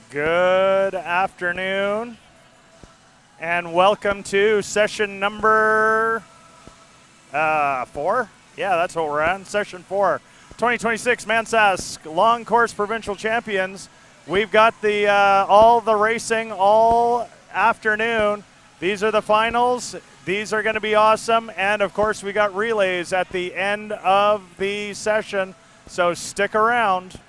Good afternoon, and welcome to session number 4. Yeah, that's what we're on. Session 4, 2026 ManSask Long Course Provincial Champions. We've got the all the racing all afternoon. These are the finals. These are going to be awesome, and of course we got relays at the end of the session. So stick around.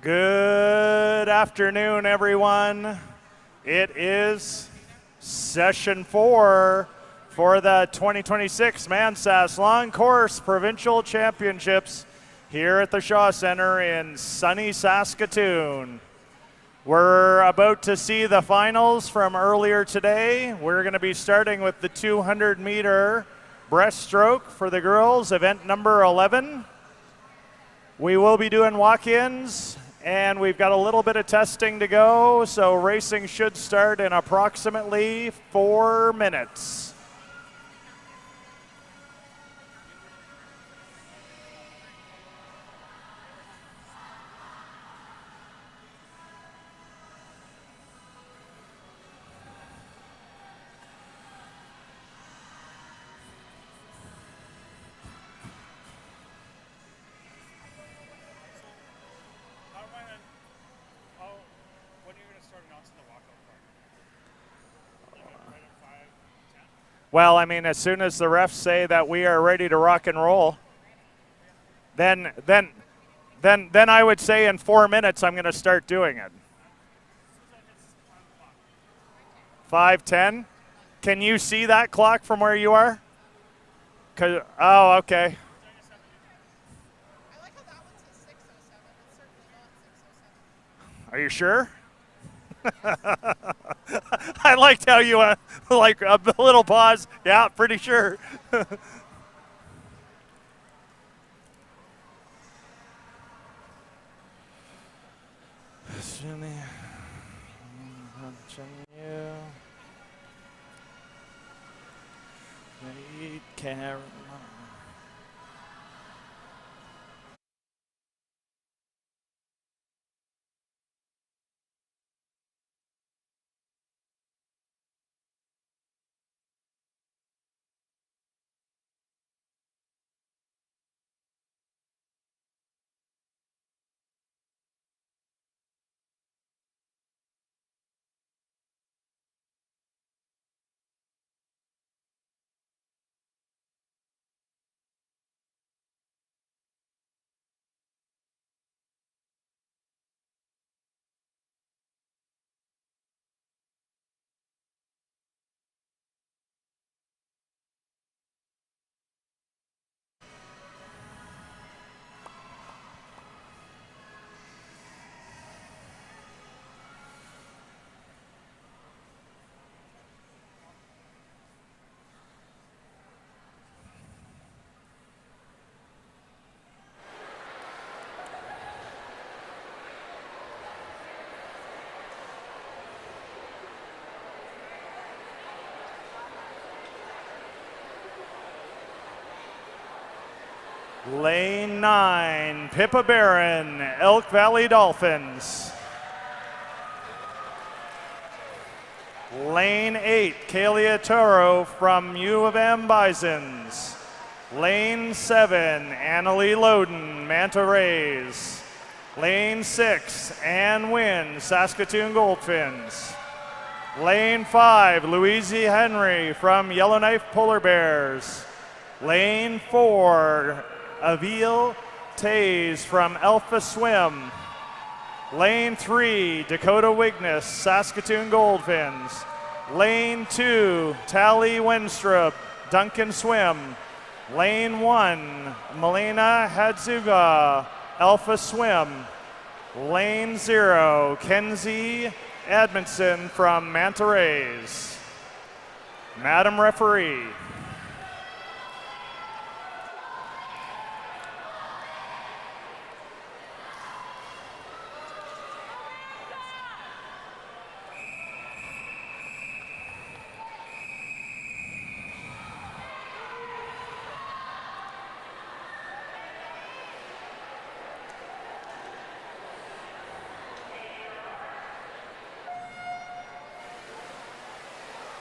Good afternoon, everyone. It is session 4 for the 2026 ManSask Long Course Provincial Championships here at the Shaw Center in sunny Saskatoon. We're about to see the finals from earlier today. We're going to be starting with the 200-meter breaststroke for the girls, event number 11. We will be doing walk-ins, and we've got a little bit of testing to go, so racing should start in approximately 4 minutes. Well, I mean, as soon as the refs say that we are ready to rock and roll, then I would say in 4 minutes I'm going to start doing it. 5:10. Can you see that clock from where you are? Oh, okay. Are you sure? I liked how you like a little pause. Yeah, pretty sure. Lane 9, Pippa Barron, Elk Valley Dolphins. Lane 8, Kalia Toro from U of M Bisons. Lane 7, Annalie Loden, Manta Rays. Lane 6, Ann Wynn, Saskatoon Goldfins. Lane 5, Louise Henry from Yellowknife Polar Bears. Lane 4, Avil Tays from Alpha Swim. Lane 3, Dakota Wigness, Saskatoon Goldfins. Lane 2, Tally Wenstrup, Duncan Swim. Lane 1, Milena Hadzuga, Alpha Swim. Lane 0, Kenzie Edmondson from Manta Rays. Madam Referee.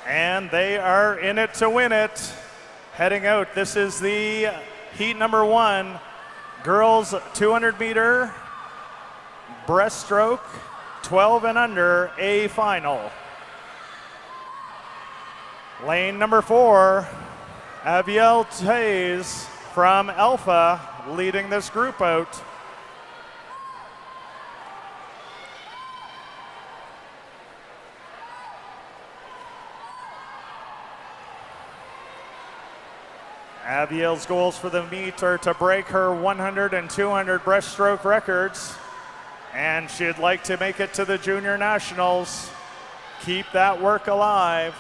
And they are in it to win it. Heading out, this is the heat number 1, girls 200-meter breaststroke, 12 and under, A final. Lane number 4, Aviel Tays from Alpha leading this group out. Abiel's goals for the meet are to break her 100 and 200 breaststroke records, and she'd like to make it to the Junior Nationals. Keep that work alive.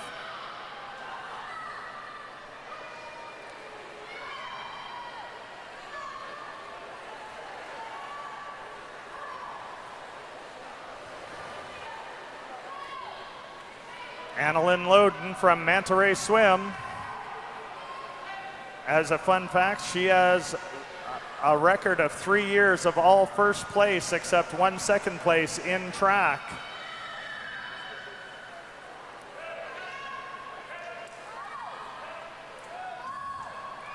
Annalyn Loden from Manta Ray Swim. As a fun fact, she has a record of 3 years of all first place except 1 second place in track.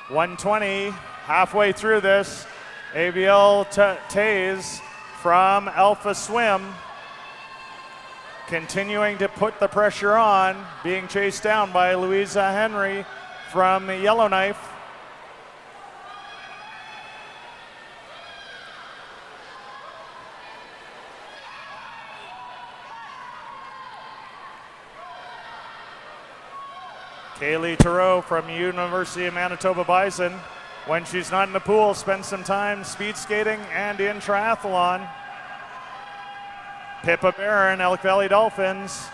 .120, halfway through this, Abiel Tays from Alpha Swim continuing to put the pressure on, being chased down by Louisa Henry from Yellowknife. Kaylee Thoreau from University of Manitoba Bison, when she's not in the pool, spends some time speed skating and in triathlon. Pippa Barron, Elk Valley Dolphins.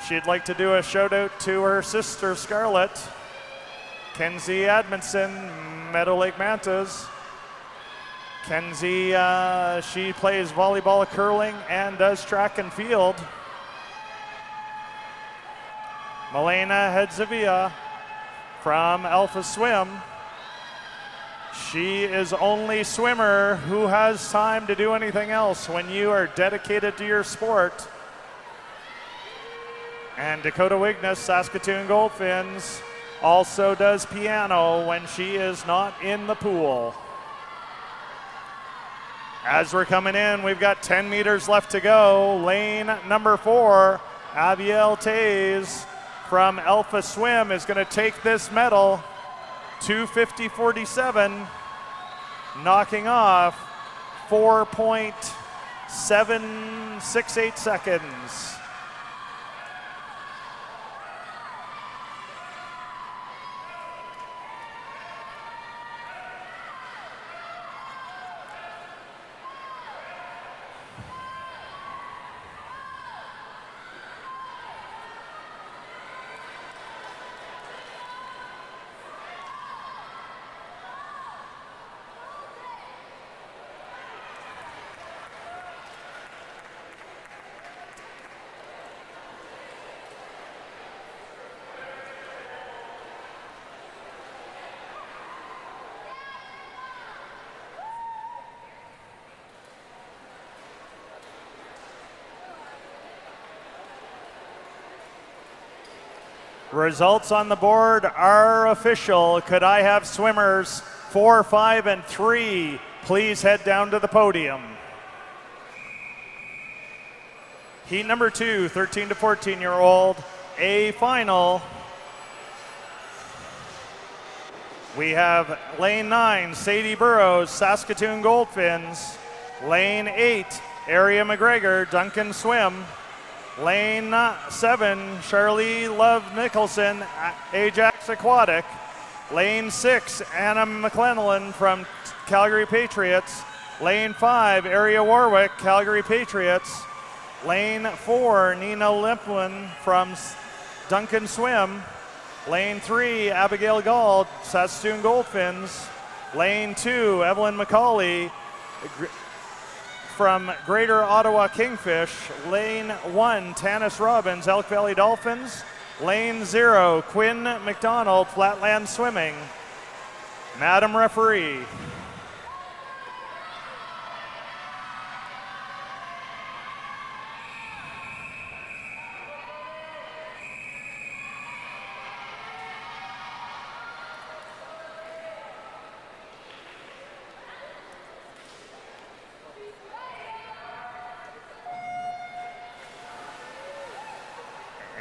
She'd like to do a shout out to her sister Scarlett. Kenzie Admonson, Meadow Lake Mantas. Kenzie, she plays volleyball, curling, and does track and field. Milena Hedzivia from Alpha Swim. She is only swimmer who has time to do anything else when you are dedicated to your sport. And Dakota Wigness, Saskatoon Goldfinns, also does piano when she is not in the pool. As we're coming in, we've got 10 meters left to go. Lane number 4, Abiel Tays from Alpha Swim is going to take this medal. 2:50.47, knocking off 4.768 seconds. Results on the board are official. Could I have swimmers 4, 5, and 3 please head down to the podium? Heat number 2, 13 to 14-year-old, A final. We have lane 9, Sadie Burrows, Saskatoon Goldfinns. Lane 8, Aria McGregor, Duncan Swim. Lane 7, Charlie Love Nicholson, Ajax Aquatic. Lane 6, Anna McClellan from Calgary Patriots. Lane 5, Aria Warwick, Calgary Patriots. Lane 4, Nina Limplin from Duncan Swim. Lane 3, Abigail Gall, Saskatoon Goldfinns. Lane 2, Evelyn McCauley from Greater Ottawa Kingfish. Lane 1, Tanis Robbins, Elk Valley Dolphins. Lane 0, Quinn McDonald, Flatland Swimming. Madam Referee.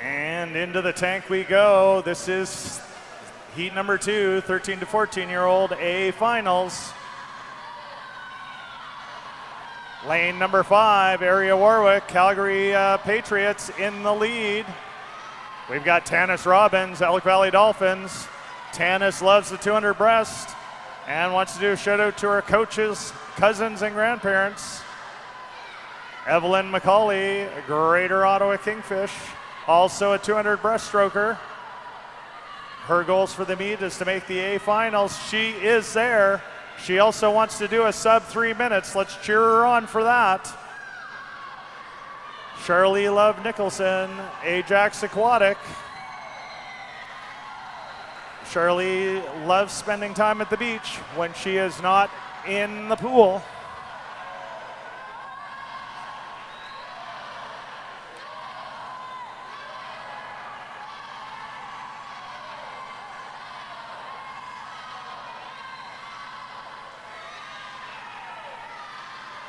And into the tank we go. This is heat number 2, 13 to 14-year-old A finals. Lane number 5, Aria Warwick, Calgary Patriots in the lead. We've got Tanis Robbins, Elk Valley Dolphins. Tanis loves the 200 breast and wants to do a shout out to her coaches, cousins, and grandparents. Evelyn McCauley, Greater Ottawa Kingfish, also a 200 breaststroker. Her goals for the meet is to make the A finals. She is there. She also wants to do a sub 3 minutes. Let's cheer her on for that. Charlie Love Nicholson, Ajax Aquatic. Charlie loves spending time at the beach when she is not in the pool.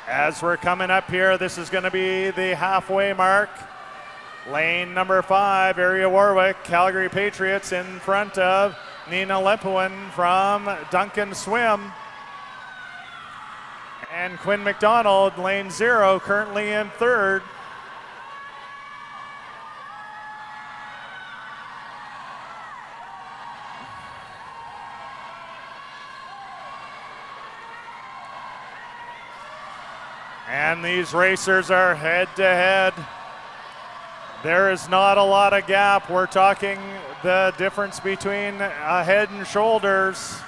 As we're coming up here, this is going to be the halfway mark. Lane number 5, Area Warwick, Calgary Patriots in front of Nina Lempuin from Duncan Swim. And Quinn McDonald, lane 0, currently in 3rd. And these racers are head to head. There is not a lot of gap. We're talking the difference between head and shoulders.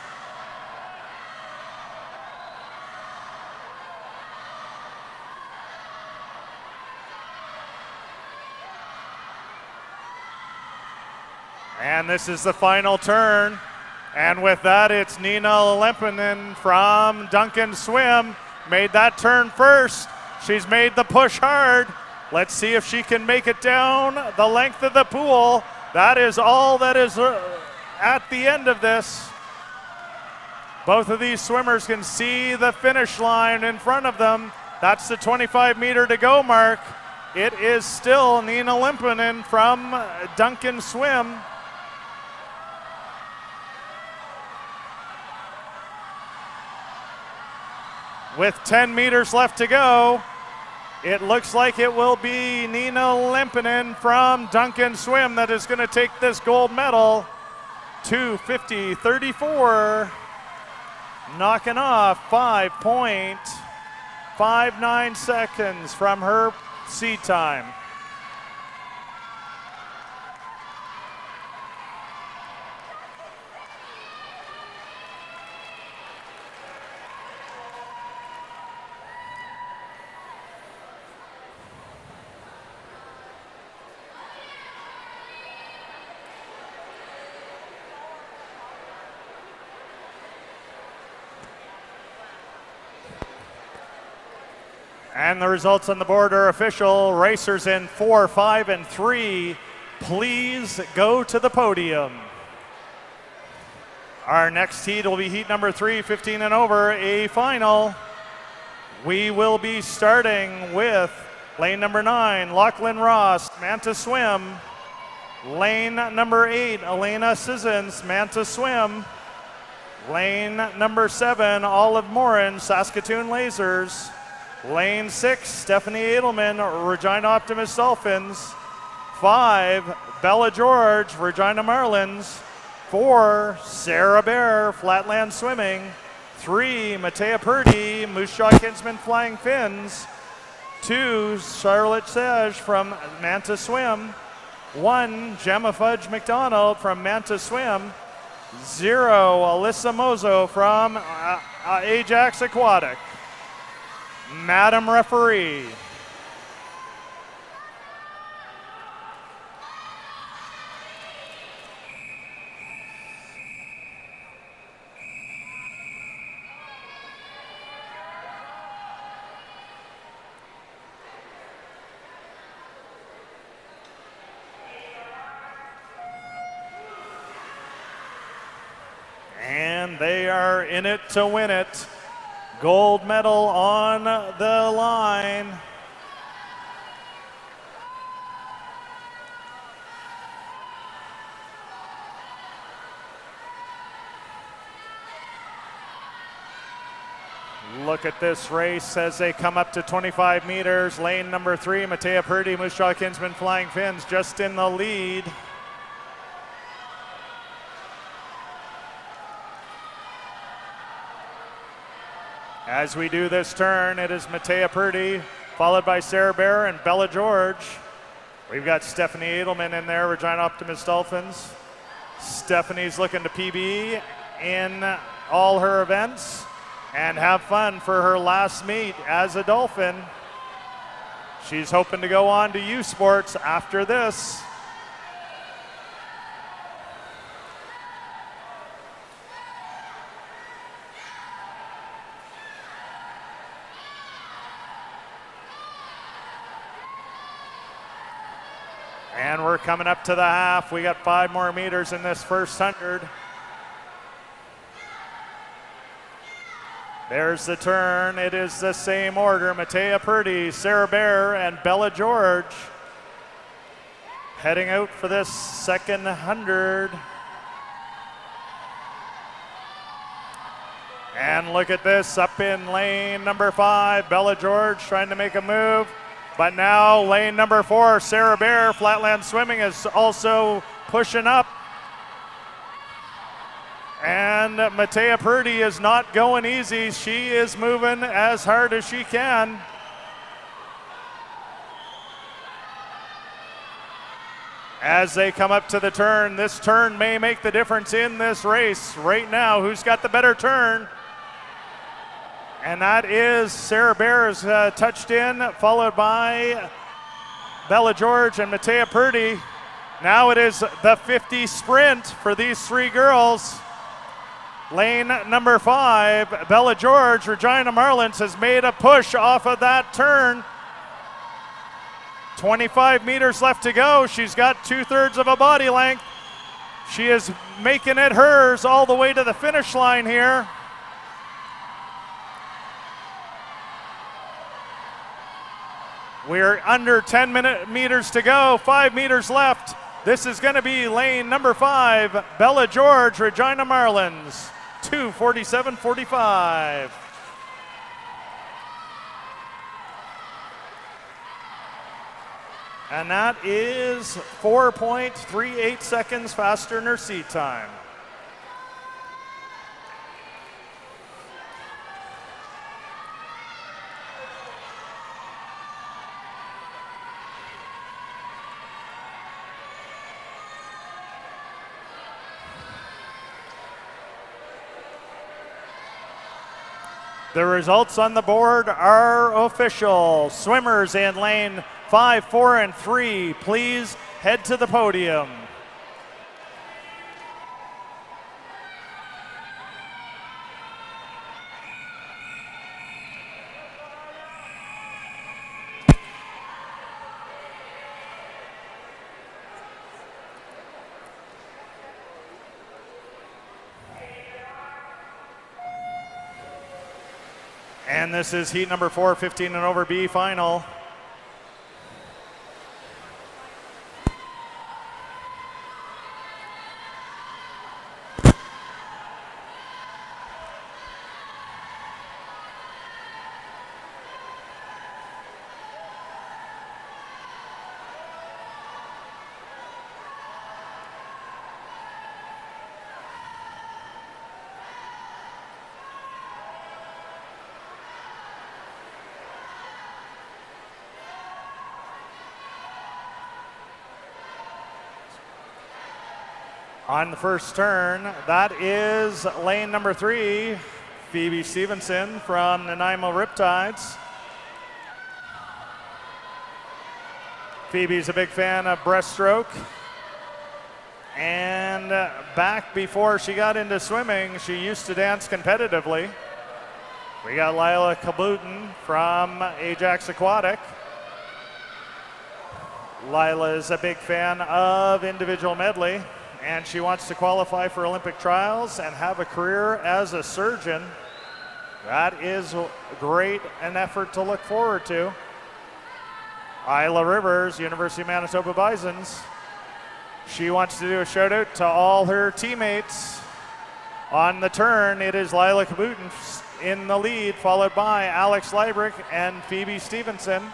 And this is the final turn. And with that, it's Nina Lempinen from Duncan Swim. Made that turn first. She's made the push hard. Let's see if she can make it down the length of the pool. That is all that is at the end of this. Both of these swimmers can see the finish line in front of them. That's the 25-meter to go mark. It is still Nina Limpinen from Duncan Swim. With 10 meters left to go, it looks like it will be Nina Limpinen from Duncan Swim that is going to take this gold medal. 2:50.34, knocking off 5.59 seconds from her seed time. And the results on the board are official. Racers in 4, 5, and 3, please go to the podium. Our next heat will be heat number 3, 15 and over, a final. We will be starting with lane number 9, Lachlan Ross, Manta Swim. Lane number 8, Elena Sissons, Manta Swim. Lane number 7, Olive Morin, Saskatoon Lasers. Lane 6, Stephanie Edelman, Regina Optimus Dolphins. 5, Bella George, Regina Marlins. 4, Sarah Bear, Flatland Swimming. 3, Matea Purdy, Moose Jaw Kinsman Flying Fins. 2, Charlotte Sage from Manta Swim. 1, Gemma Fudge McDonald from Manta Swim. 0, Alyssa Mozo from Ajax Aquatic. Madam Referee. And they are in it to win it. Gold medal on the line. Look at this race as they come up to 25 meters. Lane number 3, Matea Purdy, Moose Jaw Kinsman Flying Fins just in the lead. As we do this turn, it is Matea Purdy, followed by Sarah Bear and Bella George. We've got Stephanie Edelman in there, Regina Optimist Dolphins. Stephanie's looking to PB in all her events and have fun for her last meet as a Dolphin. She's hoping to go on to U Sports after this. And we're coming up to the half. We got 5 more meters in this first 100. There's the turn. It is the same order. Matea Purdy, Sarah Bear, and Bella George heading out for this second 100. And look at this, up in lane number 5, Bella George trying to make a move. But now lane number 4, Sarah Bear, Flatland Swimming, is also pushing up. And Matea Purdy is not going easy. She is moving as hard as she can. As they come up to the turn, this turn may make the difference in this race. Right now, who's got the better turn? And that is Sarah Bear is touched in, followed by Bella George and Matea Purdy. Now it is the 50 sprint for these 3 girls. Lane number 5, Bella George, Regina Marlins has made a push off of that turn. 25 meters left to go. She's got 2/3 of a body length. She is making it hers all the way to the finish line here. We're under 10 meters to go, 5 meters left. This is going to be lane number 5, Bella George, Regina Marlins, 2:47.45. And that is 4.38 seconds faster than her seat time. The results on the board are official. Swimmers in lane 5, 4, and 3, please head to the podium. And this is heat number 4, 15 and over B final. On the first turn, that is lane number 3, Phoebe Stevenson from Nanaimo Riptides. Phoebe's a big fan of breaststroke. And back before she got into swimming, she used to dance competitively. We got Lila Kabutin from Ajax Aquatic. Lila is a big fan of individual medley, and she wants to qualify for Olympic trials and have a career as a surgeon. That is great, an effort to look forward to. Isla Rivers, University of Manitoba Bisons. She wants to do a shout out to all her teammates. On the turn, it is Lila Kabutin in the lead, followed by Alex Leibrick and Phoebe Stevenson.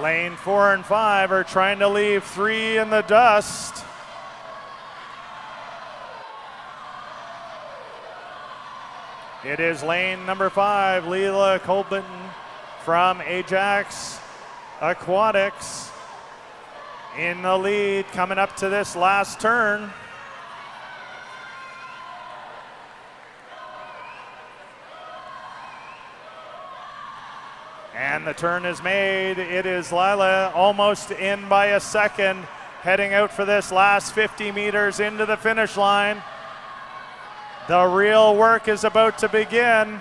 Lane 4 and 5 are trying to leave 3 in the dust. It is lane number 5, Leila Colbin from Ajax Aquatics in the lead coming up to this last turn. And the turn is made. It is Lila almost in by a second, heading out for this last 50 meters into the finish line. The real work is about to begin.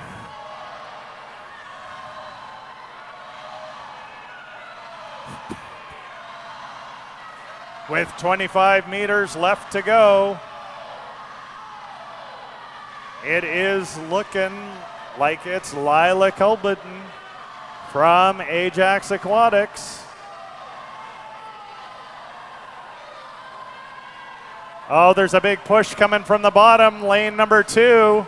With 25 meters left to go, it is looking like it's Lila Colbin from Ajax Aquatics. Oh, there's a big push coming from the bottom. Lane number 2,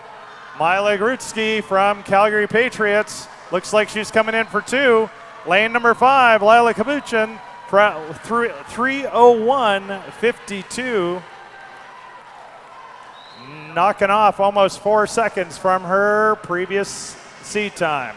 Mila Grutsky from Calgary Patriots. Looks like she's coming in for 2. Lane number 5, Lila Kabuchin, 3:01.52. Knocking off almost 4 seconds from her previous seat time.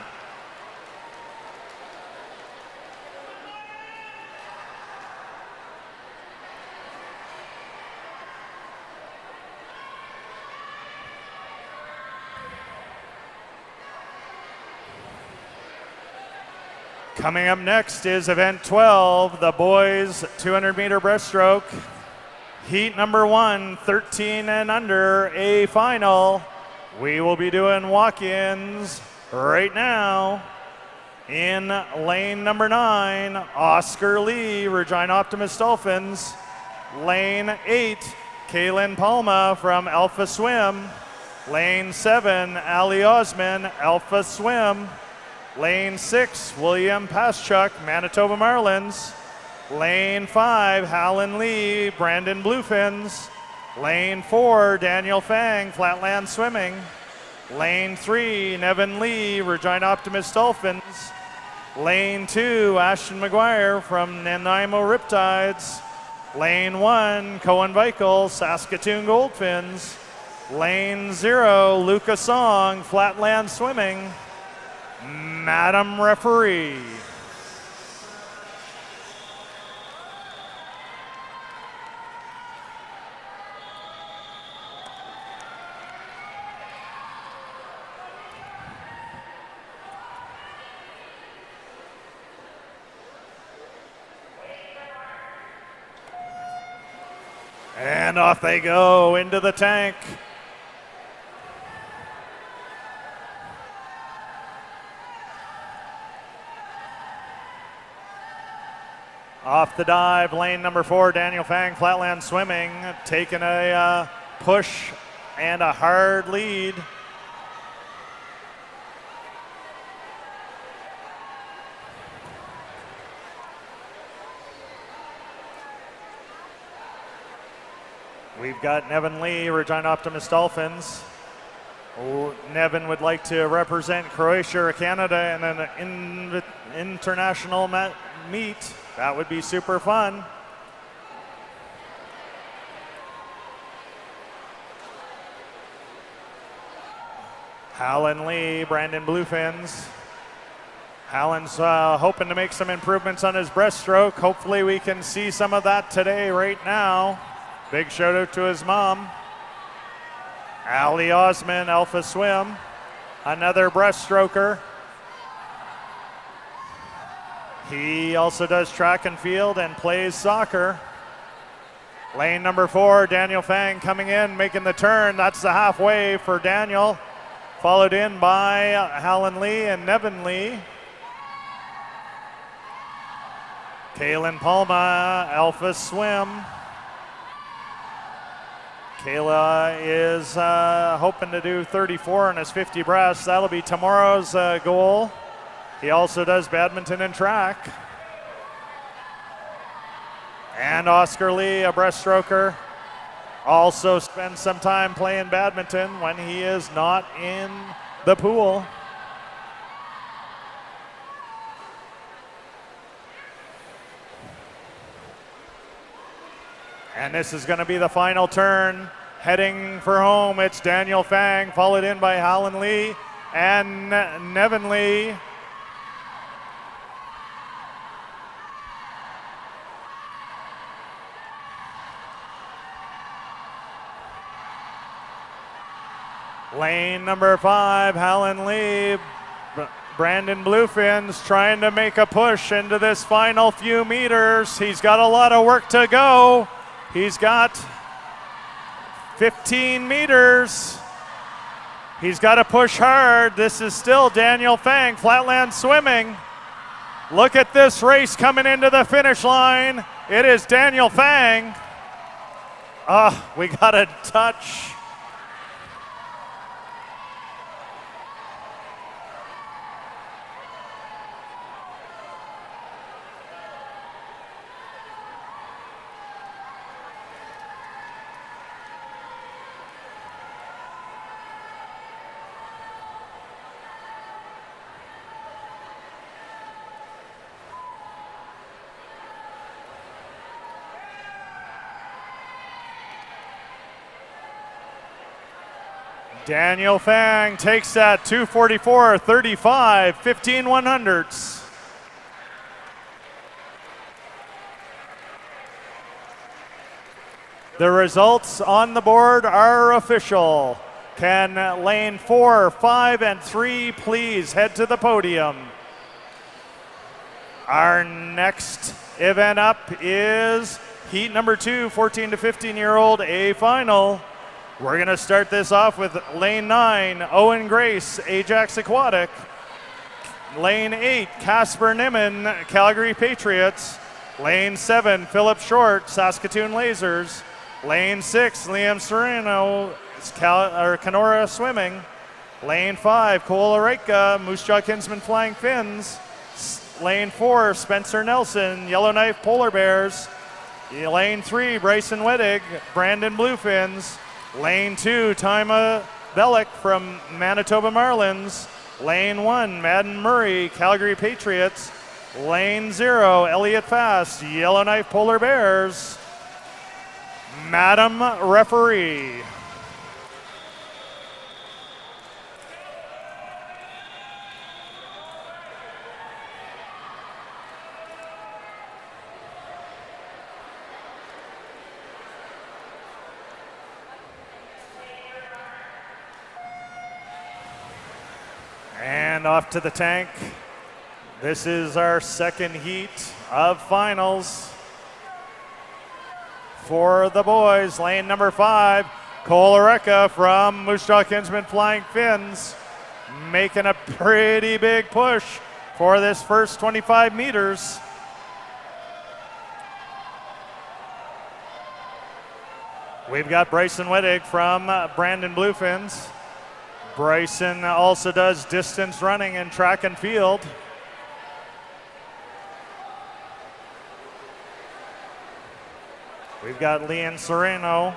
Coming up next is event 12, the boys 200-meter breaststroke. Heat number 1, 13 and under, a final. We will be doing walk-ins right now. In lane number 9, Oscar Lee, Regina Optimist Dolphins. Lane 8, Kaylin Palma from Alpha Swim. Lane 7, Ali Osman, Alpha Swim. Lane 6, William Paschuk, Manitoba Marlins. Lane 5, Hallen Lee, Brandon Bluefins. Lane 4, Daniel Fang, Flatland Swimming. Lane 3, Nevin Lee, Regina Optimist Dolphins. Lane 2, Ashton McGuire from Nanaimo Riptides. Lane 1, Cohen Weichel, Saskatoon Goldfins. Lane 0, Luca Song, Flatland Swimming. Madam Referee. And off they go into the tank. Off the dive, lane number 4, Daniel Fang, Flatland Swimming, taking a push and a hard lead. We've got Nevin Lee, Regina Optimist Dolphins. Nevin would like to represent Croatia or Canada in an international meet. That would be super fun. Hallen Lee, Brandon Bluefins. Hallen's hoping to make some improvements on his breaststroke. Hopefully we can see some of that today right now. Big shout out to his mom. Ali Osman, Alpha Swim, another breaststroker. He also does track and field and plays soccer. Lane number 4, Daniel Fang coming in, making the turn. That's the halfway for Daniel. Followed in by Hallen Lee and Nevin Lee. Kaylin Palma, Alpha Swim. Kayla is hoping to do 34 on his 50 breast. That'll be tomorrow's goal. He also does badminton and track. And Oscar Lee, a breaststroker, also spends some time playing badminton when he is not in the pool. And this is going to be the final turn. Heading for home, it's Daniel Fang, followed in by Hallen Lee and Nevin Lee. Lane number 5, Hallen Lee. Brandon Bluefins trying to make a push into this final few meters. He's got a lot of work to go. He's got 15 meters. He's got to push hard. This is still Daniel Fang, Flatland Swimming. Look at this race coming into the finish line. It is Daniel Fang. We got a touch. Daniel Fang takes that 2:44.35, 15 100s. The results on the board are official. Can lane 4, 5, and 3 please head to the podium? Our next event up is heat number 2, 14 to 15-year-old A final. We're going to start this off with lane 9, Owen Grace, Ajax Aquatic. Lane 8, Casper Nimmin, Calgary Patriots. Lane 7, Philip Short, Saskatoon Lasers. Lane 6, Liam Sereno, Kenora Swimming. Lane 5, Cole Areika, Moose Jaw Kinsman Flying Fins. Lane 4, Spencer Nelson, Yellowknife Polar Bears. Lane 3, Bryson Wedig, Brandon Bluefins. Lane 2, Tima Bellick from Manitoba Marlins. Lane 1, Madden Murray, Calgary Patriots. Lane 0, Elliott Fast, Yellowknife Polar Bears. Madam Referee. And off to the tank. This is our second heat of finals. For the boys, lane number 5, Cole Areika from Moose Jaw Kinsman Flying Fins, making a pretty big push for this first 25 meters. We've got Bryson Wedig from Brandon Bluefins. Bryson also does distance running and track and field. We've got Liam Sereno.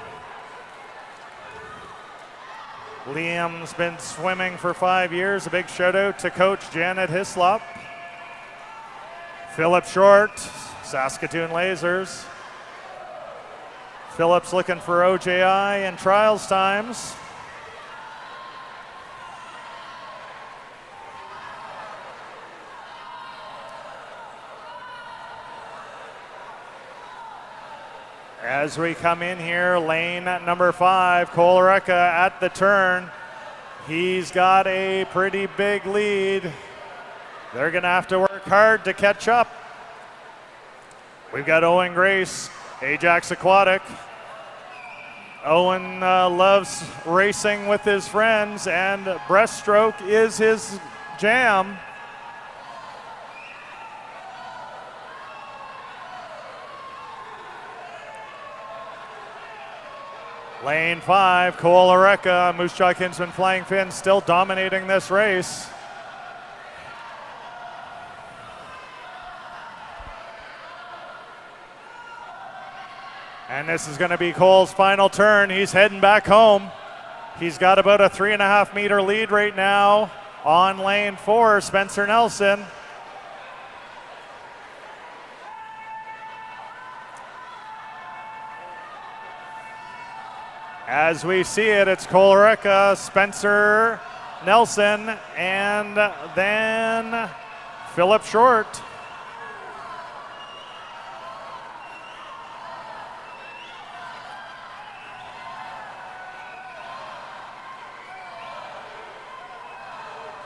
Liam's been swimming for 5 years. A big shout out to Coach Janet Hislop. Philip Short, Saskatoon Lasers. Philip's looking for OJI and trials times. As we come in here, lane number 5, Cole Areika at the turn. He's got a pretty big lead. They're going to have to work hard to catch up. We've got Owen Grace, Ajax Aquatic. Owen loves racing with his friends, and breaststroke is his jam. Lane 5, Cole Areika, Moose Jaw Kinsman Flying Fins still dominating this race. And this is going to be Cole's final turn. He's heading back home. He's got about a 3.5 meter lead right now on lane 4, Spencer Nelson. As we see it, it's Cole Oreca, Spencer Nelson, and then Philip Short.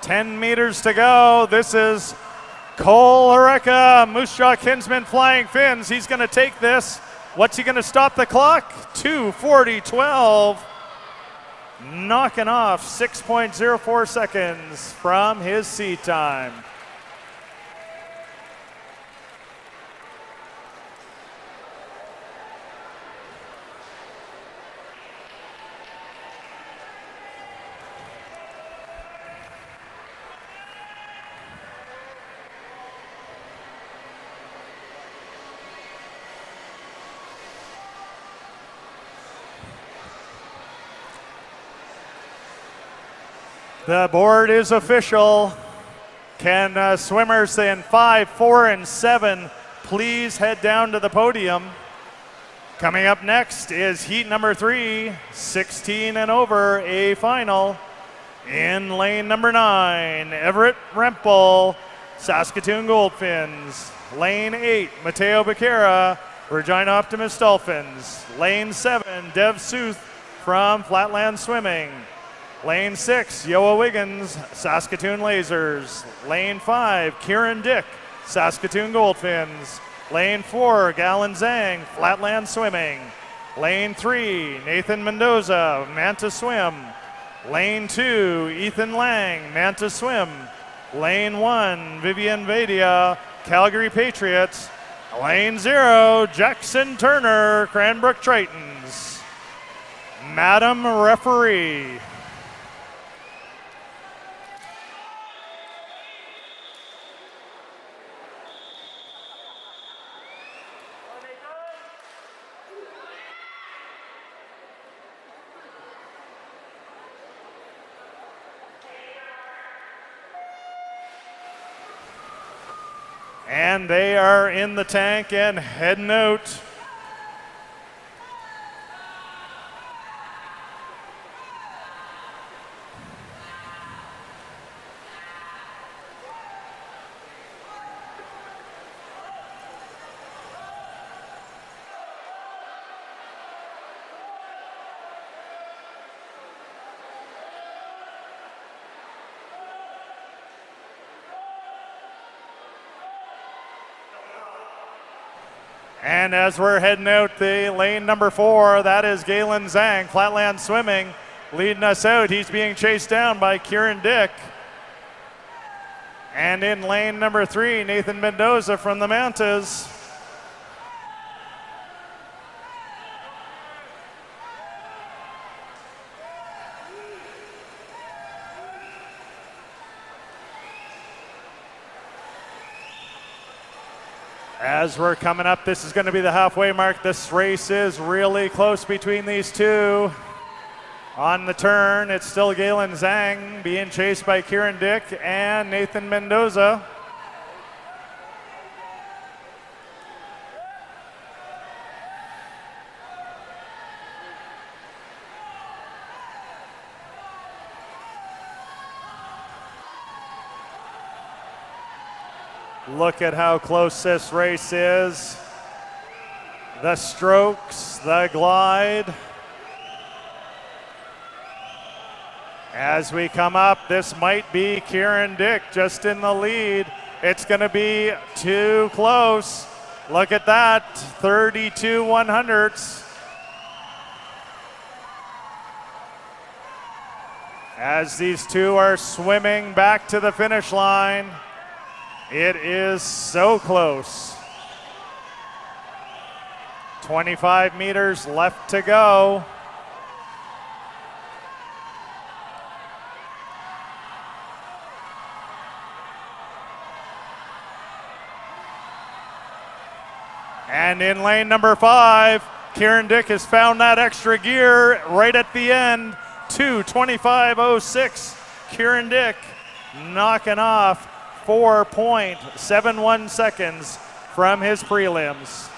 $10 meters to go. This is Cole Oreca, Moose Jaw Kinsman Flying Fins. He's going to take this. What's he going to stop the clock? 2:40.12. Knocking off 6.04 seconds from his seat time. The board is official. Can swimmers in 5, 4, and 7 please head down to the podium? Coming up next is heat number 3, 16 and over, a final. In lane number 9, Everett Rempel, Saskatoon Goldfins. Lane 8, Mateo Becerra, Regina Optimist Dolphins. Lane 7, Dev Sooth from Flatland Swimming. Lane 6, Yoa Wiggins, Saskatoon Lasers. Lane 5, Kieran Dick, Saskatoon Goldfins. Lane 4, Galen Zhang, Flatland Swimming. Lane 3, Nathan Mendoza, Manta Swim. Lane 2, Ethan Lang, Manta Swim. Lane 1, Vivian Vadia, Calgary Patriots. Lane 0, Jackson Turner, Cranbrook Tritons. Madam Referee. And they are in the tank and heading out. And as we're heading out the lane number 4, that is Galen Zhang, Flatland Swimming, leading us out. He's being chased down by Kieran Dick. And in lane number 3, Nathan Mendoza from the Mantas. As we're coming up, this is going to be the halfway mark. This race is really close between these two. On the turn, it's still Galen Zhang being chased by Kieran Dick and Nathan Mendoza. Look at how close this race is. The strokes, the glide. As we come up, this might be Kieran Dick just in the lead. It's going to be too close. Look at that, 32 100ths. As these two are swimming back to the finish line. It is so close. 25 meters left to go. And in lane number 5, Kieran Dick has found that extra gear right at the end. 2:25.06. Kieran Dick knocking off 4.71 seconds from his prelims.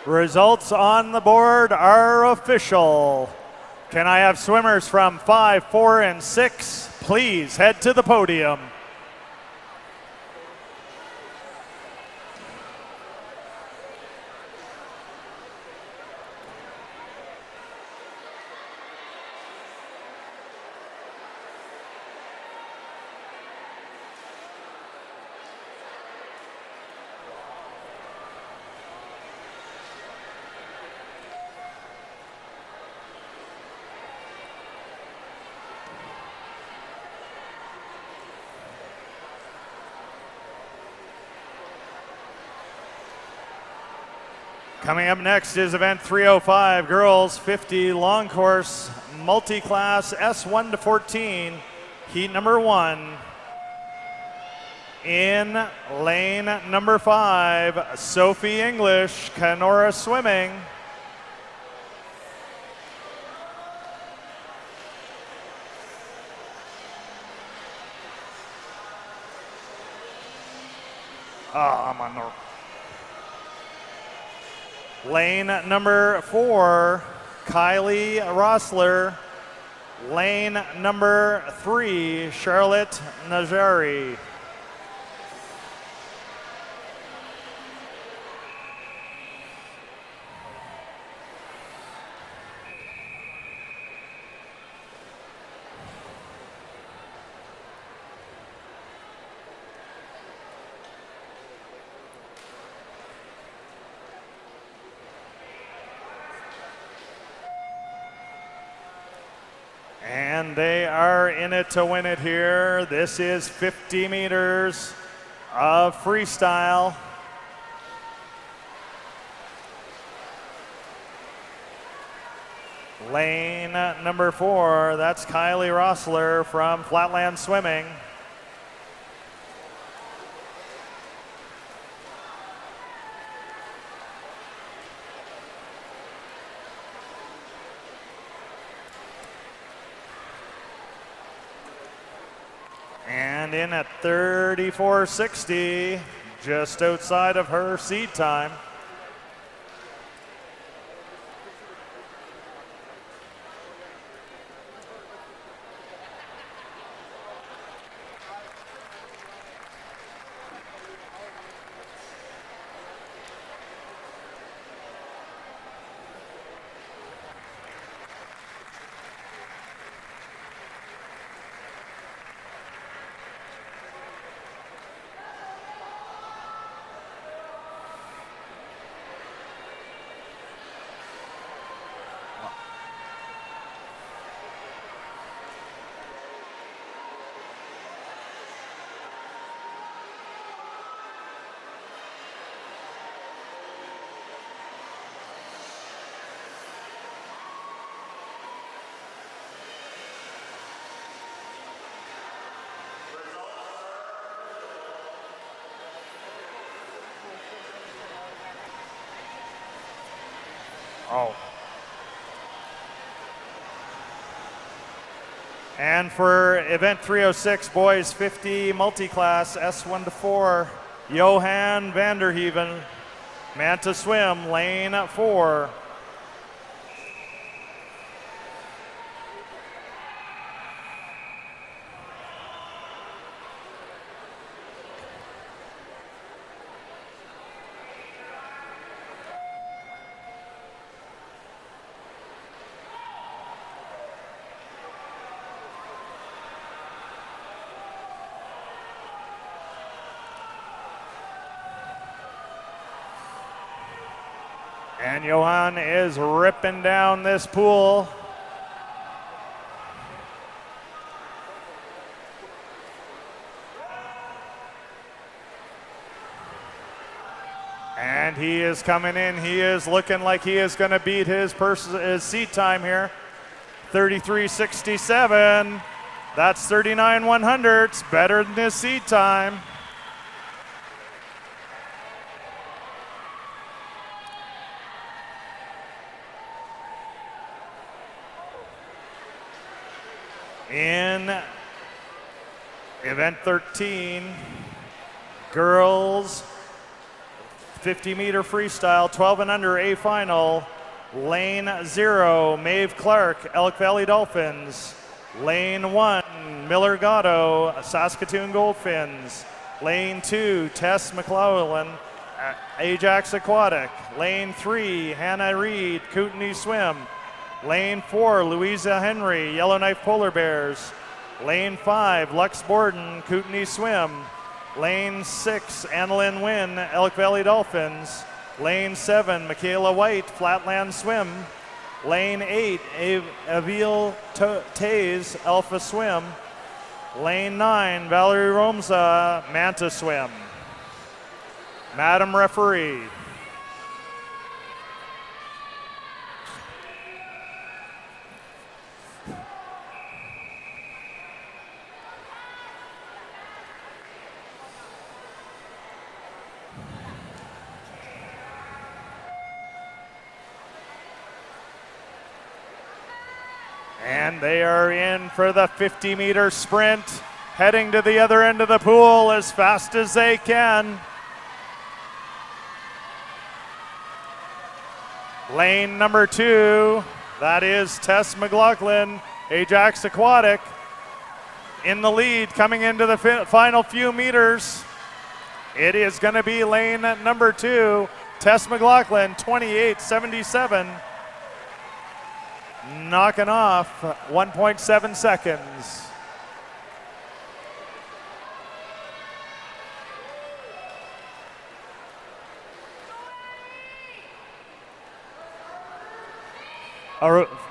Results on the board are official. Can I have swimmers from 5, 4, and 6 please head to the podium? Coming up next is event 305, girls 50 long course multi-class S1 to 14, heat number 1. In lane number 5, Sophie English, Canora Swimming. I'm on the lane number 4, Kylie Rossler. Lane number 3, Charlotte Najari. And they are in it to win it here. This is 50 meters of freestyle. Lane number 4, that's Kylie Rossler from Flatland Swimming. And in at 34.60, just outside of her seed time. Oh. And for event 306, boys 50 multi-class S1 to 4, Johan Vanderheeven, Manta Swim, lane 4. And Johan is ripping down this pool. And he is coming in. He is looking like he is going to beat his seat time here. 33.67. That's 39/100. Better than his seat time. In event 13, girls 50-meter freestyle, 12 and under A final. Lane 0, Maeve Clark, Elk Valley Dolphins. Lane 1, Miller Gatto, Saskatoon Goldfins. Lane 2, Tess McLaughlin, Ajax Aquatic. Lane 3, Hannah Reed, Kootenai Swim. Lane 4, Louisa Henry, Yellowknife Polar Bears. Lane 5, Lux Borden, Kootenai Swim. Lane 6, Annalyn Wynn, Elk Valley Dolphins. Lane 7, Michaela White, Flatland Swim. Lane 8, Avil Tays, Alpha Swim. Lane 9, Valerie Romza, Manta Swim. Madam Referee. And they are in for the 50-meter sprint, heading to the other end of the pool as fast as they can. Lane number 2, that is Tess McLaughlin, Ajax Aquatic, in the lead coming into the final few meters. It is going to be lane number 2, Tess McLaughlin, 28.77. Knocking off 1.7 seconds.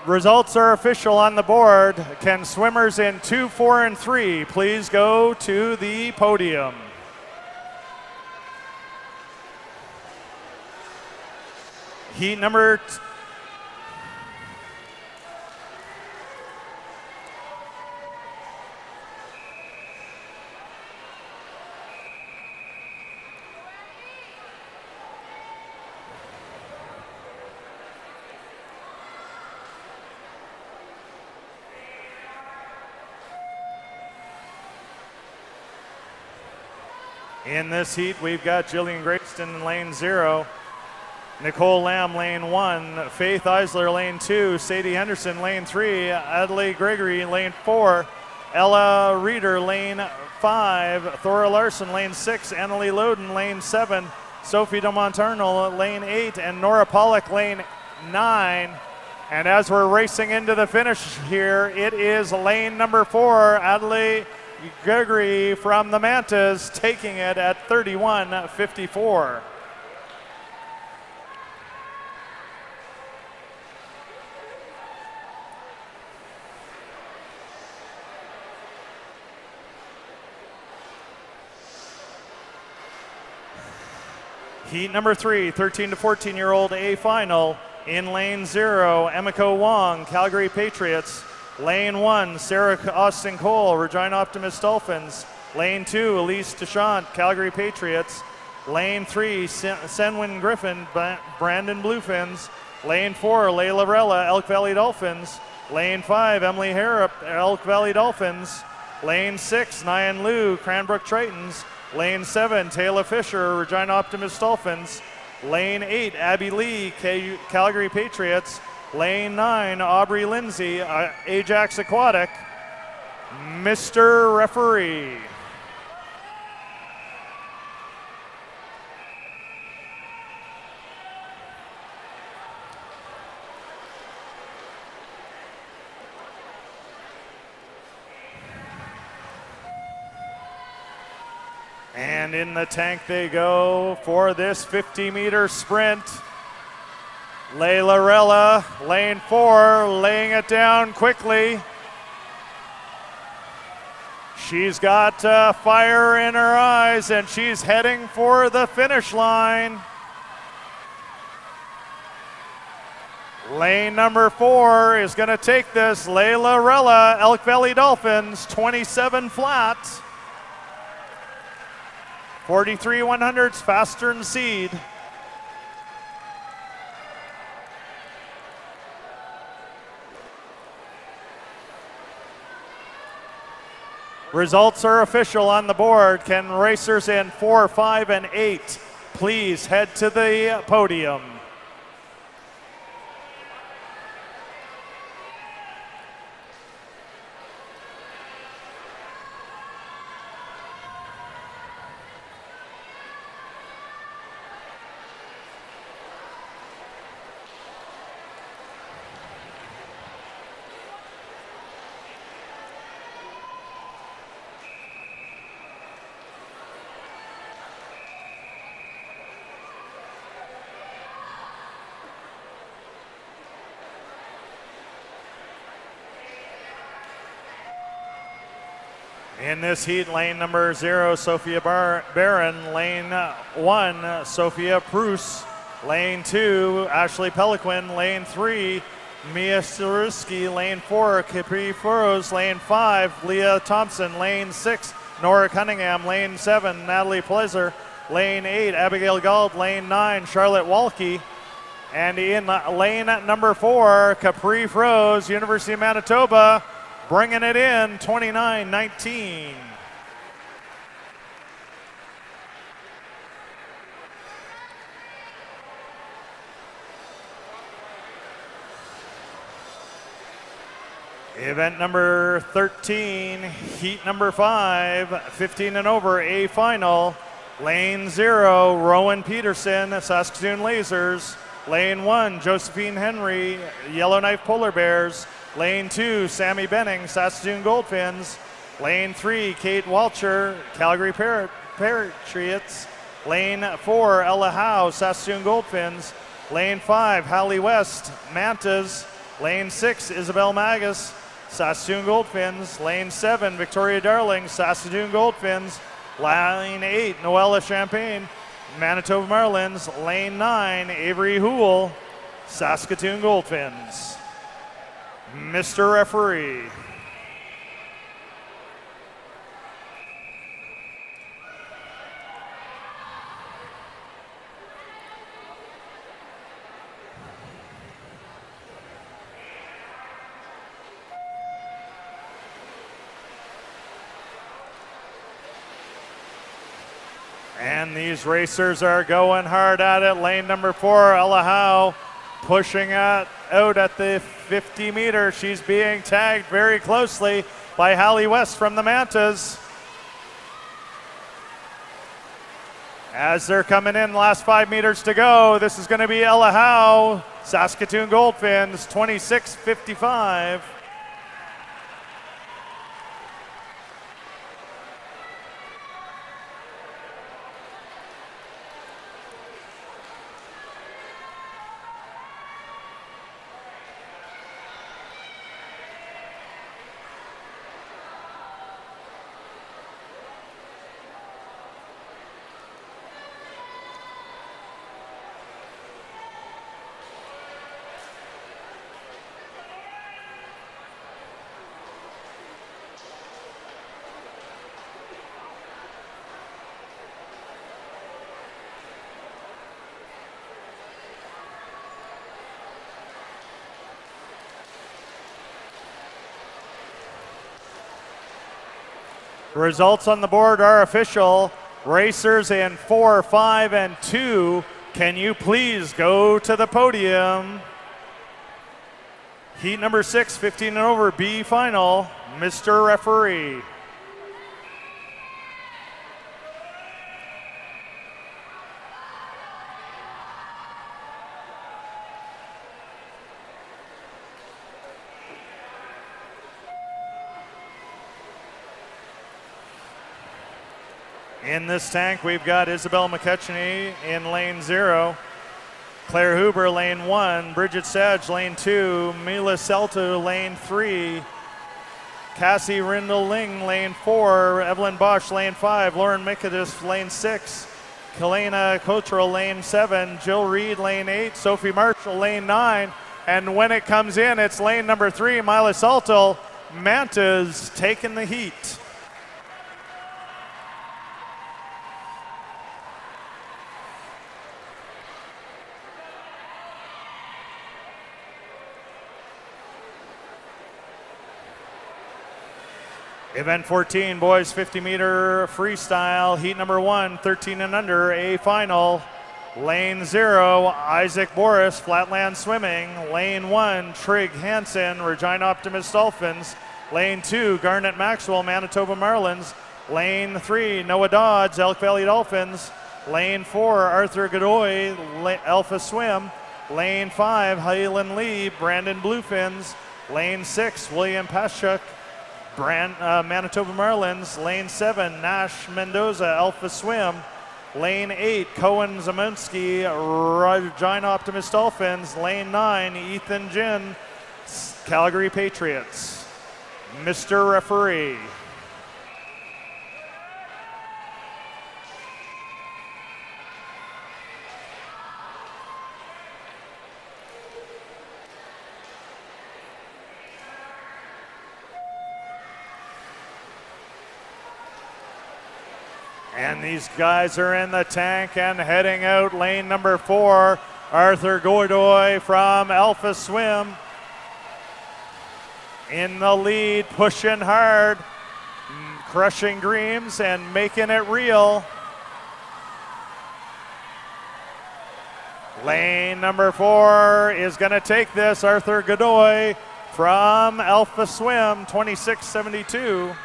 Results are official on the board. Can swimmers in 2, 4, and 3 please go to the podium? Heat number in this heat, we've got Jillian Greyston in lane 0, Nicole Lamb lane 1, Faith Eisler lane 2, Sadie Henderson lane 3, Adelaide Gregory lane 4, Ella Reeder lane 5, Thora Larson lane 6, Annalie Loden lane 7, Sophie De Montarno lane 8, and Nora Pollock lane 9. And as we're racing into the finish here, it is lane number 4, Adelaide Gregory from the Mantas, taking it at 31.54. Heat number 3, 13 to 14-year-old A final. In lane 0, Emiko Wong, Calgary Patriots. Lane 1, Sarah Austin Cole, Regina Optimist Dolphins. Lane 2, Elise Deschamps, Calgary Patriots. Lane 3, Senwin Griffin, Brandon Bluefins. Lane 4, Layla Rella, Elk Valley Dolphins. Lane 5, Emily Harrop, Elk Valley Dolphins. Lane 6, Nyan Liu, Cranbrook Tritons. Lane 7, Taylor Fisher, Regina Optimist Dolphins. Lane 8, Abby Lee, Calgary Patriots. Lane 9, Aubrey Lindsay, Ajax Aquatic. Mr. Referee. And in the tank they go for this 50-meter sprint. Layla Rella, lane 4, laying it down quickly. She's got fire in her eyes, and she's heading for the finish line. Lane number 4 is going to take this. Layla Rella, Elk Valley Dolphins, 27 flat. 43 100s, faster than seed. Results are official on the board. Can racers in 4, 5, and 8 please head to the podium. In this heat, lane number 0, Sophia Barron. Lane 1, Sophia Prus. Lane 2, Ashley Peliquin. Lane 3, Mia Saruski. Lane 4, Capri Furrows. Lane 5, Leah Thompson. Lane 6, Nora Cunningham. Lane 7, Natalie Pleasure. Lane 8, Abigail Gald. Lane 9, Charlotte Walke. And in lane number 4, Capri Furrows, University of Manitoba, bringing it in 29-19. Event number 13, heat number 5, 15 and over, A final. Lane 0, Rowan Peterson, Saskatoon Lasers. Lane 1, Josephine Henry, Yellowknife Polar Bears. Lane 2, Sammy Benning, Saskatoon Goldfins. Lane 3, Kate Walcher, Calgary Patriots. Lane 4, Ella Howe, Saskatoon Goldfins. Lane 5, Hallie West, Mantas. Lane 6, Isabel Magus, Saskatoon Goldfins. Lane 7, Victoria Darling, Saskatoon Goldfins. Lane 8, Noella Champagne, Manitoba Marlins. Lane 9, Avery Hoole, Saskatoon Goldfins. Mr. Referee. And these racers are going hard at it. Lane number 4, Ella Howe, pushing out at the 50 meter. She's being tagged very closely by Hallie West from the Mantas. As they're coming in, last 5 meters to go, this is going to be Ella Howe, Saskatoon Goldfins, 26:55. Results on the board are official. Racers in 4, 5, and 2, can you please go to the podium? Heat number 6, 15 and over, B final, Mr. Referee. In this tank, we've got Isabel McKechnie in lane 0, Claire Huber, lane 1, Bridget Sedge, lane 2, Mila Selto, lane 3, Cassie Rindle-Ling, lane 4, Evelyn Bosch, lane 5, Lauren Mikadis, lane 6, Kalena Cottrell, lane 7, Jill Reed, lane 8, Sophie Marshall, lane 9, and when it comes in, it's lane number 3, Mila Salto. Mantas taking the heat. Event 14, boys 50-meter freestyle, heat number 1, 13 and under, A final. Lane 0, Isaac Boris, Flatland Swimming. Lane 1, Trig Hansen, Regina Optimist Dolphins. Lane 2, Garnet Maxwell, Manitoba Marlins. Lane 3, Noah Dodds, Elk Valley Dolphins. Lane 4, Arthur Godoy, Alpha Swim. Lane 5, Hylan Lee, Brandon Bluefins. Lane 6, William Paschuk, Manitoba Marlins. Lane 7, Nash Mendoza, Alpha Swim. Lane 8, Cohen Zemunski, Regina Optimist Dolphins. Lane 9, Ethan Jin, Calgary Patriots. Mr. Referee. And these guys are in the tank and heading out. Lane number 4, Arthur Godoy from Alpha Swim in the lead, pushing hard, crushing dreams and making it real. Lane number 4 is going to take this, Arthur Godoy from Alpha Swim, 26.72.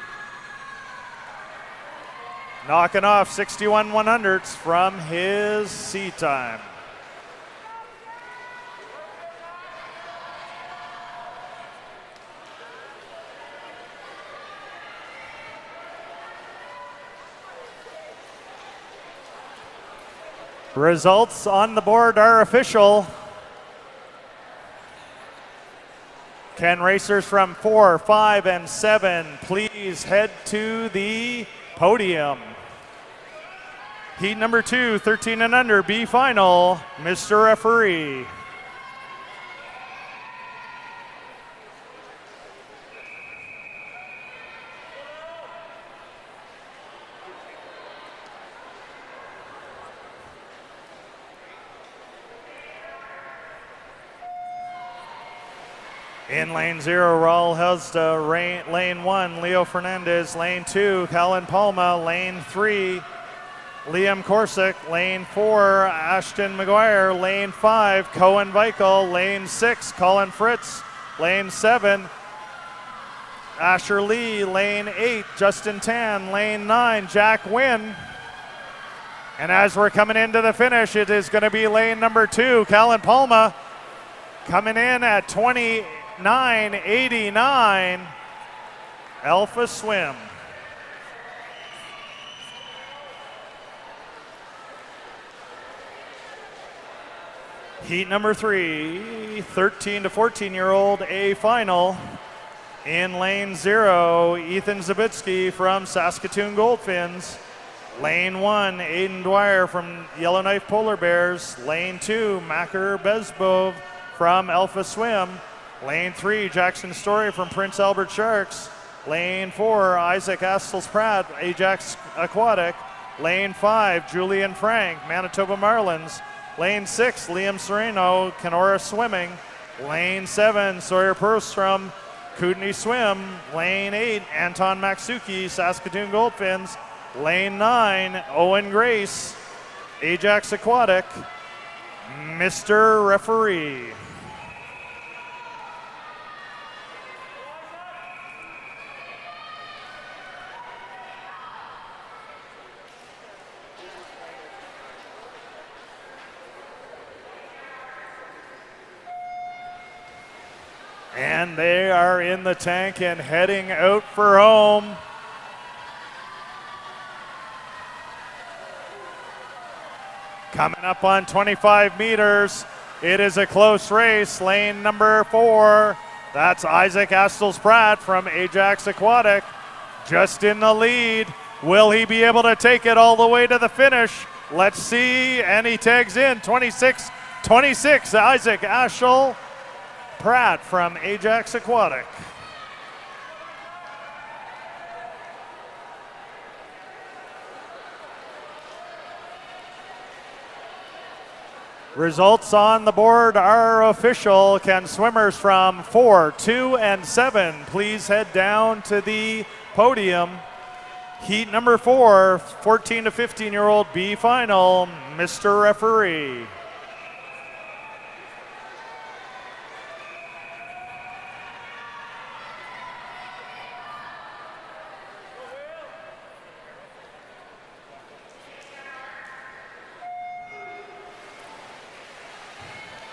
Knocking off 61 100ths from his sea time. Results on the board are official. Can racers from 4, 5, and 7 please head to the podium? Heat number 2, 13 and under, B final, Mr. Referee. In lane 0, Raul Helsda. Lane 1, Leo Fernandez. Lane 2, Callan Palma. Lane 3, Liam Corsick. Lane 4, Ashton McGuire. Lane 5, Cohen Weichel. Lane 6, Colin Fritz. Lane 7, Asher Lee. Lane 8, Justin Tan. Lane 9, Jack Wynn. And as we're coming into the finish, it is going to be lane number 2, Callan Palma, coming in at 29.89, Alpha Swim. Heat number 3, 13 to 14-year-old A final. In lane 0, Ethan Zabitsky from Saskatoon Goldfins. Lane 1, Aiden Dwyer from Yellowknife Polar Bears. Lane 2, Macker Bezbov from Alpha Swim. Lane 3, Jackson Story from Prince Albert Sharks. Lane 4, Isaac Astles Pratt, Ajax Aquatic. Lane 5, Julian Frank, Manitoba Marlins. Lane 6, Liam Sereno, Kenora Swimming. Lane 7, Sawyer Perstrom, Kootenai Swim. Lane 8, Anton Maksuki, Saskatoon Goldfins. Lane 9, Owen Grace, Ajax Aquatic. Mr. Referee. And they are in the tank and heading out for home. Coming up on 25 meters, it is a close race. Lane number 4, that's Isaac Astles Pratt from Ajax Aquatic, just in the lead. Will he be able to take it all the way to the finish? Let's see, and he tags in 26-26, Isaac Astles Pratt from Ajax Aquatic. Results on the board are official. Can swimmers from 4, 2, and 7 please head down to the podium? Heat number 4, 14 to 15-year-old B final, Mr. Referee.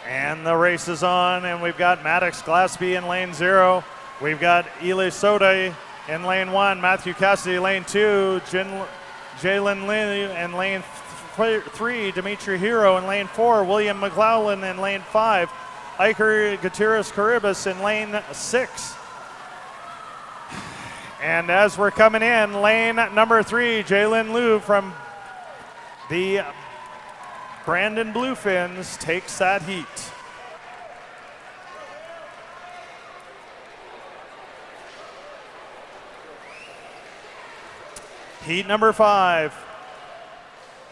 And the race is on, and we've got Maddox Glaspie in lane 0. We've got Eli Soda in lane 1, Matthew Cassidy lane 2, Jalen Lee in lane 3, Dimitri Hero in lane 4, William McLaughlin in lane 5, Iker Gutierrez Caribas in lane 6. And as we're coming in, lane number 3, Jalen Liu from the Brandon Bluefins takes that heat. Heat number 5.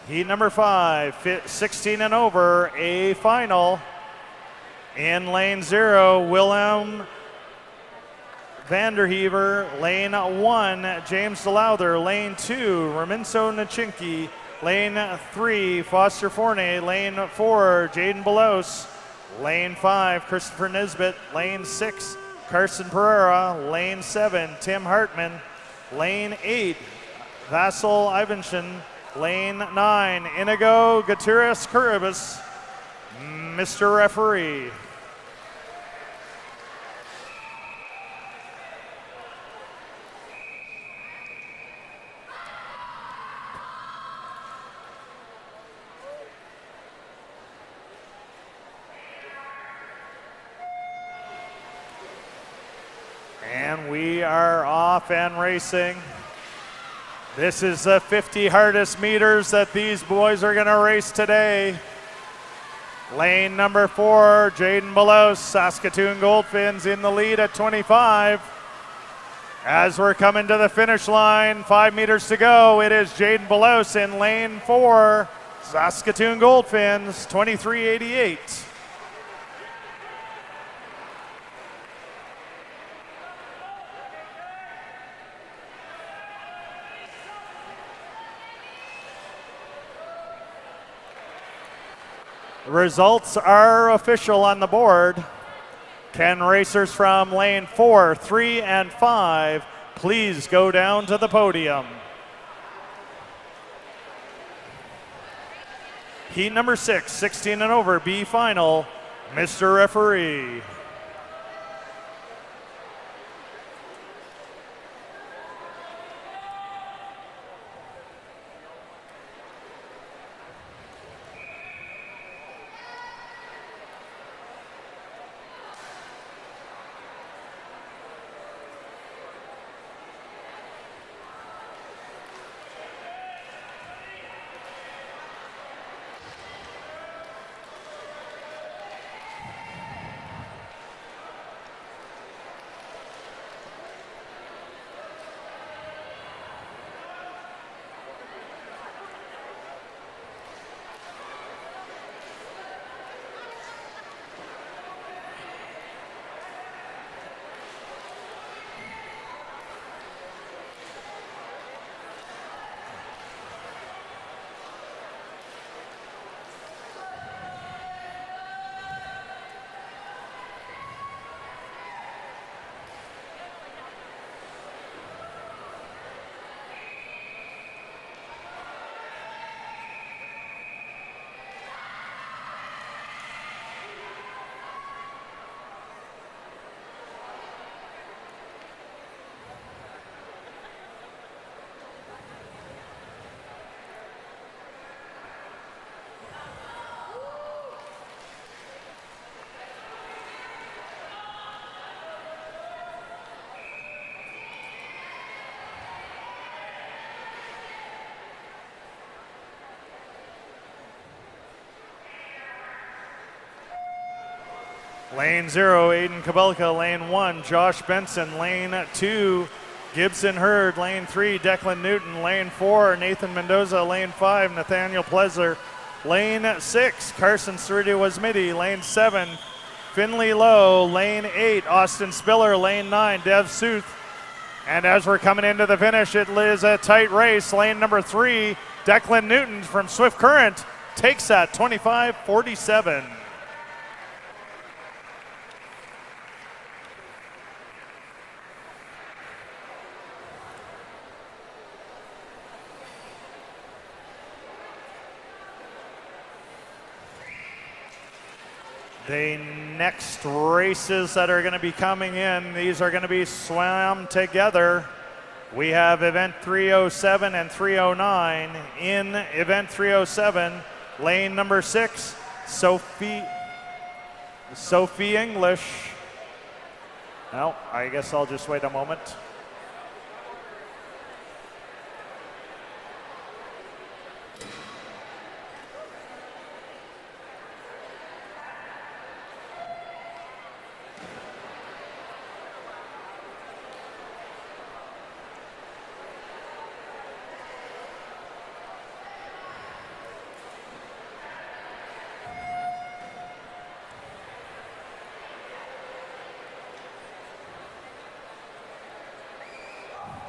Heat number 5, 16 and over, a final. In lane 0, Willem Vanderheever. Lane 1, James DeLouther. Lane 2, Raminso Nachinki. Lane 3, Foster Forney. Lane 4, Jaden Belos. Lane 5, Christopher Nisbet. Lane 6, Carson Pereira. Lane 7, Tim Hartman. Lane 8, Vassal Ivanson. Lane 9, Inigo Gutierrez Caribas. Mr. Referee. And we are off and racing. This is the 50 hardest meters that these boys are going to race today. Lane number 4, Jaden Belos, Saskatoon Goldfins in the lead at 25. As we're coming to the finish line, 5 meters to go, it is Jaden Belos in lane 4, Saskatoon Goldfins, 23:88. Results are official on the board. Can racers from lane 4, 3, and 5 please go down to the podium? Heat number 6, 16 and over, B final, Mr. Referee. Lane 0, Aiden Kabelka. Lane 1, Josh Benson. Lane 2, Gibson Hurd. Lane 3, Declan Newton. Lane 4, Nathan Mendoza. Lane 5, Nathaniel Plesler. Lane 6, Carson Cerruti-Wasmiti. Lane 7, Finley Lowe. Lane 8, Austin Spiller. Lane 9, Dev Suth. And as we're coming into the finish, it is a tight race. Lane number 3, Declan Newton from Swift Current takes that 25-47. The next races that are going to be coming in, these are going to be swam together. We have event 307 and 309. In event 307, lane number 6, Sophie English. No, I guess I'll just wait a moment.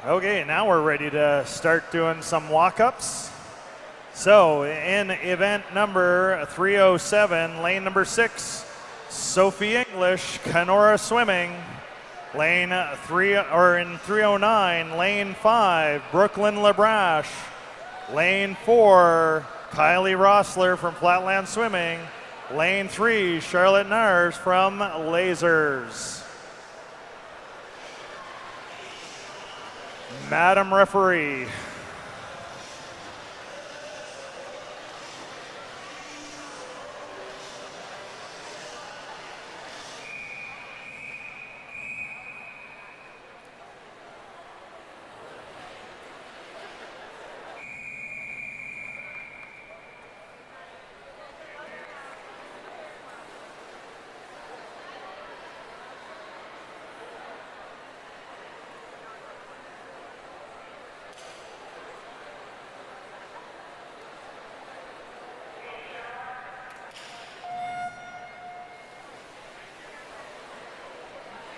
Okay, now we're ready to start doing some walk-ups. So in event number 307, lane number 6, Sophie English, Kenora Swimming. Lane 309, lane 5, Brooklyn Labrash. Lane 4, Kylie Rossler from Flatland Swimming. Lane 3, Charlotte Nars from Lasers. Madam Referee.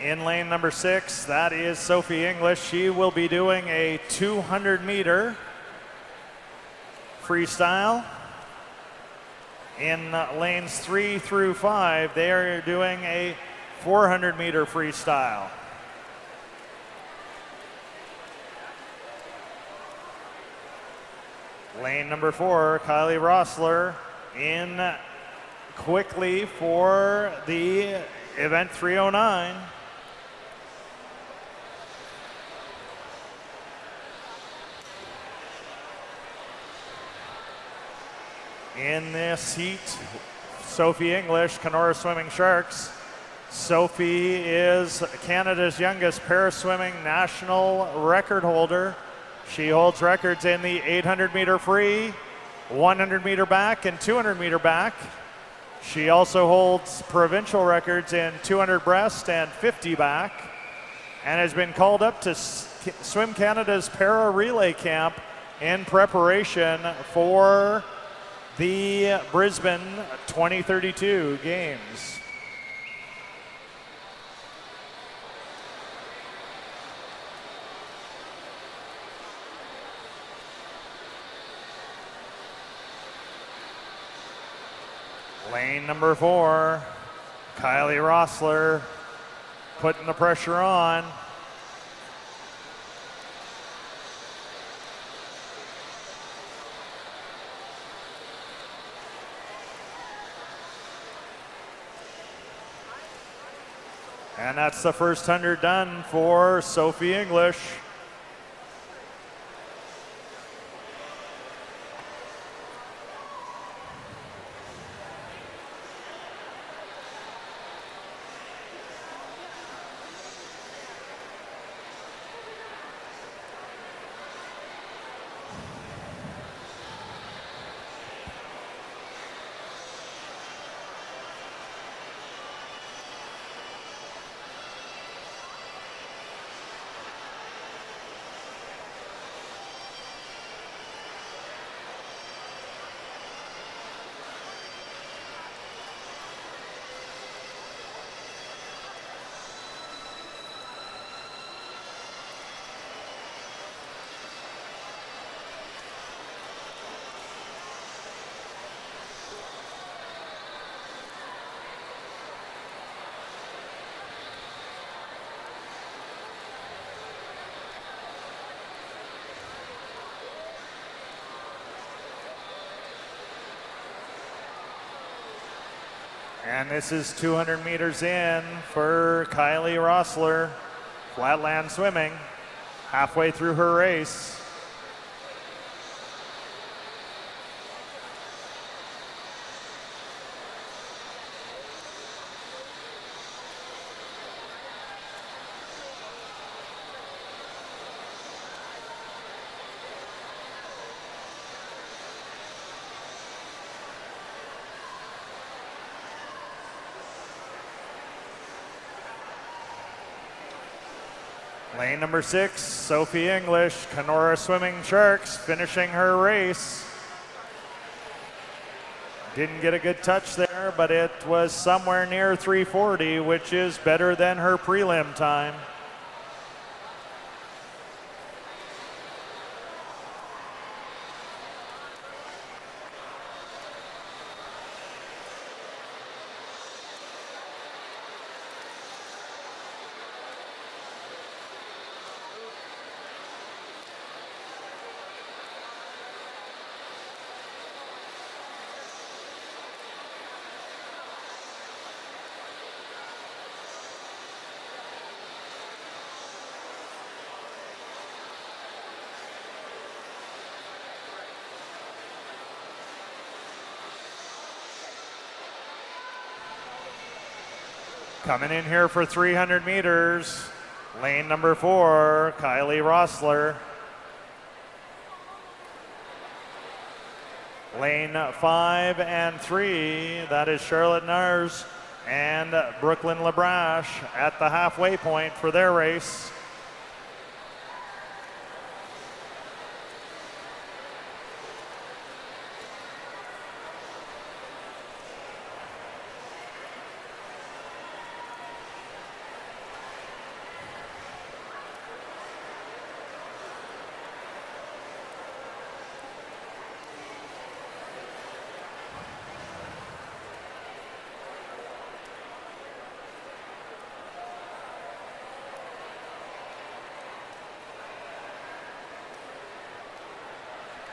In lane number 6, that is Sophie English. She will be doing a 200-meter freestyle. In lanes 3 through 5, they are doing a 400-meter freestyle. Lane number 4, Kylie Rossler in quickly for the event 309. In this heat, Sophie English, Kenora Swimming Sharks. Sophie is Canada's youngest paraswimming national record holder. She holds records in the 800-meter free, 100-meter back, and 200-meter back. She also holds provincial records in 200 breast and 50 back, and has been called up to Swim Canada's Para Relay Camp in preparation for the Brisbane 2032 games. Lane number 4, Kylie Rossler putting the pressure on. And that's the first 100 done for Sophie English. And this is 200 meters in for Kylie Rossler, flatland swimming, halfway through her race. Lane number 6, Sophie English, Kenora Swimming Sharks, finishing her race. Didn't get a good touch there, but it was somewhere near 340, which is better than her prelim time. Coming in here for 300 meters, lane number 4, Kylie Rossler. Lane 5 and 3, that is Charlotte Nars and Brooklyn Labrache at the halfway point for their race.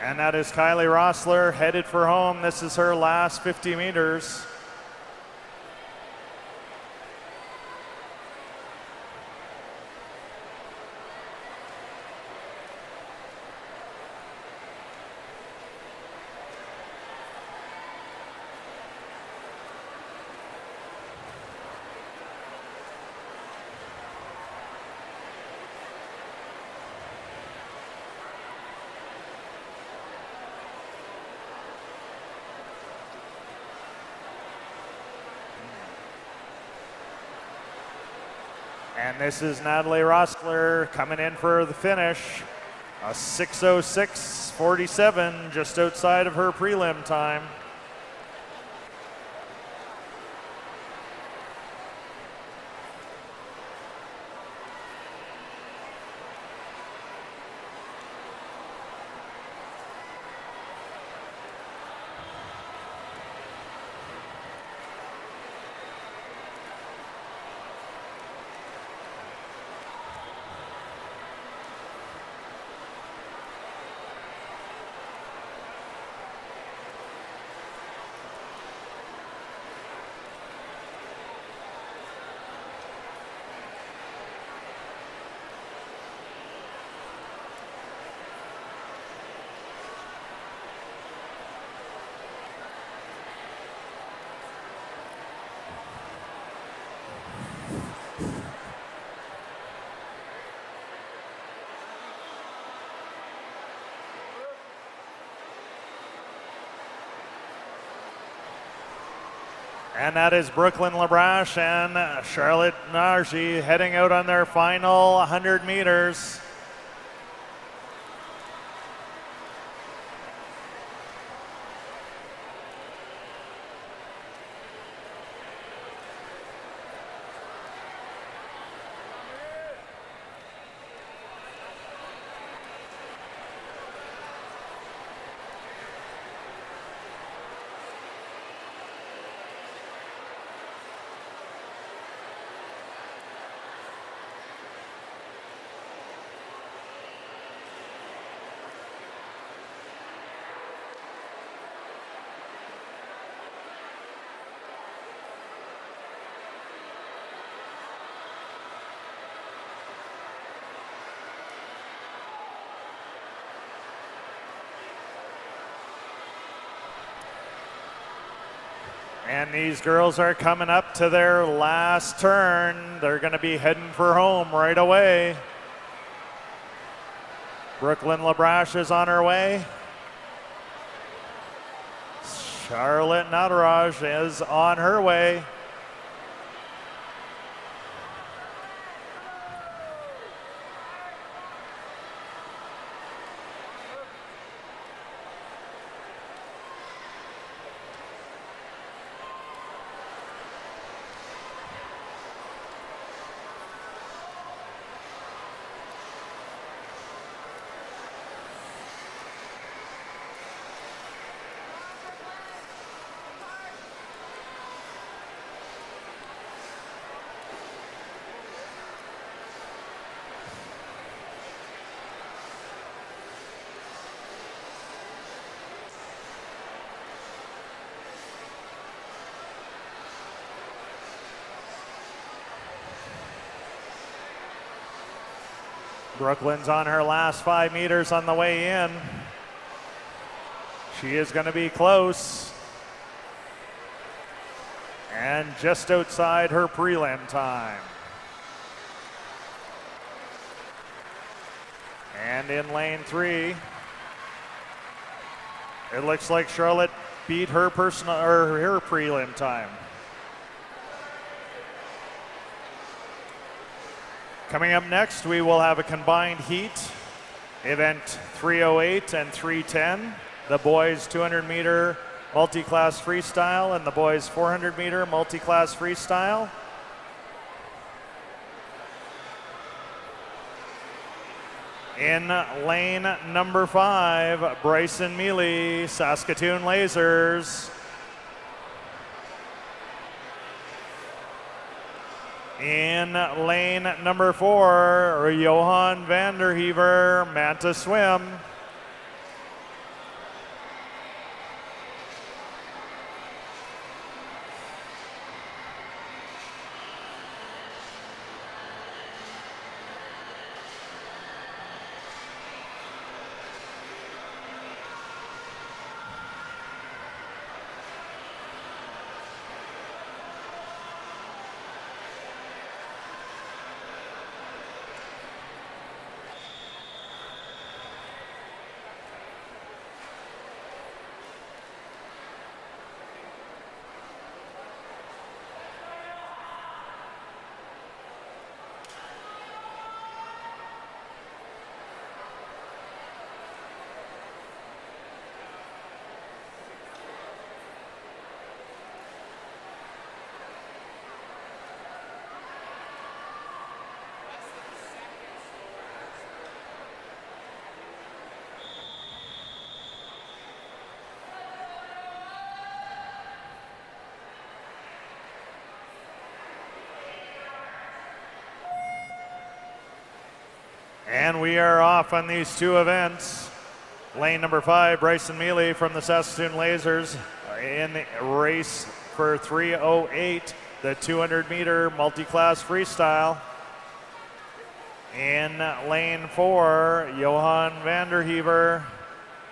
And that is Kylie Rossler headed for home. This is her last 50 meters. And this is Natalie Rossler coming in for the finish. A 6:06.47, just outside of her prelim time. And that is Brooklyn Labrache and Charlotte Nargi heading out on their final 100 meters. And these girls are coming up to their last turn. They're going to be heading for home right away. Brooklyn Labrache is on her way. Charlotte Nataraj is on her way. Brooklyn's on her last 5 meters on the way in. She is going to be close. And just outside her prelim time. And in lane 3, it looks like Charlotte beat her personal or her prelim time. Coming up next, we will have a combined heat, event 308 and 310, the boys 200 meter multi-class freestyle and the boys 400 meter multi-class freestyle. In lane number 5, Bryson Mealy, Saskatoon Lasers. In lane number 4, Johan Vanderheever, Manta Swim. And we are off on these two events. Lane number 5, Bryson Mealy from the Saskatoon Lasers in race for 308, the 200 meter multi-class freestyle. In lane 4, Johan Vanderheever.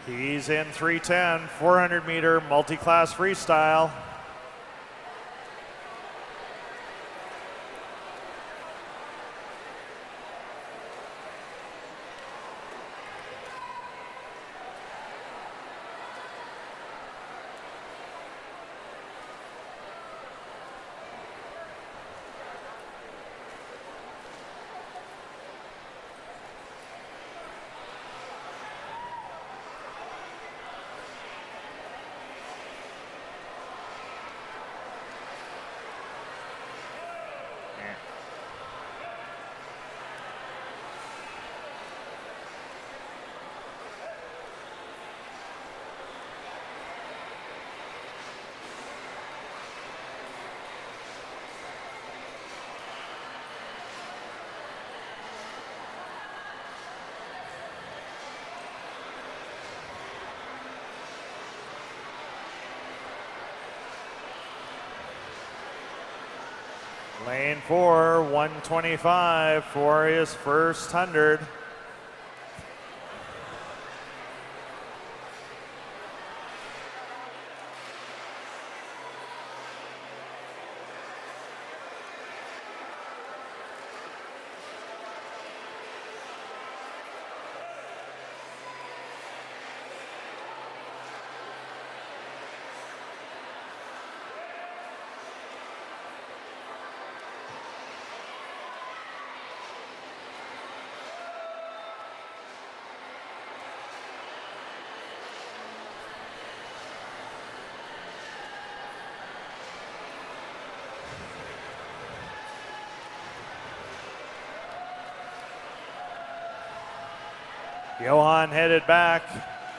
He's in 310, 400 meter multi-class freestyle. Lane 4, 125 for his first 100. Johan headed back.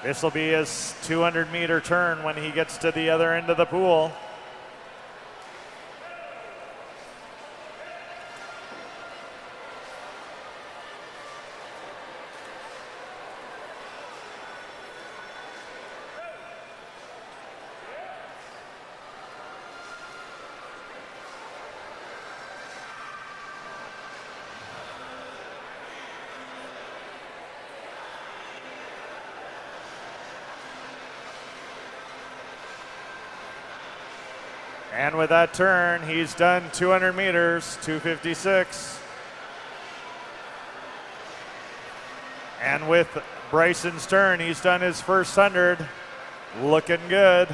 This will be his 200-meter turn when he gets to the other end of the pool. And with that turn, he's done 200 meters, 2:56. And with Bryson's turn, he's done his first 100. Looking good.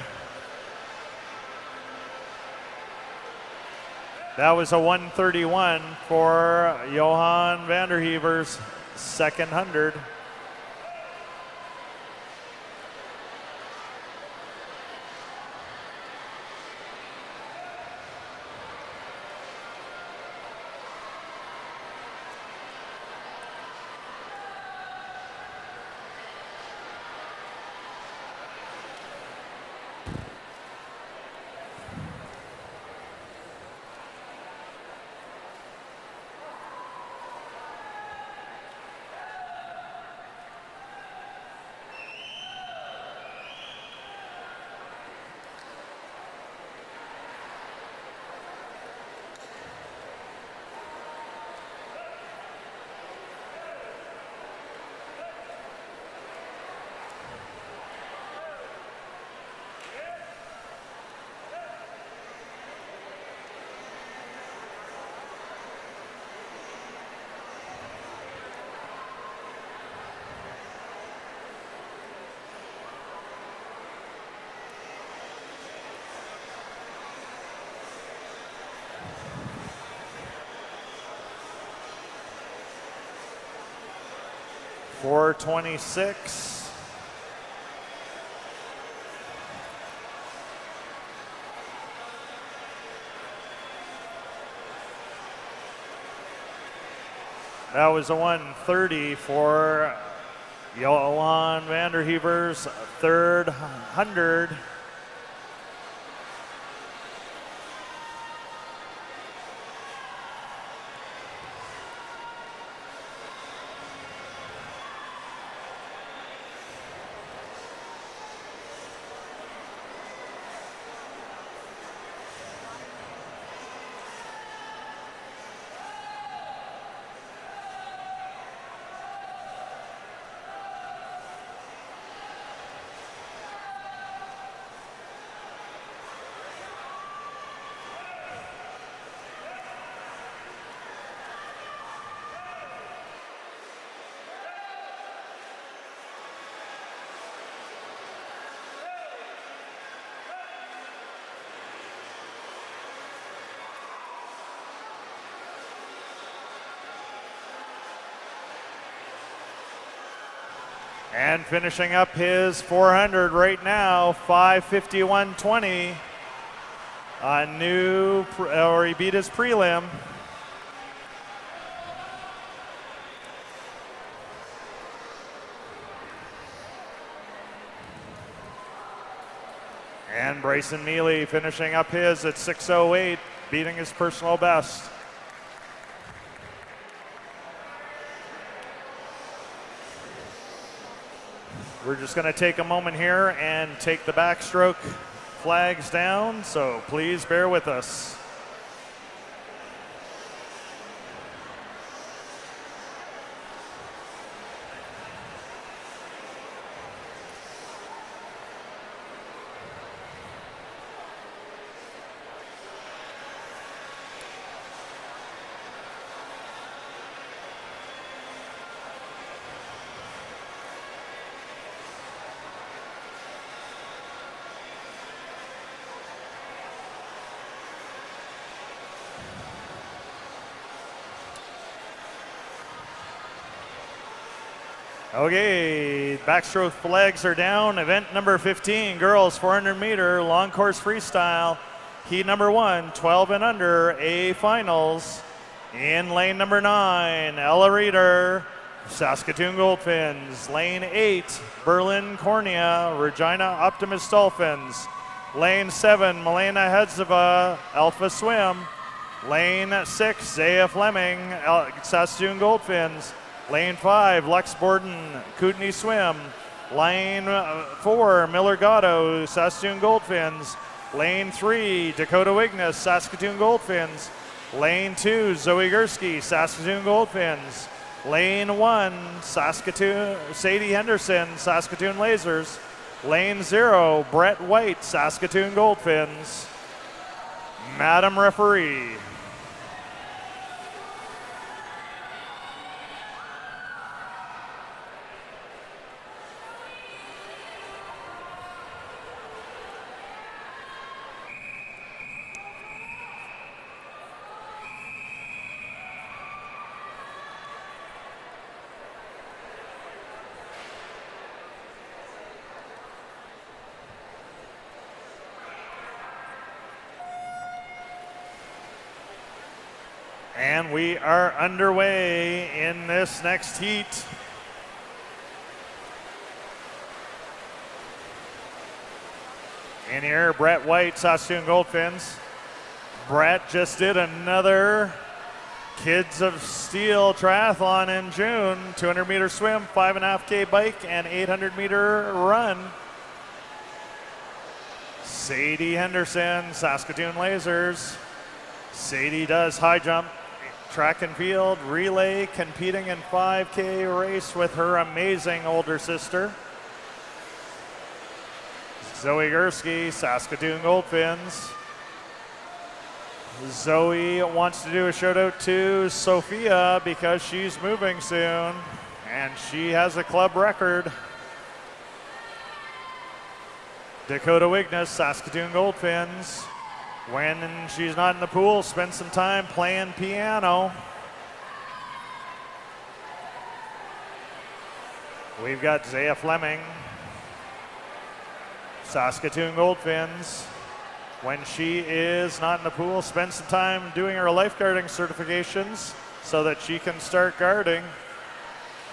That was a 1:31 for Johan Vanderheever's second 100. .426. That was a 1:30 for Johan Vanderheever's third 100. And finishing up his 400 right now, 5:51.20. He beat his prelim. And Bryson Neely finishing up his at 6:08, beating his personal best. We're just going to take a moment here and take the backstroke flags down, so please bear with us. Okay, backstroke flags are down. Event number 15, girls 400 meter long course freestyle. Heat number 1, 12 and under, A finals. In lane number 9, Ella Reeder, Saskatoon Goldfins. Lane 8, Berlin Cornea, Regina Optimist Dolphins. Lane 7, Milena Hedzova, Alpha Swim. Lane 6, Zaya Fleming, Saskatoon Goldfins. Lane 5, Lex Borden, Kootenai Swim. Lane 4, Miller Gatto, Saskatoon Goldfins. Lane 3, Dakota Wignes, Saskatoon Goldfins. Lane 2, Zoe Gursky, Saskatoon Goldfins. Lane 1, Sadie Henderson, Saskatoon Lasers. Lane 0, Brett White, Saskatoon Goldfins. Madam Referee. And we are underway in this next heat. In here, Brett White, Saskatoon Goldfins. Brett just did another Kids of Steel triathlon in June. 200-meter swim, 5.5K bike, and 800-meter run. Sadie Henderson, Saskatoon Lasers. Sadie does high jump, track and field, relay, competing in 5K race with her amazing older sister. Zoe Gursky, Saskatoon Goldfins. Zoe wants to do a shout out to Sophia because she's moving soon and she has a club record. Dakota Wignes, Saskatoon Goldfins. When she's not in the pool, spend some time playing piano. We've got Zaya Fleming, Saskatoon Goldfins. When she is not in the pool, spend some time doing her lifeguarding certifications so that she can start guarding.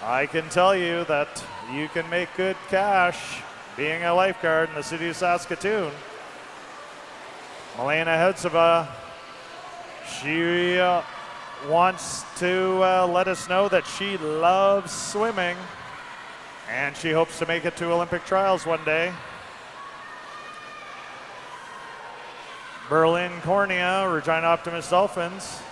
I can tell you that you can make good cash being a lifeguard in the city of Saskatoon. Milena Hedzova, she wants to let us know that she loves swimming and she hopes to make it to Olympic trials one day. Berlin Cornea, Regina Optimist Dolphins.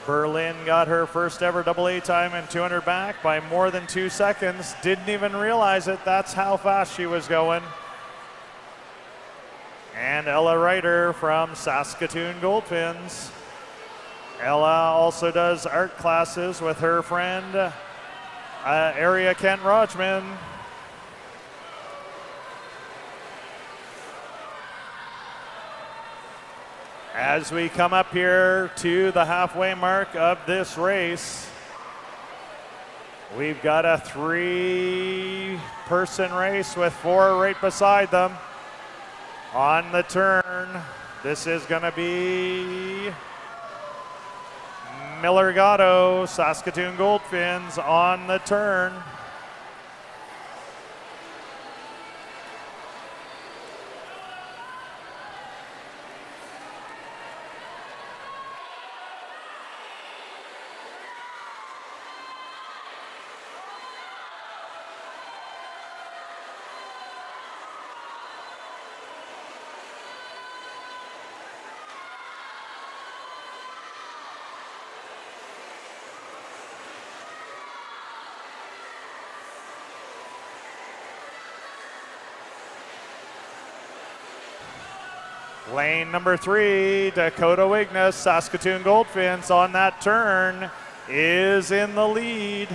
Berlin got her first ever AA time in 200 back by more than 2 seconds. Didn't even realize it. That's how fast she was going. And Ella Ryder from Saskatoon Goldfins. Ella also does art classes with her friend, Area Kent Rodgman. As we come up here to the halfway mark of this race, we've got a 3-person race with 4 right beside them. On the turn, this is going to be Miller Gatto, Saskatoon Goldfins on the turn. Lane number 3, Dakota Wignes, Saskatoon Goldfins on that turn is in the lead.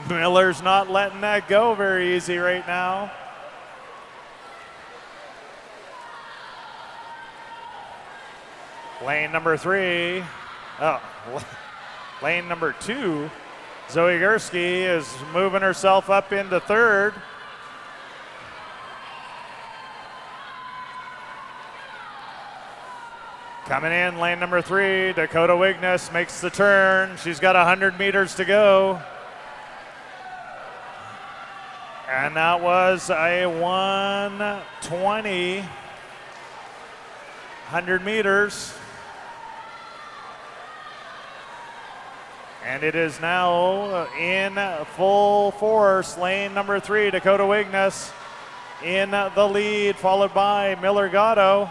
Miller's not letting that go very easy right now. Lane number 3, lane number 2, Zoe Gursky is moving herself up into 3rd. Coming in, lane number 3, Dakota Wigness makes the turn. She's got 100 meters to go. And that was a 1:20, 100 meters. And it is now in full force. Lane number 3, Dakota Wigness in the lead, followed by Miller Gatto.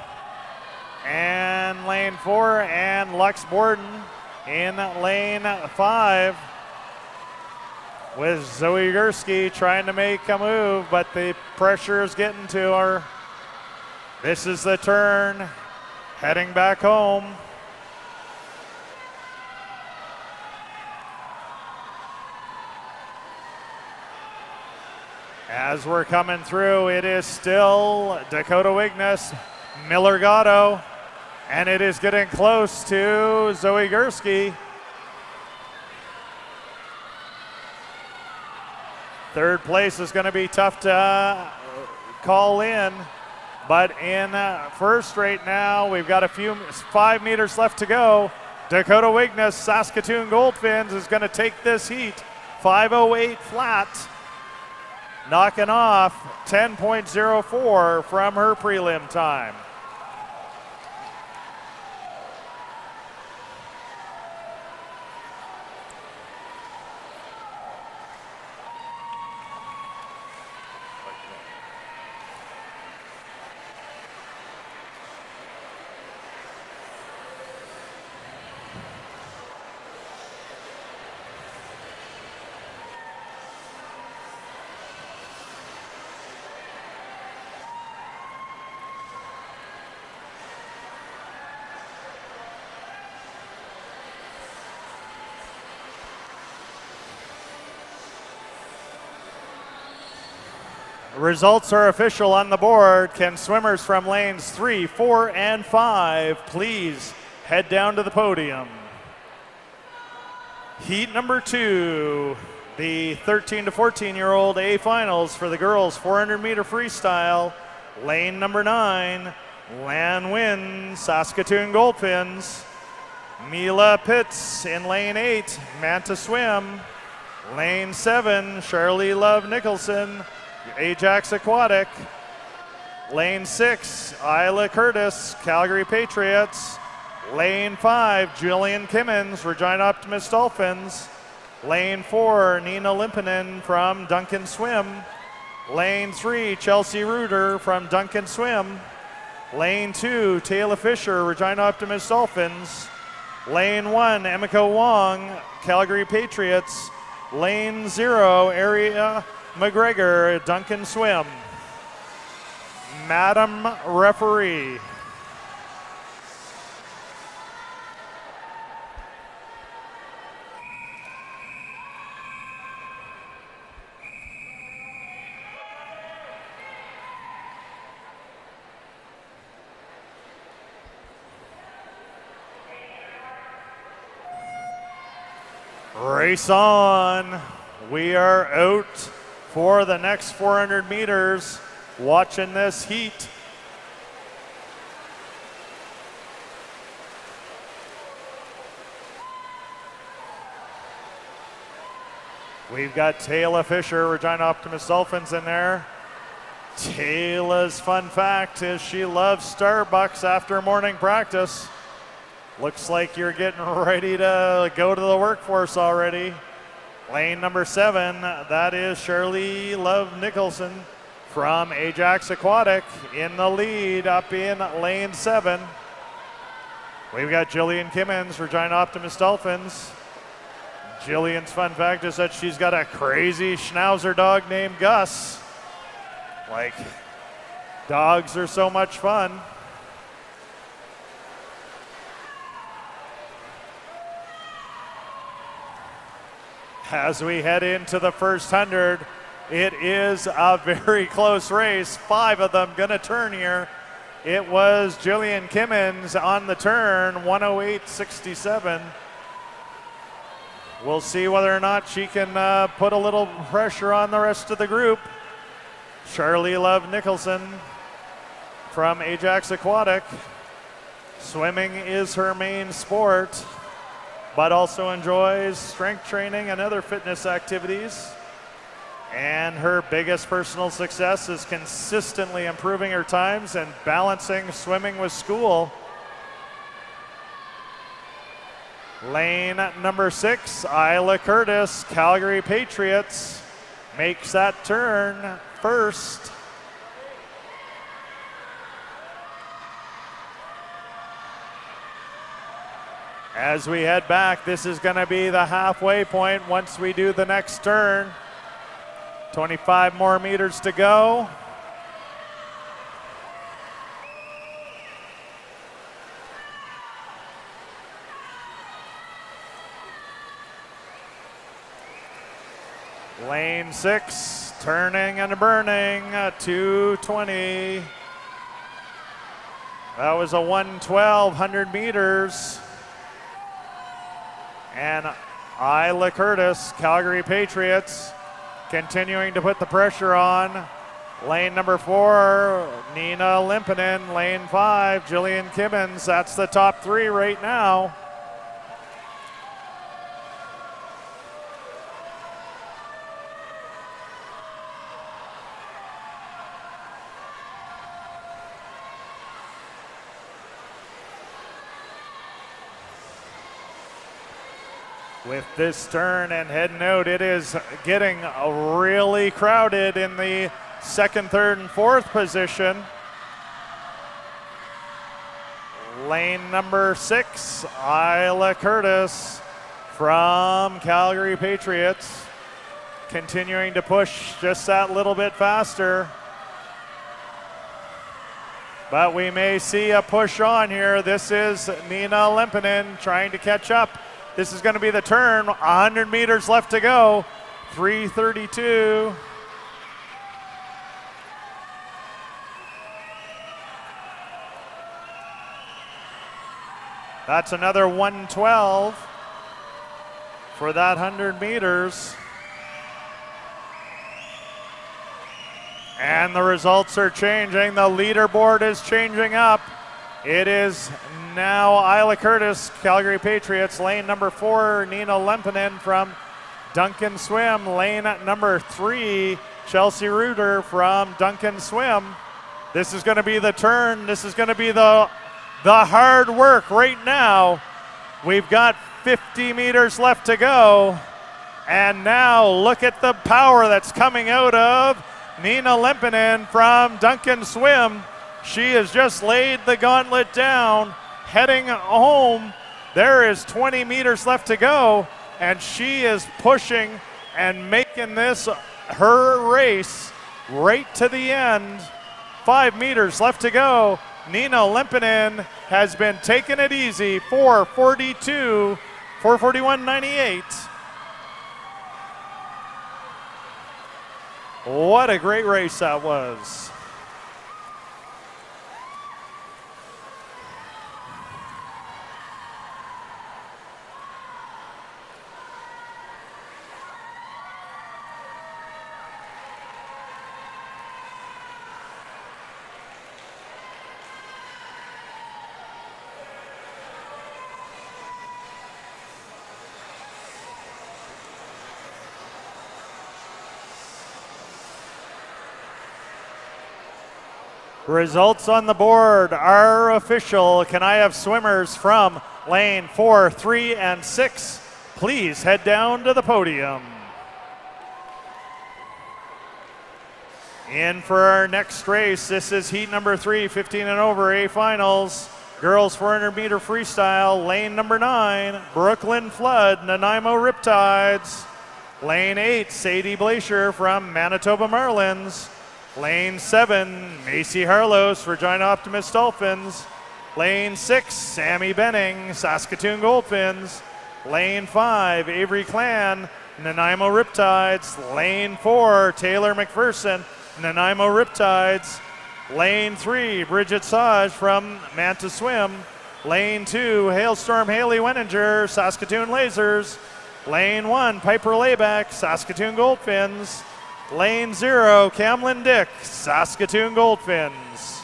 And lane 4, and Lux Borden in lane 5. With Zoe Gursky trying to make a move, but the pressure is getting to her. This is the turn, heading back home. As we're coming through, it is still Dakota Wigness, Miller Gatto, and it is getting close to Zoe Gursky. Third place is going to be tough to call in, but in first right now, we've got 5 meters left to go. Dakota Wigness, Saskatoon Goldfinns, is going to take this heat, 5:08 flat, knocking off 10.04 from her prelim time. Results are official on the board. Can swimmers from lanes 3, 4, and 5 please head down to the podium? Heat number 2, the 13 to 14-year-old A finals for the girls 400-meter freestyle. Lane number 9, Lan Nguyen, Saskatoon Goldfinns. Mila Pitts in lane 8, Manta Swim. Lane 7, Charlie Love Nicholson, Ajax Aquatic. Lane 6, Isla Curtis, Calgary Patriots. Lane 5, Julian Kimmins, Regina Optimist Dolphins. Lane 4, Nina Limpinen from Duncan Swim. Lane 3, Chelsea Reuter from Duncan Swim. Lane 2, Taylor Fisher, Regina Optimist Dolphins. Lane 1, Emiko Wong, Calgary Patriots. Lane 0, Aria McGregor, Duncan Swim. Madam Referee. Race on. We are out for the next 400 meters, watching this heat. We've got Taylor Fisher, Regina Optimist Dolphins in there. Taylor's fun fact is she loves Starbucks after morning practice. Looks like you're getting ready to go to the workforce already. Lane number 7, that is Shirley Love Nicholson from Ajax Aquatic in the lead up in lane 7. We've got Jillian Kimmins, Regina Optimist Dolphins. Jillian's fun fact is that she's got a crazy schnauzer dog named Gus. Like, dogs are so much fun. As we head into the first 100, it is a very close race. 5 of them gonna turn here. It was Jillian Kimmins on the turn, 1:08.67. We'll see whether or not she can put a little pressure on the rest of the group. Charlie Love Nicholson from Ajax Aquatic. Swimming is her main sport, but also enjoys strength training and other fitness activities. And her biggest personal success is consistently improving her times and balancing swimming with school. Lane number 6, Isla Curtis, Calgary Patriots, makes that turn first. As we head back, this is going to be the halfway point once we do the next turn. 25 more meters to go. Lane 6, turning and burning, 220. That was a 112, 100 meters. And Isla Curtis, Calgary Patriots, continuing to put the pressure on. Lane number 4, Nina Limpinen. Lane 5, Jillian Kimmins. That's the top 3 right now. With this turn and heading out, it is getting really crowded in the second, third, and fourth position. Lane number 6, Isla Curtis from Calgary Patriots, continuing to push just that little bit faster. But we may see a push on here. This is Nina Limpinen trying to catch up. This is going to be the turn, 100 meters left to go, 3:32. That's another 112 for that 100 meters. And the results are changing. The leaderboard is changing up. It is now Isla Curtis, Calgary Patriots. Lane number 4, Nina Limpinen from Duncan Swim. Lane number 3, Chelsea Reuter from Duncan Swim. This is going to be the turn. This is going to be the hard work right now. We've got 50 meters left to go. And now look at the power that's coming out of Nina Limpinen from Duncan Swim. She has just laid the gauntlet down, heading home. There is 20 meters left to go, and she is pushing and making this her race right to the end. 5 meters left to go. Nina Limpinen has been taking it easy, 4:42, 4:41.98. What a great race that was. Results on the board are official. Can I have swimmers from lane 4, 3, and 6 please head down to the podium? In for our next race, this is heat number 3, 15 and over, A finals. Girls 400 meter freestyle, lane number 9, Brooklyn Flood, Nanaimo Riptides. Lane 8, Sadie Blacher from Manitoba Marlins. Lane 7, Macy Harlos, Regina Optimist Dolphins. Lane 6, Sammy Benning, Saskatoon Goldfins. Lane 5, Avery Clan, Nanaimo Riptides. Lane 4, Taylor McPherson, Nanaimo Riptides. Lane 3, Bridget Saj from Manta Swim. Lane 2, Hailstorm Haley Wenninger, Saskatoon Lasers. Lane 1, Piper Layback, Saskatoon Goldfins. Lane 0, Camlin Dick, Saskatoon Goldfins.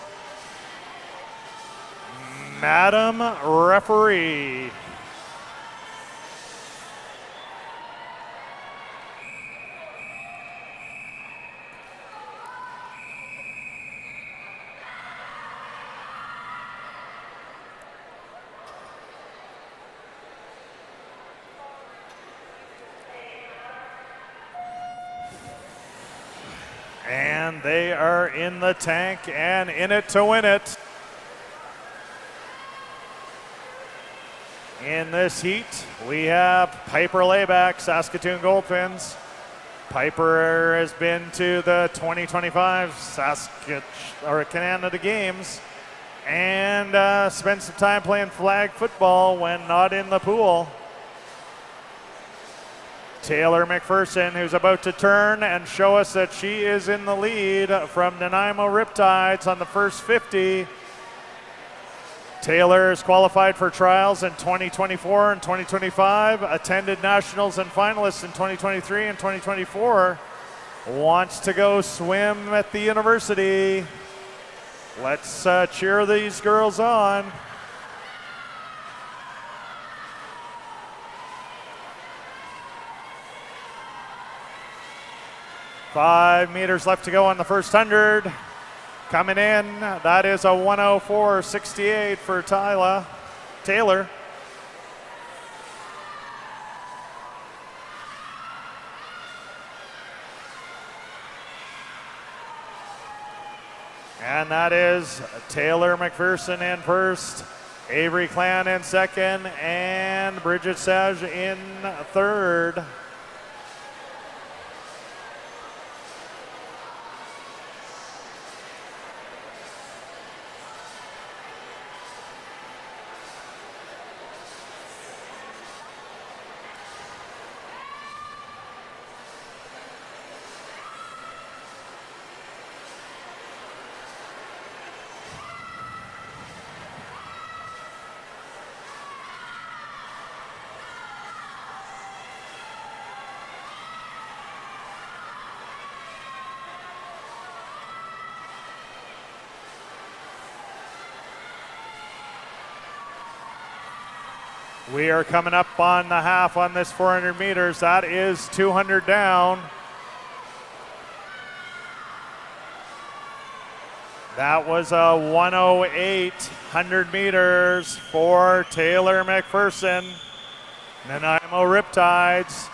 Madam Referee. And they are in the tank and in it to win it. In this heat, we have Piper Layback, Saskatoon Goldfinns. Piper has been to the 2025 Canada Games and spent some time playing flag football when not in the pool. Taylor McPherson, who's about to turn and show us that she is in the lead from Nanaimo Riptides on the first 50. Taylor is qualified for trials in 2024 and 2025, attended nationals and finalists in 2023 and 2024, wants to go swim at the university. Let's cheer these girls on. Five meters left to go on the first 100. Coming in, that is a 104.68 for Taylor. And that is Taylor McPherson in first, Avery Clan in second, and Bridget Sage in third. We are coming up on the half on this 400 meters. That is 200 down. That was a 108 100 meters for Taylor McPherson. Nanaimo Riptides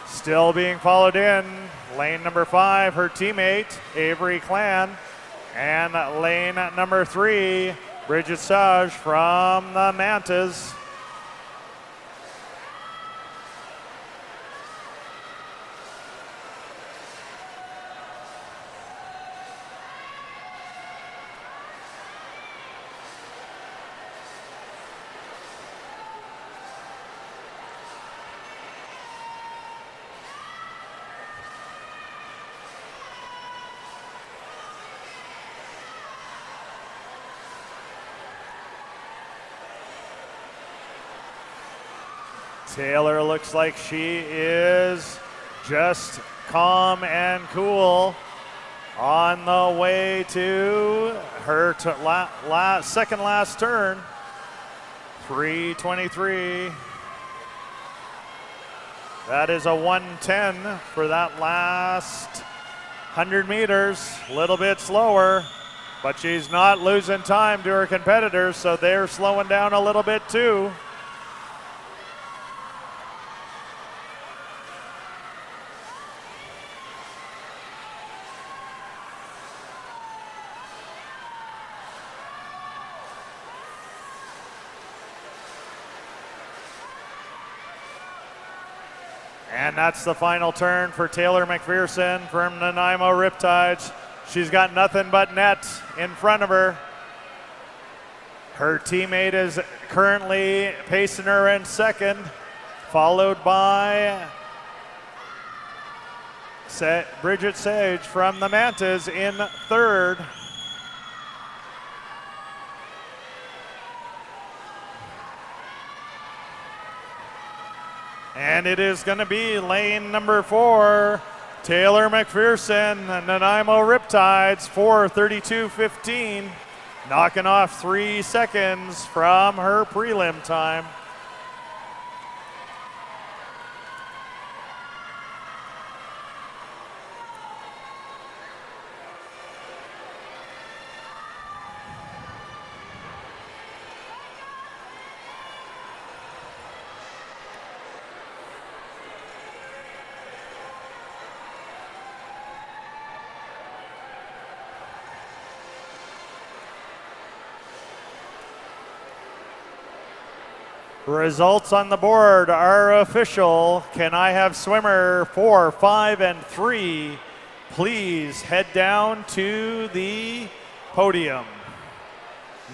still being followed in. Lane number 5, her teammate, Avery Clan. And lane number 3, Bridget Sage from the Mantas. Taylor looks like she is just calm and cool on the way to her second last turn. 3:23. That is a 1:10 for that last 100 meters. A little bit slower, but she's not losing time to her competitors, so they're slowing down a little bit too. And that's the final turn for Taylor McPherson from Nanaimo Riptides. She's got nothing but net in front of her. Her teammate is currently pacing her in second, followed by Bridget Sage from the Mantas in third. And it is going to be lane number 4, Taylor McPherson, Nanaimo Riptides, 4:32.15. knocking off 3 seconds from her prelim time. Results on the board are official. Can I have swimmer 4, 5, and 3 please head down to the podium?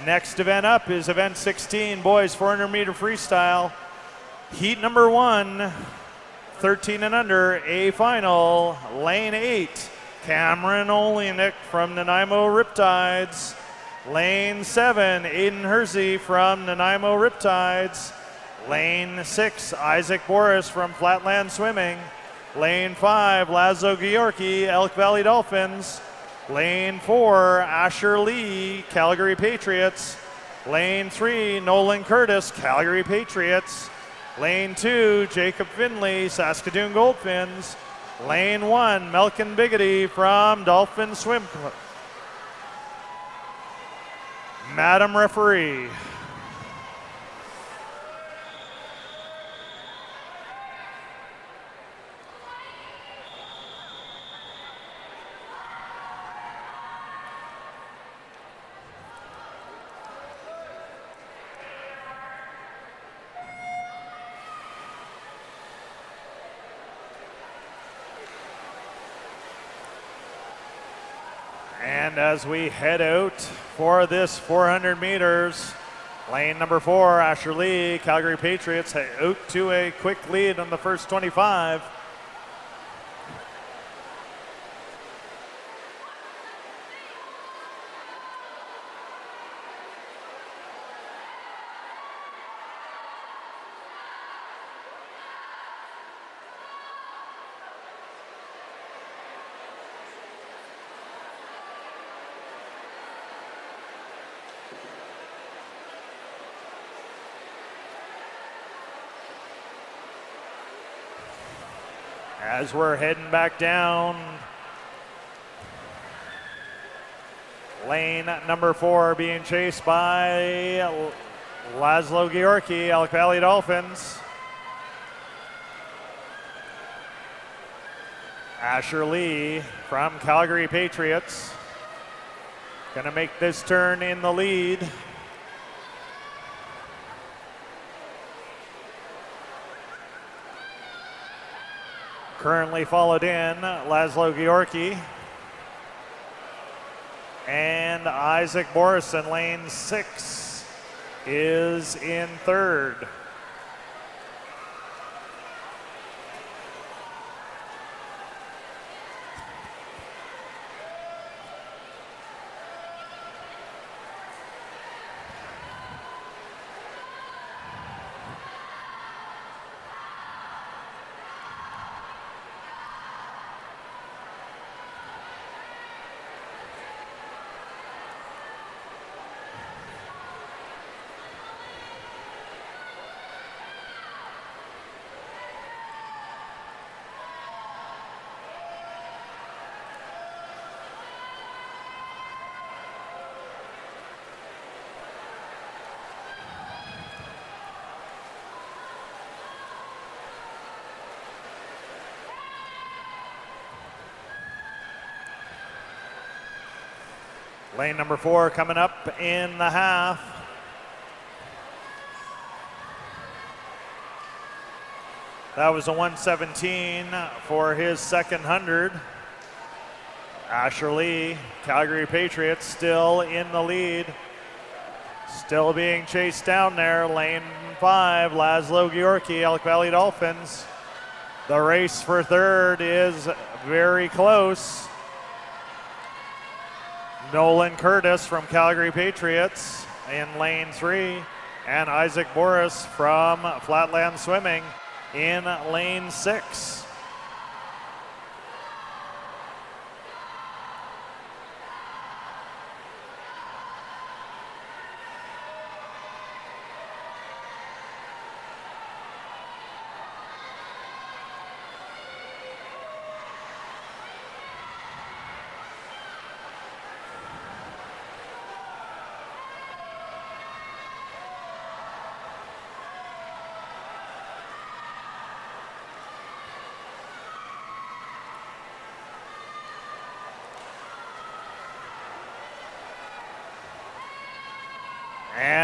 Next event up is event 16, boys 400 meter freestyle. Heat number 1, 13 and under, A final, lane 8, Cameron Olenek from Nanaimo Riptides. Lane 7, Aiden Hersey from Nanaimo Riptides. Lane 6, Isaac Boris from Flatland Swimming. Lane 5, Laszlo Georgi, Elk Valley Dolphins. Lane 4, Asher Lee, Calgary Patriots. Lane 3, Nolan Curtis, Calgary Patriots. Lane 2, Jacob Finley, Saskatoon Goldfins. Lane 1, Melkin Biggity from Dolphin Swim Club. Madam Referee. And as we head out for this 400 meters, lane number 4, Asher Lee, Calgary Patriots, out to a quick lead on the first 25. As we're heading back down, lane number 4 being chased by Laszlo Georgi, Elk Valley Dolphins. Asher Lee from Calgary Patriots gonna make this turn in the lead. Currently followed in Laszlo Georgi and Isaac Boris in lane 6 is in third. Lane number 4 coming up in the half. That was a 1:17 for his second 100. Asher Lee, Calgary Patriots, still in the lead. Still being chased down there. Lane 5, Laszlo Georgi, Elk Valley Dolphins. The race for third is very close. Nolan Curtis from Calgary Patriots in lane 3, and Isaac Boris from Flatland Swimming in lane 6.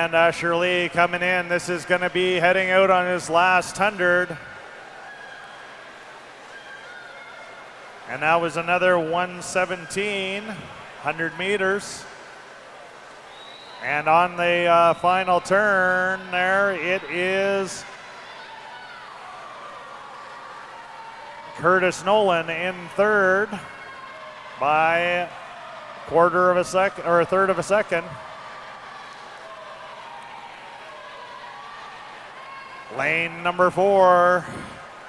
And Asher Lee coming in. This is going to be heading out on his last 100. And that was another 117, 100 meters. And on the final turn there, it is Curtis Nolan in third by a quarter of a second, or a third of a second. Lane number 4,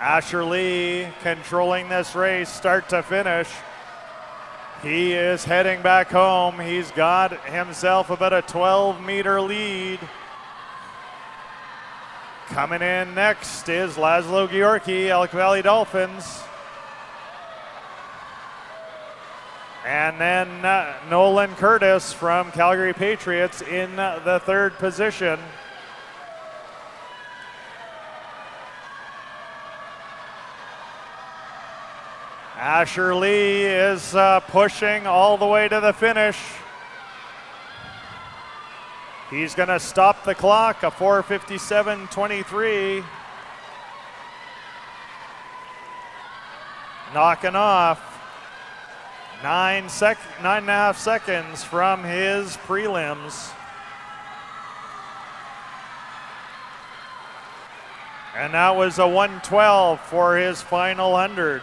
Asher Lee controlling this race start to finish. He is heading back home. He's got himself about a 12-meter lead. Coming in next is Laszlo Georgi, Elk Valley Dolphins. And then Nolan Curtis from Calgary Patriots in the third position. Asher Lee is pushing all the way to the finish. He's going to stop the clock, a 4:57.23. Knocking off 9.5 seconds from his prelims. And that was a 1:12 for his final 100.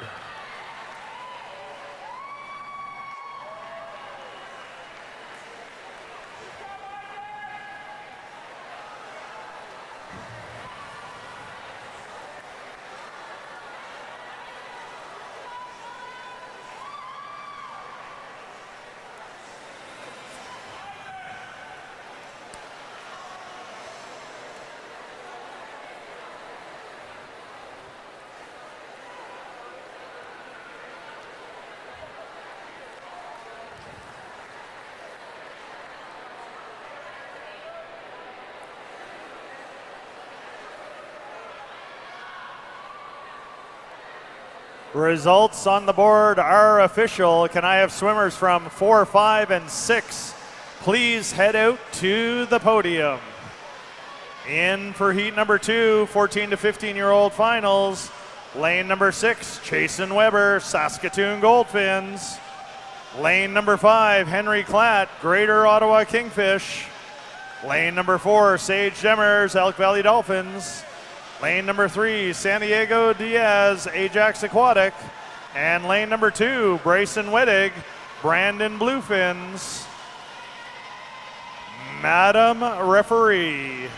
Results on the board are official. Can I have swimmers from 4, 5, and 6 please head out to the podium? In for heat number 2, 14 to 15-year-old finals, lane number 6, Chasen Weber, Saskatoon Goldfins. Lane number 5, Henry Klatt, Greater Ottawa Kingfish. Lane number 4, Sage Demers, Elk Valley Dolphins. Lane number 3, San Diego Diaz, Ajax Aquatic. And lane number 2, Brayson Wettig, Brandon Bluefins. Madam Referee.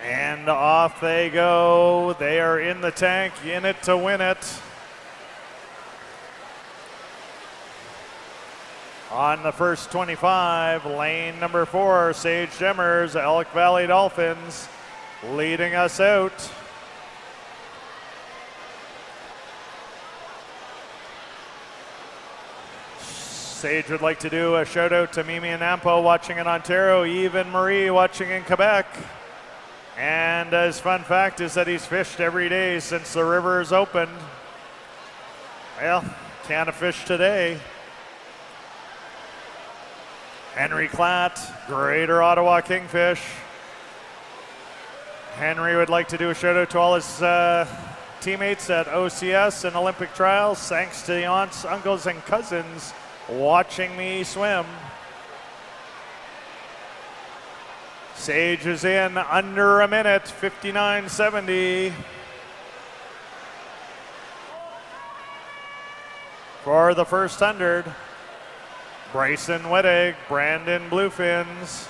And off they go. They are in the tank, in it to win it. On the first 25, lane number 4, Sage Demers, Elk Valley Dolphins, leading us out. Sage would like to do a shout out to Mimi and Nampo watching in Ontario, Eve and Marie watching in Quebec. And his fun fact is that he's fished every day since the river is opened. Well, can't have fished today. Henry Klatt, Greater Ottawa Kingfish. Henry would like to do a shout out to all his teammates at OCS and Olympic trials. Thanks to the aunts, uncles, and cousins watching me swim. Sage is in under a minute, 59.70. For the first 100, Brayson Wettig, Brandon Bluefins.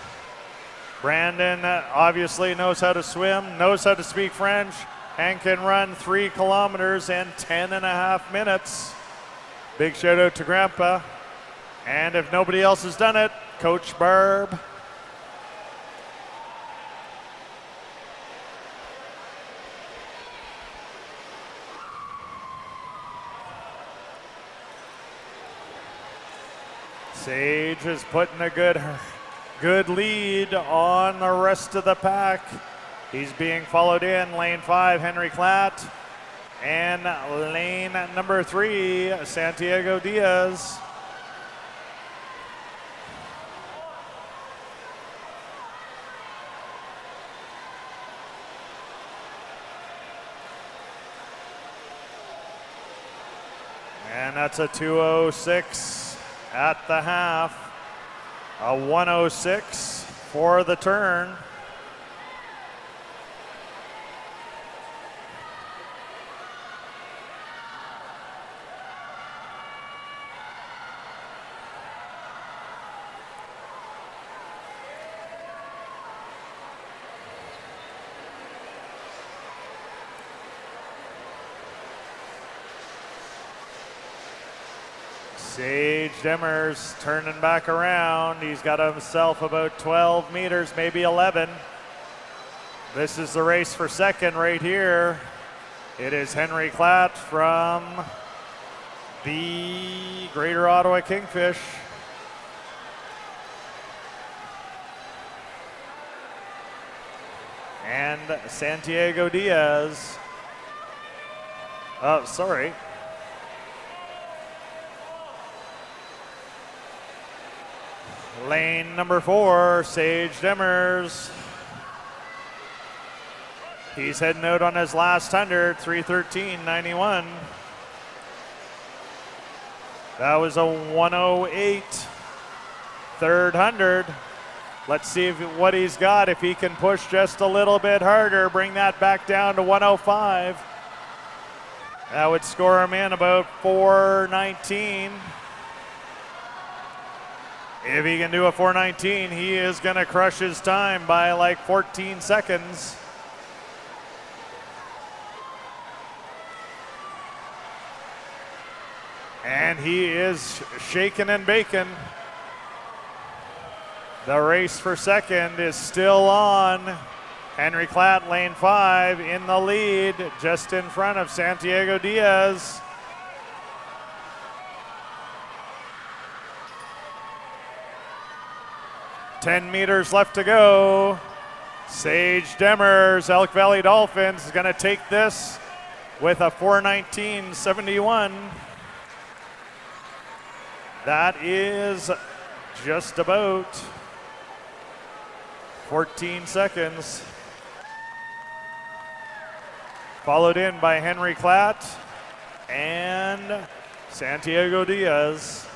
Brandon obviously knows how to swim, knows how to speak French, and can run 3 kilometers in 10.5 minutes. Big shout out to Grandpa. And if nobody else has done it, Coach Barb. Sage is putting a good lead on the rest of the pack. He's being followed in lane 5, Henry Klatt, and lane number 3, Santiago Diaz. And that's a 2:06 at the half, a 1:06 for the turn. Sage Demers turning back around. He's got himself about 12 meters, maybe 11. This is the race for second right here. It is Henry Klatt from the Greater Ottawa Kingfish. And Santiago Diaz. Oh, sorry. Lane number 4, Sage Demers. He's heading out on his last 100, 3:13.91. That was a 1:08 third 100. Let's see what he's got, if he can push just a little bit harder, bring that back down to 1:05. That would score him in about 4:19. If he can do a 4:19, he is going to crush his time by like 14 seconds. And he is shaking and baking. The race for second is still on. Henry Klatt, lane 5, in the lead, just in front of Santiago Diaz. Ten meters left to go. Sage Demers, Elk Valley Dolphins, is going to take this with a 4:19.71. That is just about 14 seconds. Followed in by Henry Klatt and Santiago Diaz.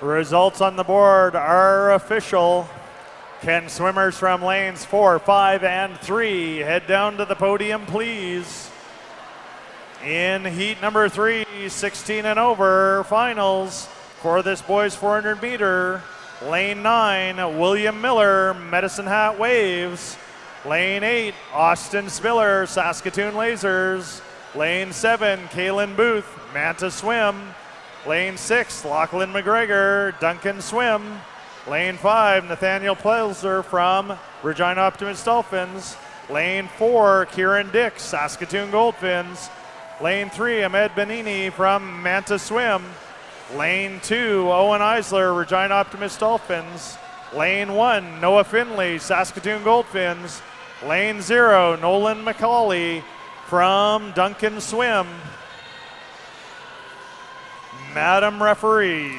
Results on the board are official. Can swimmers from lanes 4, 5, and 3 head down to the podium, please? In heat number 3, 16 and over finals for this boys 400 meter. Lane 9, William Miller, Medicine Hat Waves. Lane 8, Austin Spiller, Saskatoon Lasers. Lane 7, Kaylin Booth, Manta Swim. Lane 6, Lachlan McGregor, Duncan Swim. Lane 5, Nathaniel Pelzer from Regina Optimist Dolphins. Lane 4, Kieran Dix, Saskatoon Goldfins. Lane 3, Ahmed Benini from Manta Swim. Lane 2, Owen Eisler, Regina Optimist Dolphins. Lane 1, Noah Finley, Saskatoon Goldfins. Lane 0, Nolan McCauley from Duncan Swim. Madam Referee.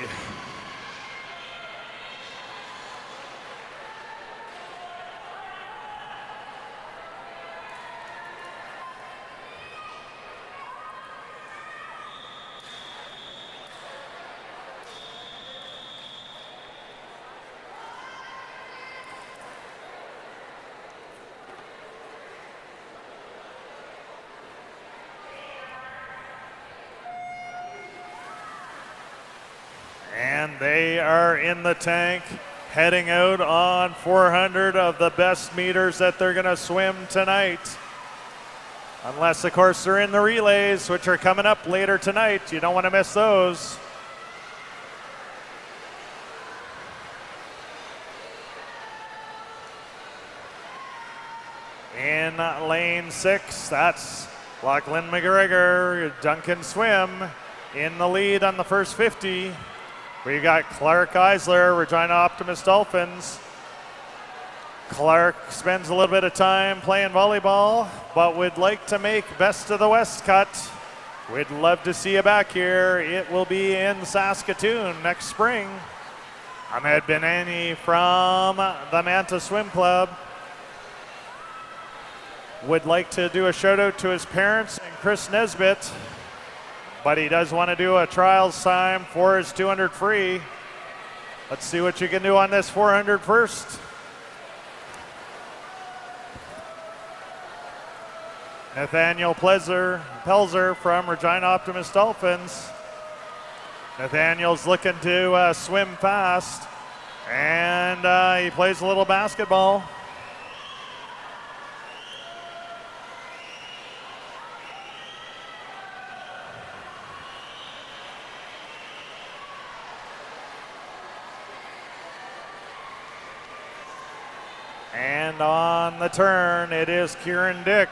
They are in the tank, heading out on 400 of the best meters that they're going to swim tonight. Unless, of course, they're in the relays, which are coming up later tonight. You don't want to miss those. In lane 6, that's Lachlan McGregor, Duncan Swim in the lead on the first 50. We got Clark Eisler, Regina Optimist Dolphins. Clark spends a little bit of time playing volleyball, but would like to make Best of the West cut. We'd love to see you back here. It will be in Saskatoon next spring. Ahmed Benani from the Manta Swim Club would like to do a shout out to his parents and Chris Nesbitt, but he does want to do a trials time for his 200 free. Let's see what you can do on this 400 first. Nathaniel Pelzer from Regina Optimist Dolphins. Nathaniel's looking to swim fast, and he plays a little basketball. And on the turn, it is Kieran Dick,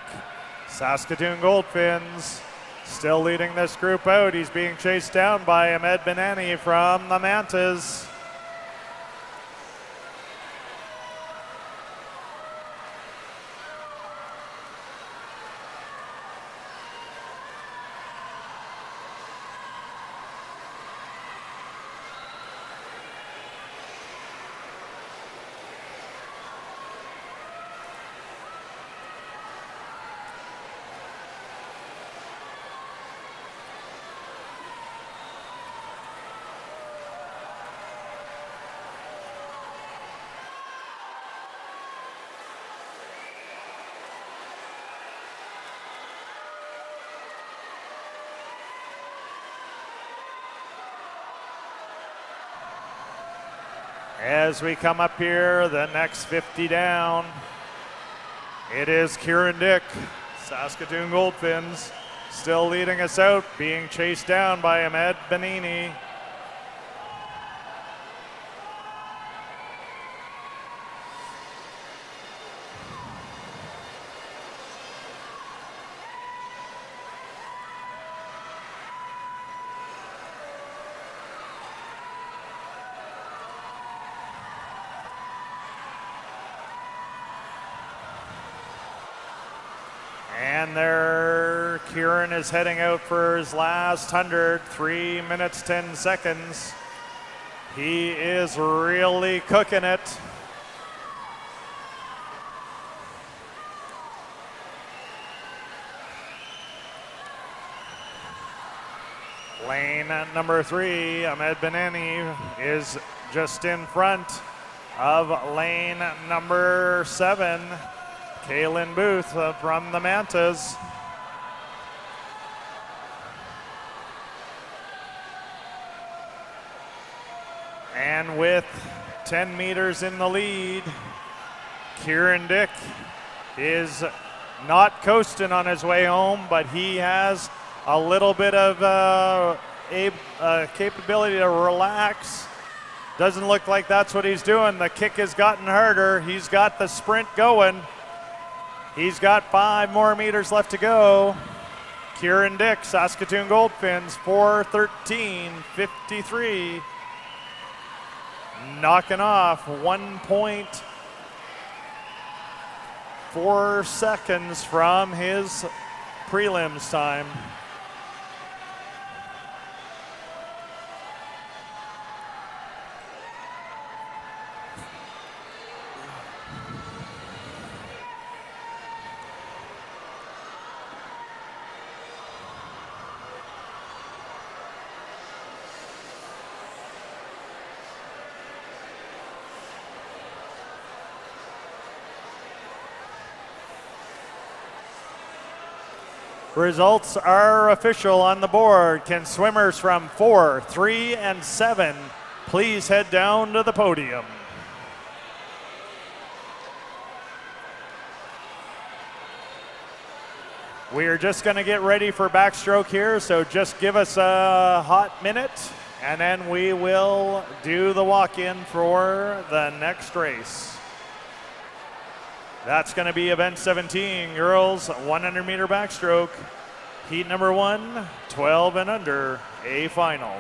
Saskatoon Goldfins, still leading this group out. He's being chased down by Ahmed Benani from the Mantas. As we come up here, the next 50 down, it is Kieran Dick, Saskatoon Goldfins, still leading us out, being chased down by Ahmed Benini. And there, Kieran is heading out for his last 100, 3 minutes, 10 seconds. He is really cooking it. Lane number 3, Ahmed Benani, is just in front of lane number 7. Kaylin Booth from the Mantas. And with 10 meters in the lead, Kieran Dick is not coasting on his way home, but he has a little bit of capability to relax. Doesn't look like that's what he's doing. The kick has gotten harder. He's got the sprint going. He's got 5 more meters left to go. Kieran Dick, Saskatoon Goldfins, 4:13.53. Knocking off 1.4 seconds from his prelims time. Results are official on the board. Can swimmers from 4, 3, and 7 please head down to the podium. We are just going to get ready for backstroke here, so just give us a hot minute, and then we will do the walk-in for the next race. That's going to be event 17, girls 100 meter backstroke, heat number 1, 12 and under, a final.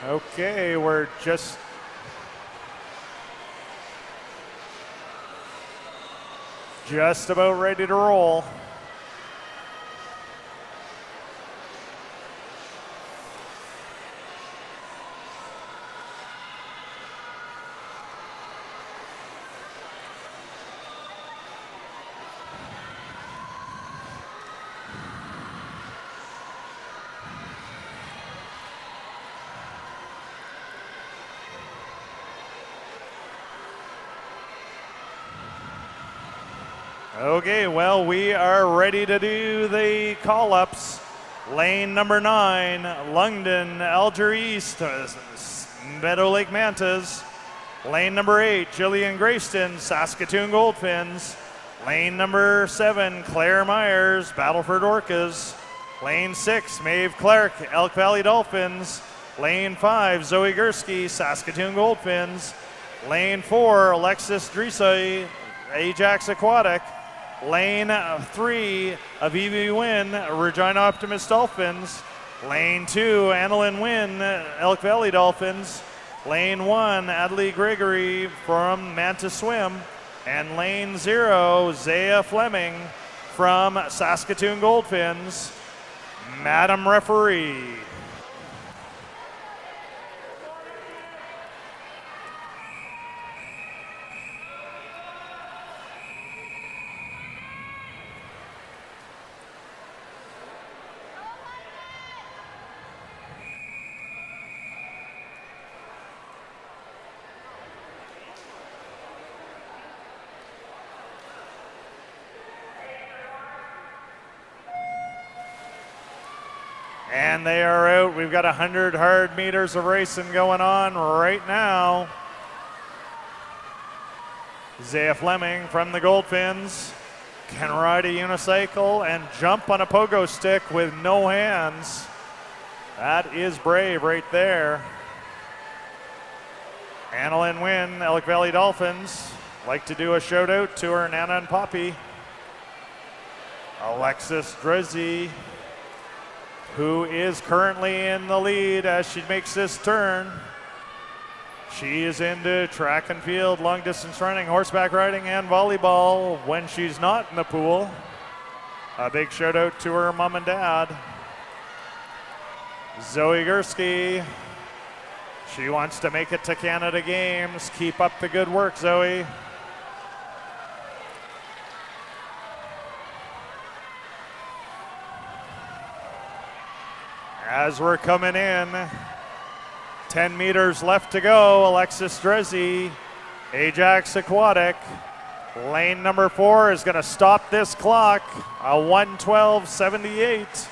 Okay, we're just about ready to roll. Okay, well, we are ready to do the call-ups. Lane number 9, Lungden, Alger East, Meadow Lake Mantas. Lane number 8, Jillian Grayston, Saskatoon Goldfins. Lane number 7, Claire Myers, Battleford Orcas. Lane 6, Maeve Clark, Elk Valley Dolphins. Lane 5, Zoe Gursky, Saskatoon Goldfins. Lane 4, Alexis Drisay, Ajax Aquatic. Lane 3, Avivi Wynn, Regina Optimist Dolphins. Lane 2, Annalyn Wynn, Elk Valley Dolphins. Lane 1, Adley Gregory from Manta Swim. And lane 0, Zaya Fleming from Saskatoon Goldfins. Madam Referee. And they are out. We've got 100 hard meters of racing going on right now. Zaya Fleming from the Goldfins can ride a unicycle and jump on a pogo stick with no hands. That is brave right there. Annalyn Wynn, Elk Valley Dolphins. Like to do a shout out to her Nana and Poppy. Alexis Drizzy, who is currently in the lead as she makes this turn. She is into track and field, long distance running, horseback riding, and volleyball when she's not in the pool. A big shout out to her mom and dad. Zoe Gursky, she wants to make it to Canada Games. Keep up the good work, Zoe. As we're coming in, 10 meters left to go, Alexis Drizzy, Ajax Aquatic. Lane number 4 is going to stop this clock, a 1:12.78.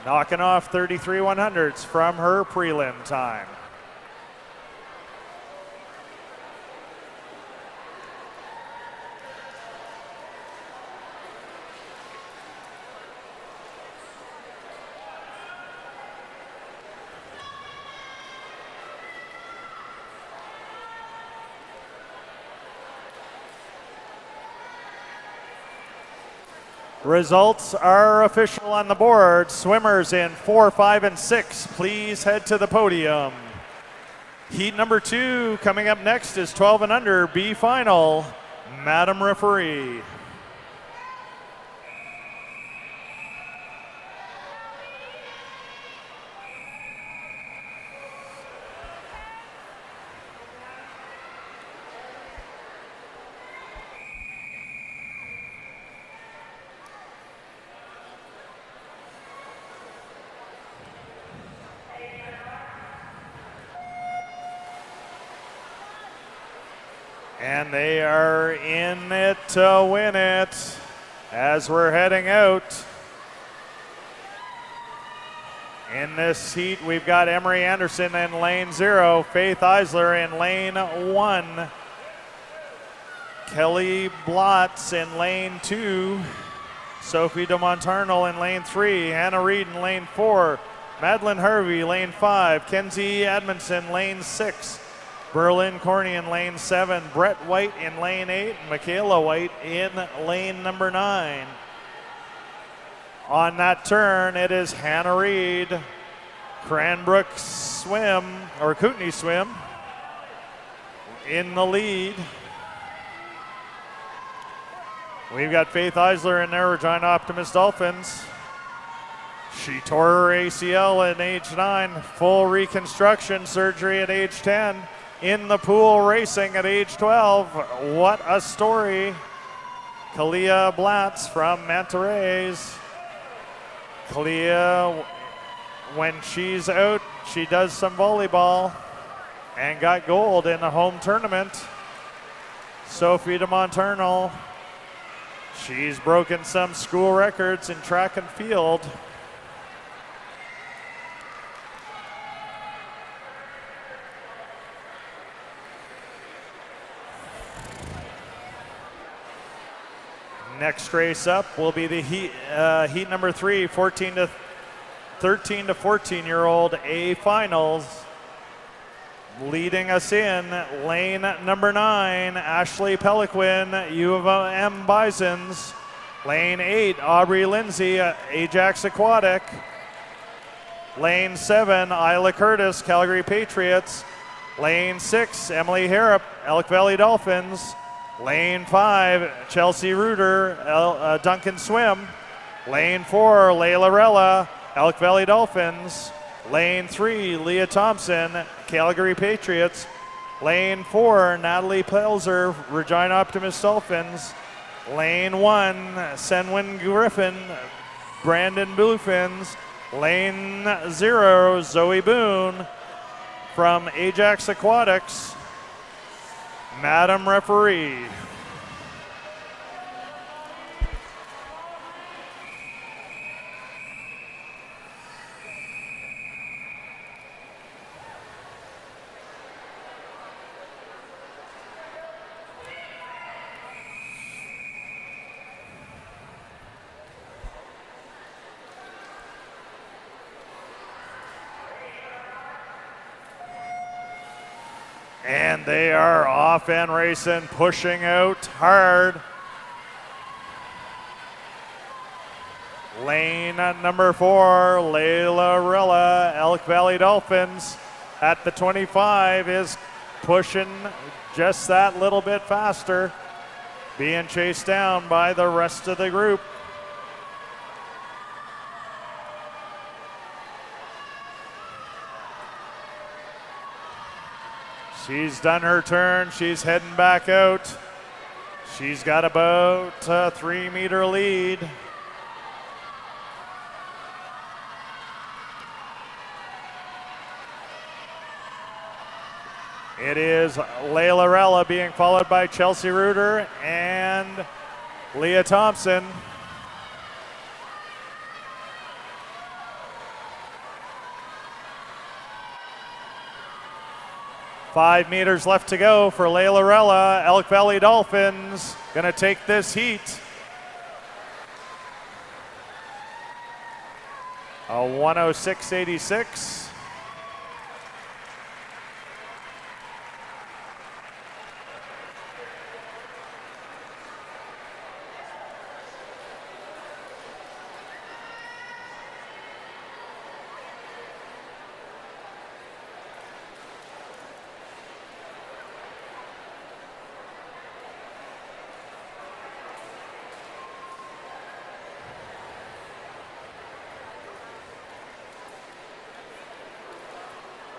Knocking off 33 100s from her prelim time. Results are official on the board. Swimmers in 4, 5, and 6, please head to the podium. Heat number 2 coming up next is 12 and under, B final. Madam Referee. And they are in it to win it as we're heading out. In this heat, we've got Emery Anderson in lane 0, Faith Eisler in lane 1, Kelly Blotz in lane 2, Sophie de Montarnal in lane 3, Hannah Reed in lane 4, Madeline Harvey lane 5, Kenzie Edmondson lane 6, Berlin Corney in lane 7, Brett White in lane 8, Michaela White in lane number 9. On that turn, it is Hannah Reed, Cranbrook Swim, or Kootenai Swim, in the lead. We've got Faith Eisler in there, Regina Optimist Dolphins. She tore her ACL at age 9, full reconstruction surgery at age 10. In the pool racing at age 12. What a story. Kalia Blatz from Manta Rays. Kalia, when she's out, she does some volleyball and got gold in the home tournament. Sophie de Montarnal, she's broken some school records in track and field. Next race up will be the heat number 3, 13 to 14-year-old A finals. Leading us in lane number 9, Ashley Peliquin, U of M Bisons. Lane 8, Aubrey Lindsay, Ajax Aquatic. Lane 7, Isla Curtis, Calgary Patriots. Lane 6, Emily Harrop, Elk Valley Dolphins. Lane 5, Chelsea Reuter, Duncan Swim. Lane 4, Layla Rella, Elk Valley Dolphins. Lane 3, Leah Thompson, Calgary Patriots. Lane 4, Natalie Pelzer, Regina Optimist Dolphins. Lane 1, Senwin Griffin, Brandon Bluefins. Lane 0, Zoe Boone from Ajax Aquatics. Madam Referee. And they are off and racing, pushing out hard. Lane number 4, Layla Rilla, Elk Valley Dolphins at the 25 is pushing just that little bit faster, being chased down by the rest of the group. She's done her turn. She's heading back out. She's got about a 3-meter lead. It is Layla Rella being followed by Chelsea Reuter and Leah Thompson. Five meters left to go for Layla Rella. Elk Valley Dolphins gonna take this heat. A 106.86.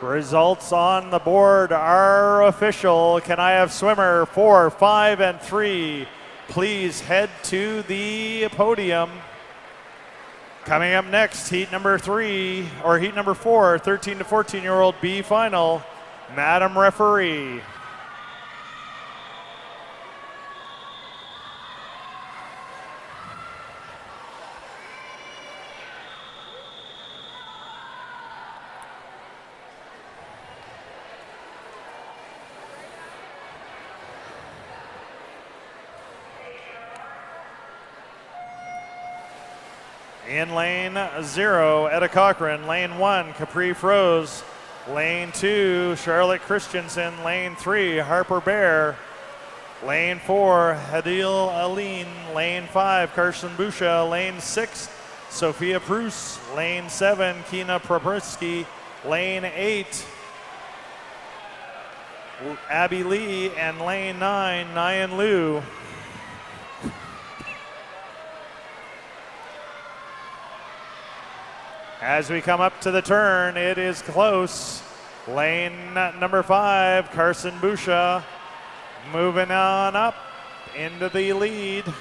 Results on the board are official. Can I have swimmer 4, 5, and 3 please head to the podium? Coming up next, heat number 4, 13 to 14-year-old B final. Madam Referee. In lane 0, Etta Cochran. Lane 1, Capri Froze. Lane 2, Charlotte Christensen. Lane 3, Harper Bear. Lane 4, Hadil Aline. Lane 5, Carson Busha. Lane 6, Sophia Prus. Lane 7, Kina Propersky. Lane 8, Abby Lee. And lane 9, Nyan Liu. As we come up to the turn, it is close. Lane number 5, Carson Busha, moving on up into the lead.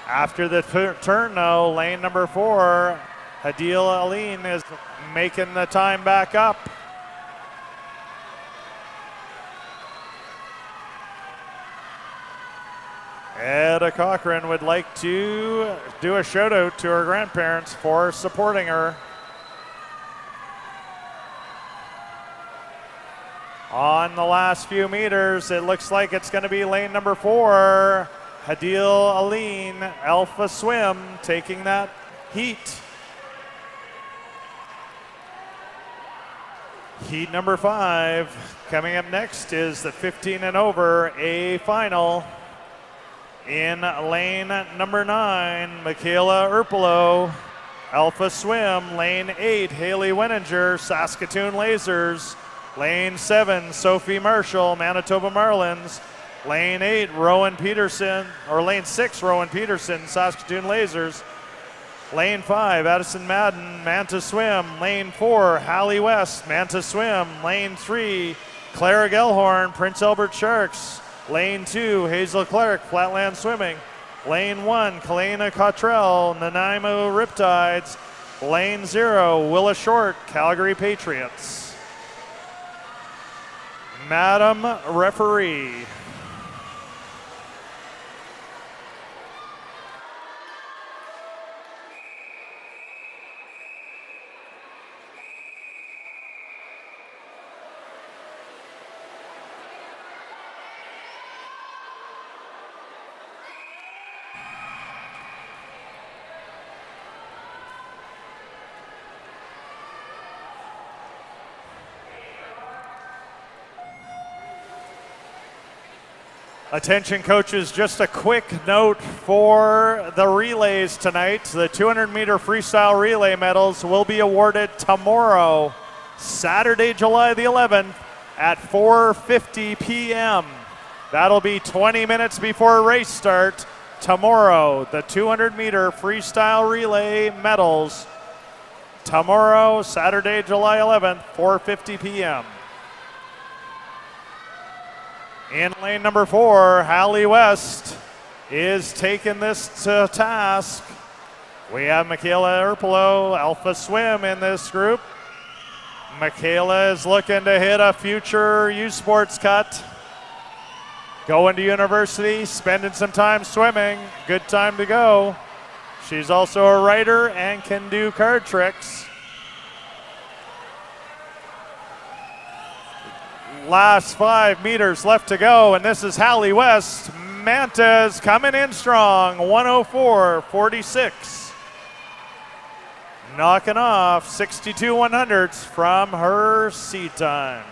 After the turn, though, lane number 4, Hadil Aline is making the time back up. Etta Cochran would like to do a shout out to her grandparents for supporting her. On the last few meters, it looks like it's going to be lane number 4, Hadil Aline, Alpha Swim, taking that heat. Heat number 5. Coming up next is the 15 and over A final. In lane number 9, Michaela Erpolo, Alpha Swim. Lane 8, Haley Weninger, Saskatoon Lasers. Lane 7, Sophie Marshall, Manitoba Marlins. Lane 8, Rowan Peterson, or lane 6, Rowan Peterson, Saskatoon Lasers. Lane 5, Addison Madden, Manta Swim. Lane 4, Hallie West, Manta Swim. Lane 3, Clara Gellhorn, Prince Albert Sharks. Lane 2, Hazel Clark, Flatland Swimming. Lane 1, Kalena Cottrell, Nanaimo Riptides. Lane 0, Willa Short, Calgary Patriots. Madam Referee. Attention coaches, just a quick note for the relays tonight. The 200-meter freestyle relay medals will be awarded tomorrow, Saturday, July the 11th at 4:50 p.m. That'll be 20 minutes before race start tomorrow. The 200-meter freestyle relay medals tomorrow, Saturday, July 11th, 4:50 p.m. In lane number 4, Hallie West is taking this to task. We have Michaela Erpolo, Alpha Swim in this group. Michaela is looking to hit a future U Sports cut. Going to university, spending some time swimming. Good time to go. She's also a writer and can do card tricks. Last 5 meters left to go, and this is Hallie West. Manta's coming in strong, 104.46. Knocking off 62 100s from her seat time.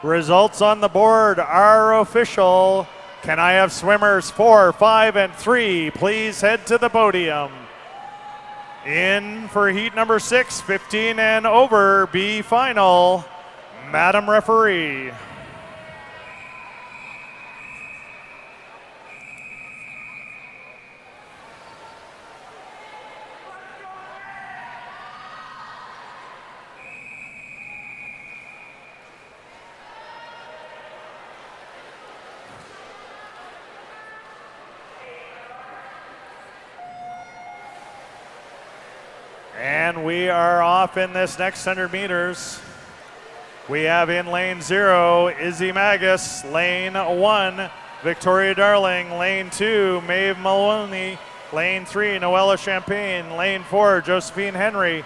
Results on the board are official. Can I have swimmers 4, 5, and 3 please head to the podium? In for heat number 6, 15 and over, B final, Madam Referee. And we are off in this next 100 meters. We have in lane 0, Izzy Magus. Lane 1, Victoria Darling. Lane 2, Maeve Maloney. Lane 3, Noella Champagne. Lane 4, Josephine Henry.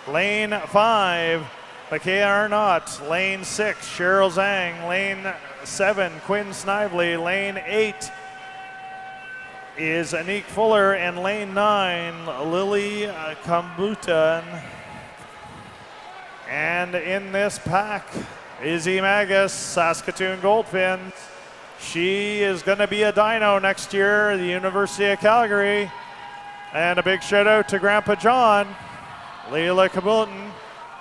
Lane 5, Makaya Arnott. Lane 6, Cheryl Zhang. Lane 7, Quinn Snively. Lane 8 is Anique Fuller, and lane 9, Lily Kambutan. And in this pack, Izzy Magus, Saskatoon Goldfins. She is going to be a dino next year at the University of Calgary. And a big shout out to Grandpa John. Leila Kambutan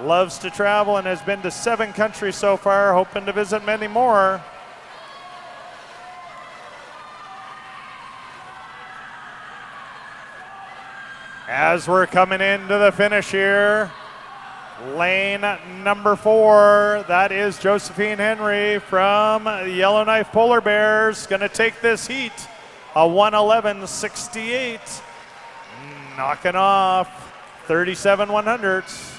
loves to travel and has been to 7 countries so far, hoping to visit many more. As we're coming into the finish here, lane number 4, that is Josephine Henry from Yellowknife Polar Bears, going to take this heat, a 1:11.68, knocking off 37 100s.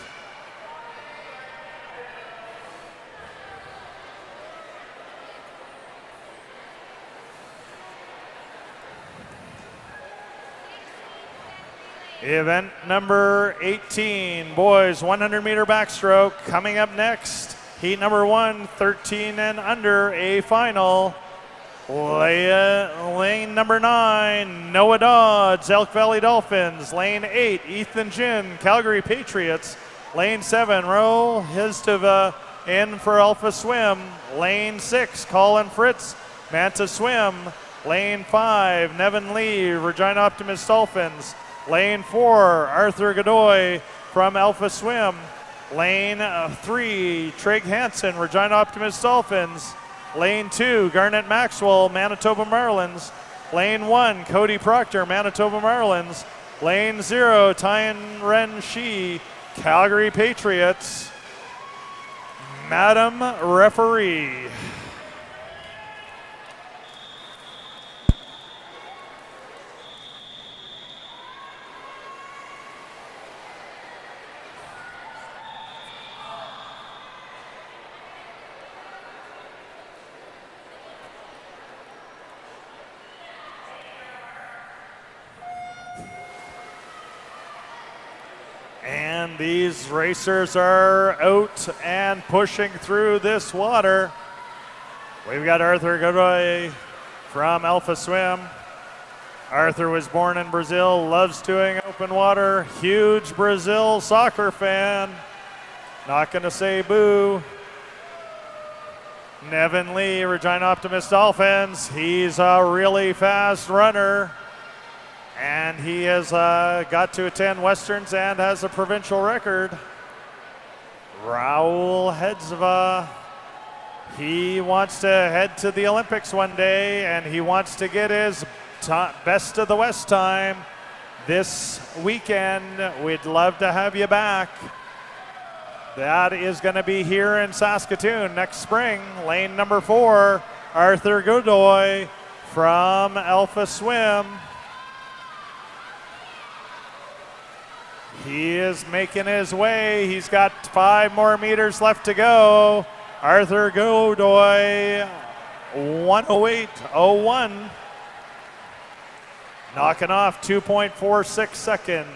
Event number 18, boys 100 meter backstroke coming up next. Heat number 1, 13 and under, a final. Lane number 9, Noah Dodds, Elk Valley Dolphins. Lane 8, Ethan Jin, Calgary Patriots. Lane 7, Ro Histova in for Alpha Swim. Lane 6, Colin Fritz, Manta Swim. Lane 5, Nevin Lee, Regina Optimist Dolphins. Lane 4, Arthur Godoy from Alpha Swim. Lane 3, Trig Hansen, Regina Optimist Dolphins. Lane 2, Garnet Maxwell, Manitoba Marlins. Lane 1, Cody Proctor, Manitoba Marlins. Lane 0, Tyan Ren Shi, Calgary Patriots. Madam Referee. And these racers are out and pushing through this water. We've got Arthur Godoy from Alpha Swim. Arthur was born in Brazil, loves doing open water, huge Brazil soccer fan. Not gonna say boo. Nevin Lee, Regina Optimist Dolphins. He's a really fast runner. And he has got to attend Westerns and has a provincial record. Raul Hedzva, he wants to head to the Olympics one day, and he wants to get his best of the West time this weekend. We'd love to have you back. That is going to be here in Saskatoon next spring. Lane number 4, Arthur Godoy from Alpha Swim. He is making his way. He's got 5 more meters left to go. Arthur Godoy, 1:08.01. Knocking off 2.46 seconds.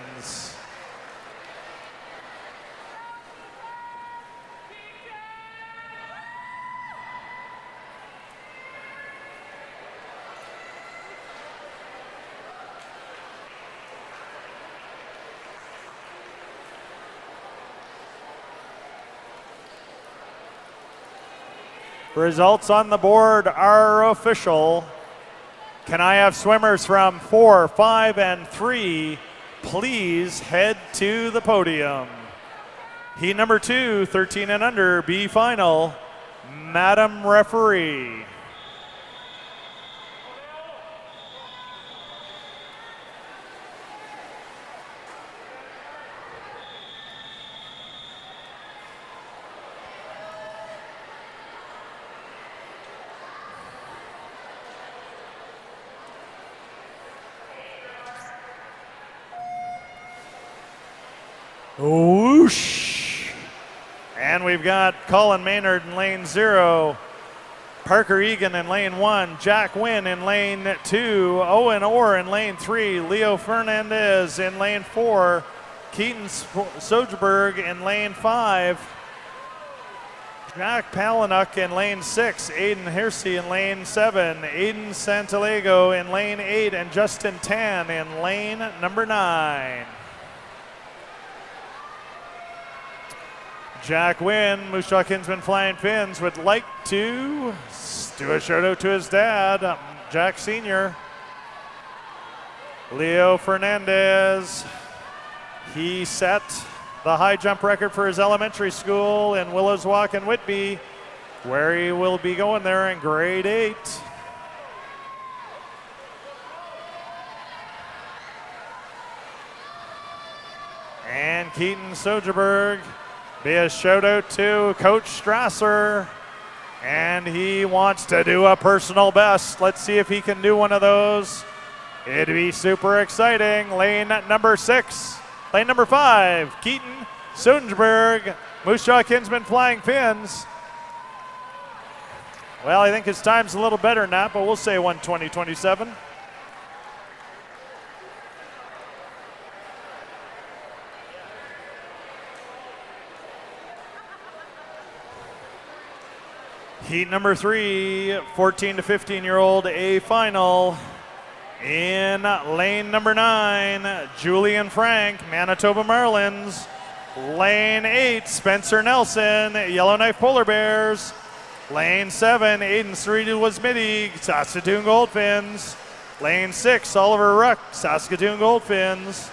Results on the board are official. Can I have swimmers from 4, 5, and 3 please head to the podium? Heat number 2, 13 and under, B final. Madam Referee. Whoosh! And we've got Colin Maynard in lane 0, Parker Egan in lane 1, Jack Wynn in lane 2, Owen Orr in lane 3, Leo Fernandez in lane 4, Keaton Soderberg in lane 5, Jack Palinuk in lane 6, Aiden Hersey in lane 7, Aiden Santiago in lane 8, and Justin Tan in lane number 9. Jack Wynn, Moose Jaw Kinsman Flying Fins, would like to do a shout out to his dad, Jack Sr. Leo Fernandez, he set the high jump record for his elementary school in Willows Walk in Whitby, where he will be going there in grade 8. And Keaton Soderberg. Be a shout out to Coach Strasser, and he wants to do a personal best. Let's see if he can do one of those. It'd be super exciting. Lane number 6, lane number 5, Keaton Soderberg, Moose Jaw Kinsman Flying Fins. Well, I think his time's a little better than that, but we'll say 1:20.27. Heat number 3, 14 to 15-year-old A final. In lane number 9, Julian Frank, Manitoba Marlins. Lane 8, Spencer Nelson, Yellowknife Polar Bears. Lane 7, Aiden Cerritos Wasmiti, Saskatoon Goldfins. Lane 6, Oliver Ruck, Saskatoon Goldfins.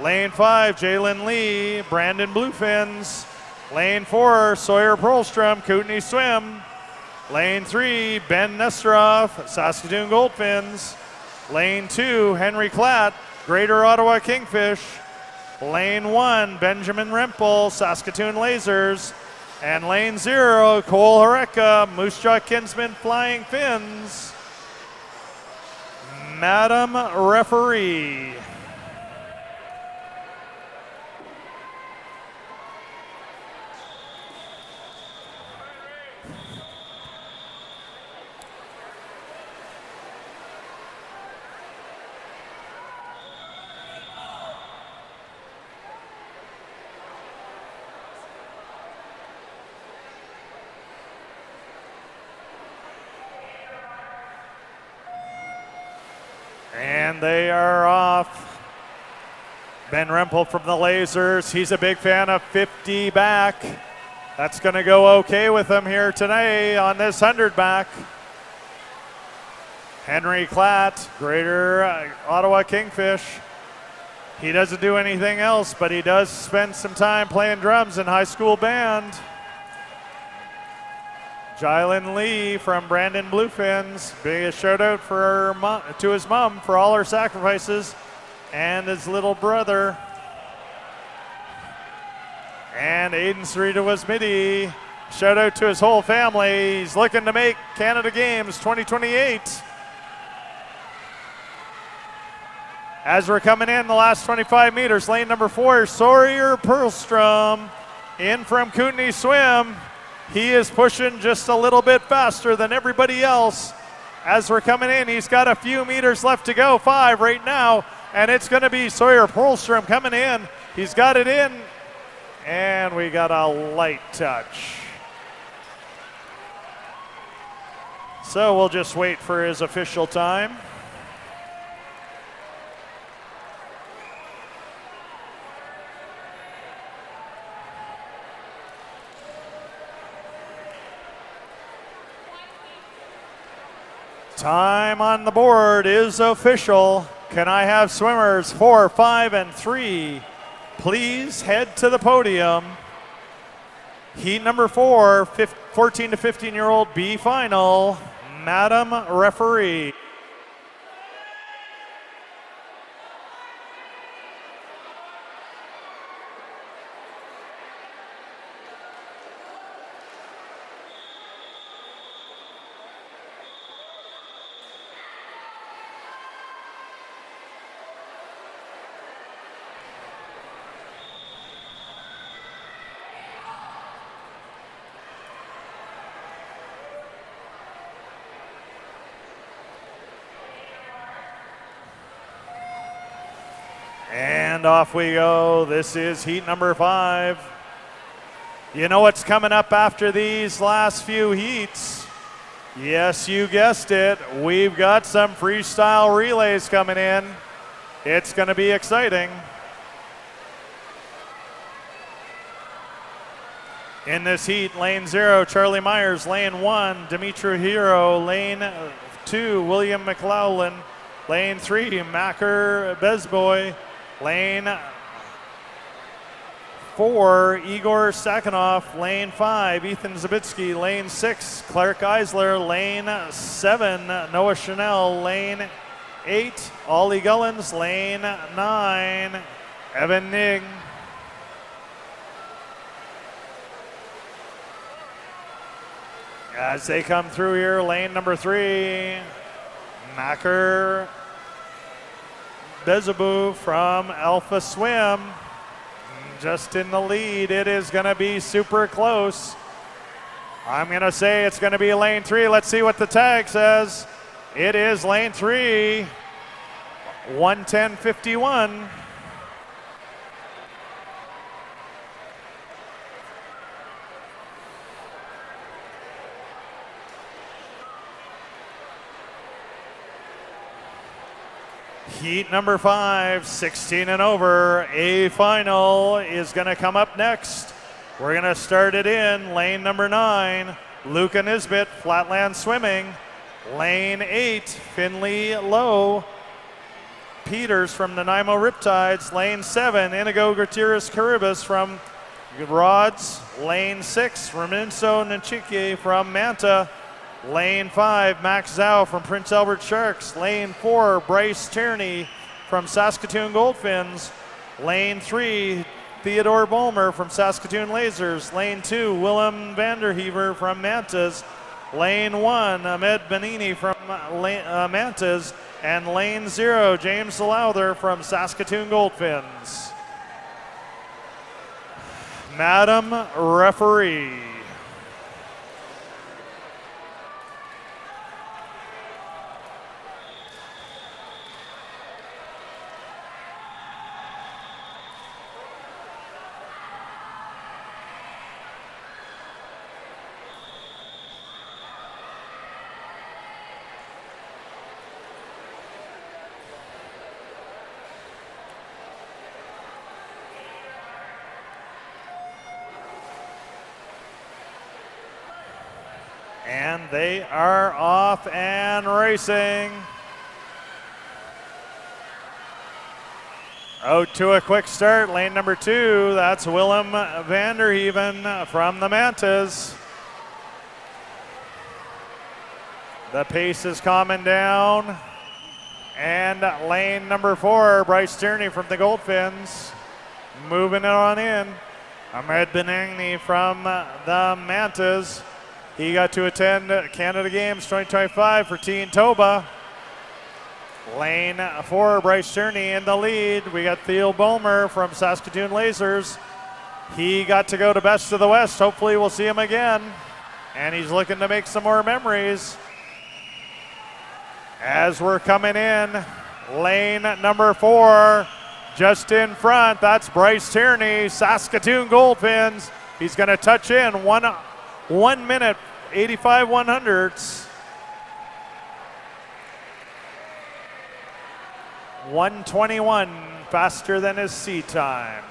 Lane 5, Jalen Lee, Brandon Bluefins. Lane 4, Sawyer Perlstrom, Kootenai Swim. Lane 3, Ben Nesteroff, Saskatoon Goldfins. Lane 2, Henry Klatt, Greater Ottawa Kingfish. Lane 1, Benjamin Rempel, Saskatoon Lasers. And lane 0, Cole Horeca, Moose Jaw Kinsman Flying Fins. Madam Referee. And they are off. Ben Rempel from the Lasers. He's a big fan of 50 back. That's going to go okay with him here today on this 100 back. Henry Klatt, Greater Ottawa Kingfish. He doesn't do anything else, but he does spend some time playing drums in high school band. Jylen Lee from Brandon Bluefins. Big shout out for to his mom for all her sacrifices and his little brother. And Aiden Cerritos Wasmiti. Shout out to his whole family. He's looking to make Canada Games 2028. As we're coming in the last 25 meters, lane number 4, Sawyer Perlstrom in from Kootenai Swim. He is pushing just a little bit faster than everybody else. As we're coming in, he's got a few meters left to go, 5 right now, and it's going to be Sawyer Perlstrom coming in. He's got it in, and we got a light touch. So we'll just wait for his official time. Time on the board is official. Can I have swimmers 4, 5, and 3 please head to the podium? Heat number 4, 14 to 15-year-old B final. Madam Referee. And off we go. This is heat number 5. You know what's coming up after these last few heats? Yes, you guessed it. We've got some freestyle relays coming in. It's going to be exciting. In this heat, lane 0, Charlie Myers, lane 1, Dimitri Hero, lane 2, William McLaughlin, lane 3, Macker Bezboy, lane 4, Igor Stakhanov, lane 5, Ethan Zabitsky, lane 6, Clark Eisler, lane 7, Noah Chanel, lane 8, Ollie Gullens, lane 9, Evan Ning. As they come through here, lane number 3, Macker Bezabu from Alpha Swim. Just in the lead. It is going to be super close. I'm going to say it's going to be lane 3. Let's see what the tag says. It is lane 3, 1:10:51. Heat number 5, 16 and over, A final is going to come up next. We're going to start it in lane number 9, Luca Nisbet, Flatland Swimming. Lane 8, Finley Lowe, Peters from Nanaimo Riptides. Lane 7, Inigo Gutierrez Caribas from Rods. Lane 6, Raminso Nchiki from Manta. Lane 5, Max Zhao from Prince Albert Sharks. Lane 4, Bryce Tierney from Saskatoon Goldfins. Lane 3, Theodore Bulmer from Saskatoon Lasers. Lane 2, Willem Vanderheever from Mantas. Lane 1, Ahmed Benini from Mantas. And lane 0, James Lowther from Saskatoon Goldfins. Madam Referee. And they are off and racing. Out to a quick start, lane number 2, that's Willem Vanderheeven from the Mantas. The pace is calming down. And lane number 4, Bryce Tierney from the Goldfins, moving it on in. Ahmed Benigni from the Mantas. He got to attend Canada Games 2025 for Teen Toba. Lane 4, Bryce Tierney in the lead. We got Theo Bulmer from Saskatoon Lasers. He got to go to Best of the West. Hopefully we'll see him again. And he's looking to make some more memories. As we're coming in, lane number 4, just in front, that's Bryce Tierney, Saskatoon Goldfins. He's going to touch in 1 minute, 85 100ths. 1:21 faster than his sea time.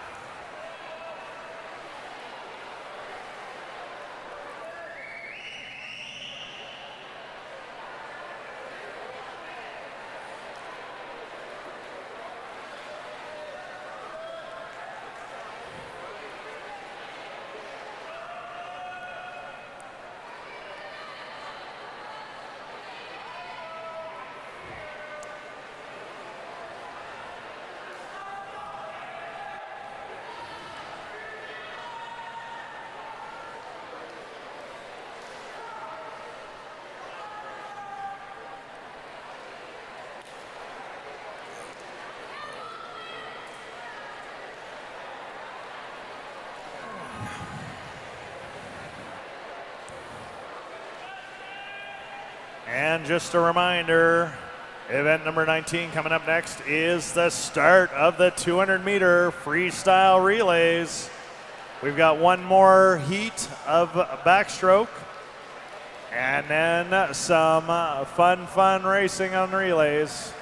And just a reminder, event number 19 coming up next is the start of the 200-meter freestyle relays. We've got one more heat of backstroke, and then some fun racing on relays.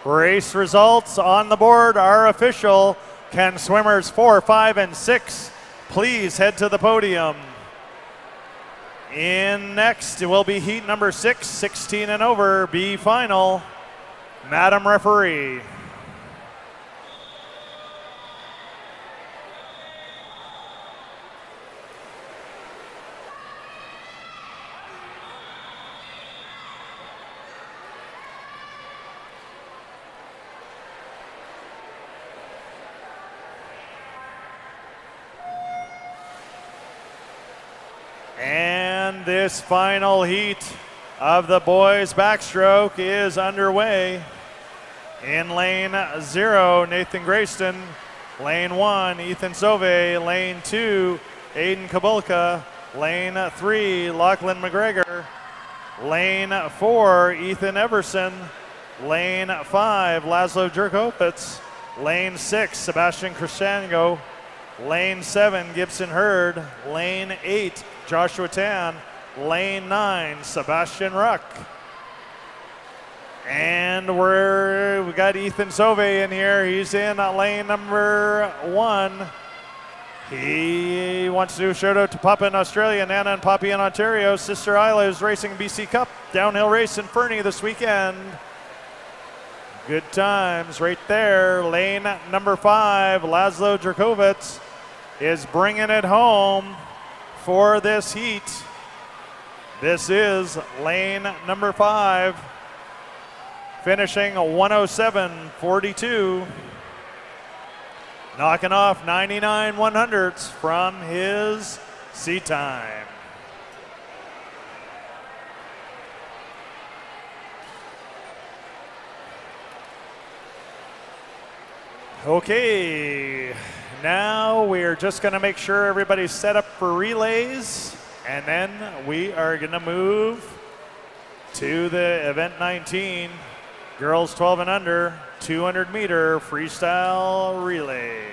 Race results on the board are official. Can swimmers 4, 5, and 6 please head to the podium? In next will be heat number 6, 16 and over, B final. Madam Referee. And this final heat of the boys backstroke is underway. In lane 0, Nathan Grayston. Lane 1, Ethan Sove. Lane 2, Aiden Kabulka. Lane 3, Lachlan McGregor. Lane 4, Ethan Everson. Lane 5, Laszlo Jerkopitz. Lane 6, Sebastian Cristiano. Lane 7, Gibson Hurd. Lane 8, Joshua Tan. Lane 9, Sebastian Ruck. And we got Ethan Sove in here. He's in lane number 1. He wants to do a shout out to Papa in Australia, Nana and Poppy in Ontario. Sister Isla is racing BC Cup downhill race in Fernie this weekend. Good times right there. Lane number 5, Laszlo Jerkovitz is bringing it home for this heat. This is lane number 5, finishing 107.42, knocking off 99 100ths from his seat time. Okay, now we're just going to make sure everybody's set up for relays, and then we are going to move to the event 19, girls 12 and under, 200 meter freestyle relay.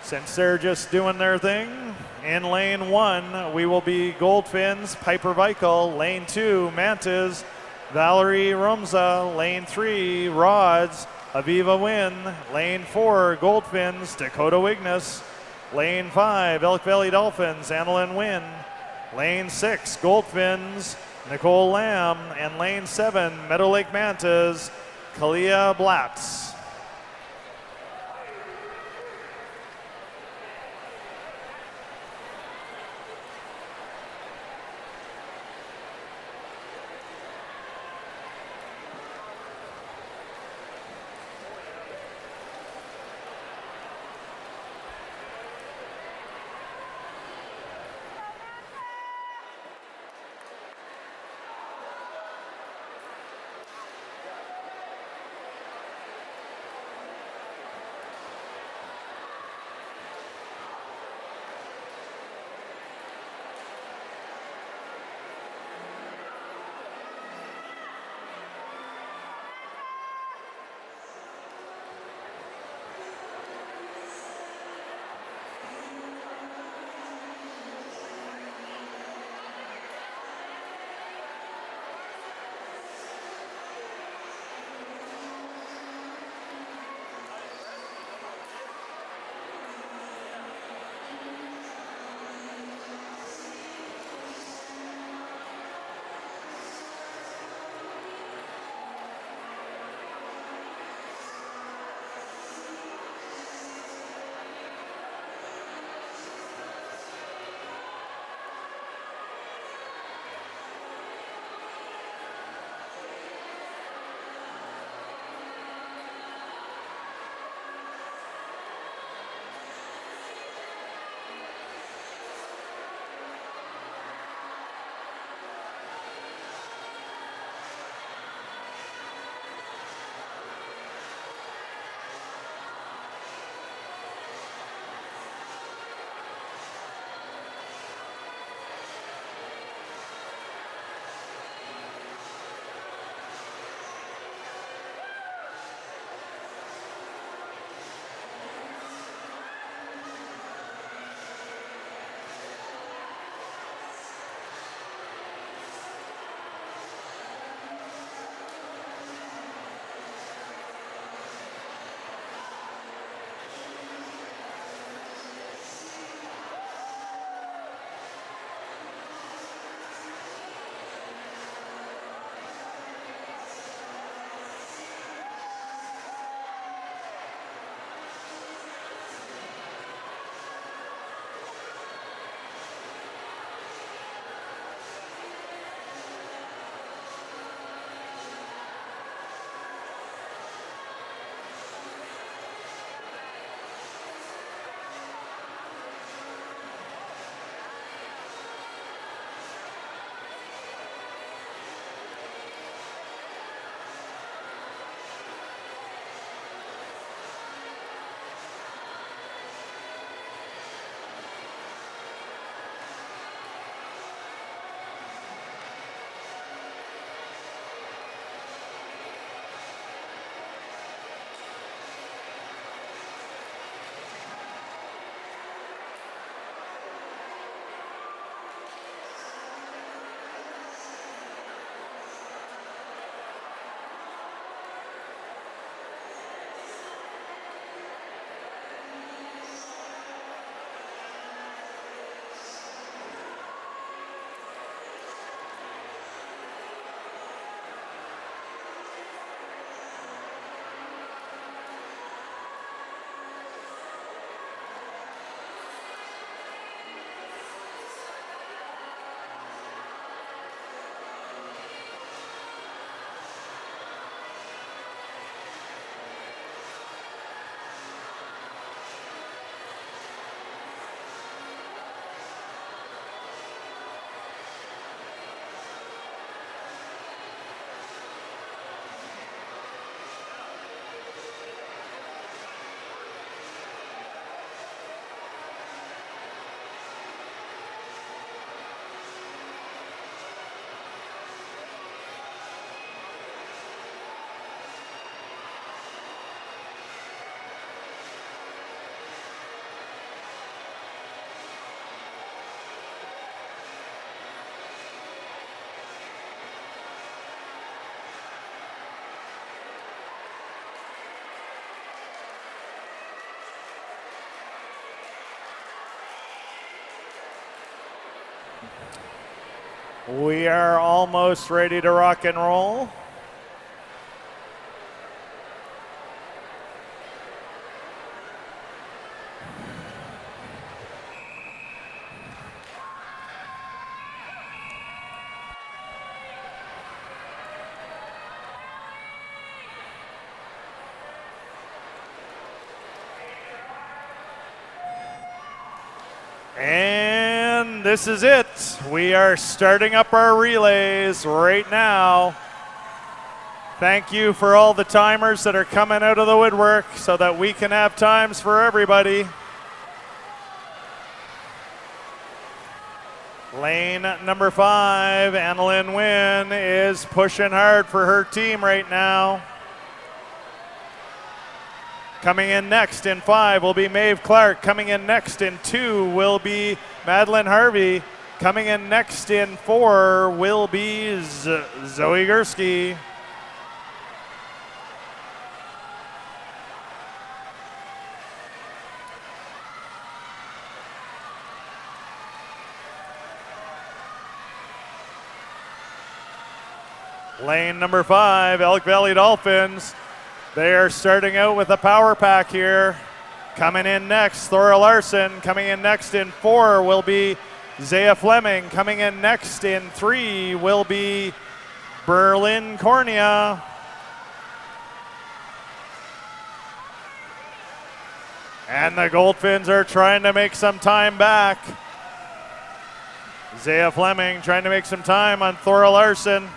Since they're just doing their thing, in lane 1, we will be Goldfins, Piper Weichel. Lane 2, Mantas, Valerie Romza. Lane 3, Rods, Aviva Wynn. Lane 4, Goldfins, Dakota Wignes. Lane 5, Elk Valley Dolphins, Annalyn Wynn. Lane 6, Goldfins, Nicole Lamb. And lane 7, Meadow Lake Mantas, Kalia Blatz. We are almost ready to rock and roll. And this is it. We are starting up our relays right now. Thank you for all the timers that are coming out of the woodwork so that we can have times for everybody. Lane number 5, Annalyn Wynn, is pushing hard for her team right now. Coming in next in 5 will be Maeve Clark. Coming in next in 2 will be Madeline Harvey. Coming in next in 4 will be Zoe Gursky. Lane number 5, Elk Valley Dolphins. They are starting out with a power pack here. Coming in next, Thora Larson. Coming in next in 4 will be Zaya Fleming. Coming in next in 3 will be Berlin Cornea. And the Goldfins are trying to make some time back. Zaya Fleming trying to make some time on Thora Larson.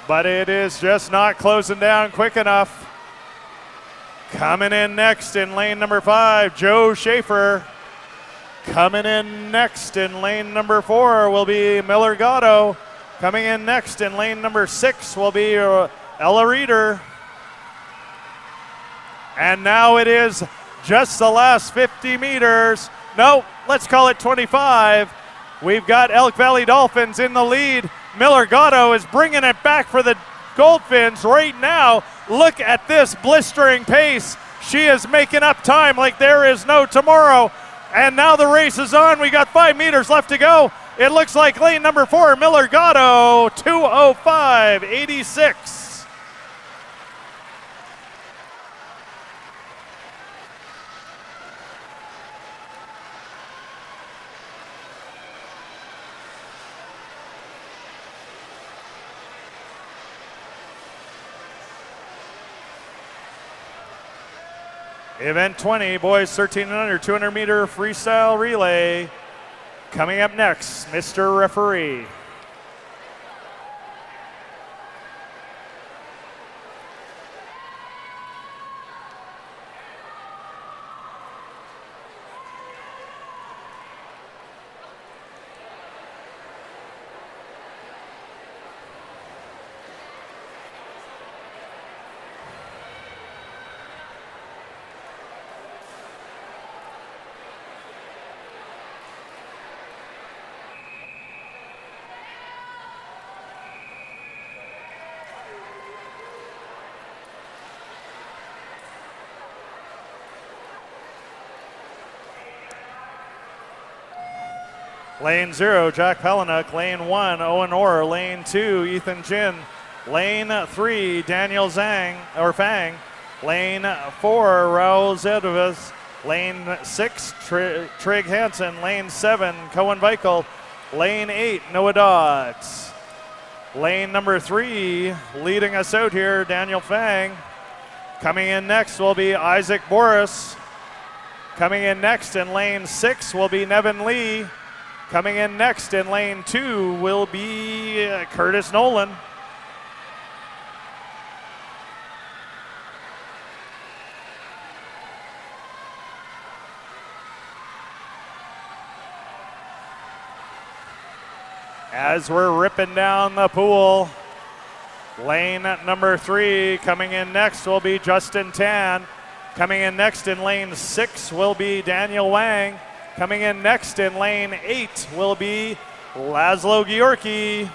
But it is just not closing down quick enough. Coming in next in lane number 5, Joe Schaefer. Coming in next in lane number 4 will be Miller Gatto. Coming in next in lane number 6 will be Ella Reeder. And now it is just the last 50 meters. No, let's call it 25. We've got Elk Valley Dolphins in the lead. Miller Gatto is bringing it back for the Goldfins right now. Look at this blistering pace. She is making up time like there is no tomorrow. And now the race is on. We got 5 meters left to go. It looks like lane number 4, Miller Gatto, 2:05.86. Event 20, boys 13 and under, 200 meter freestyle relay. Coming up next, Mr. Referee. Lane 0, Jack Pellenuk. Lane 1, Owen Orr. Lane 2, Ethan Jin. Lane 3, Daniel Fang. Lane 4, Raul Zedovas. Lane 6, Trig Hansen. Lane 7, Cohen Weichel. Lane 8, Noah Dodds. Lane number 3, leading us out here, Daniel Fang. Coming in next will be Isaac Boris. Coming in next in lane 6 will be Nevin Lee. Coming in next in lane 2 will be Curtis Nolan. As we're ripping down the pool, lane number 3 coming in next will be Justin Tan. Coming in next in lane 6 will be Daniel Wang. Coming in next in lane 8 will be Laszlo Georgi.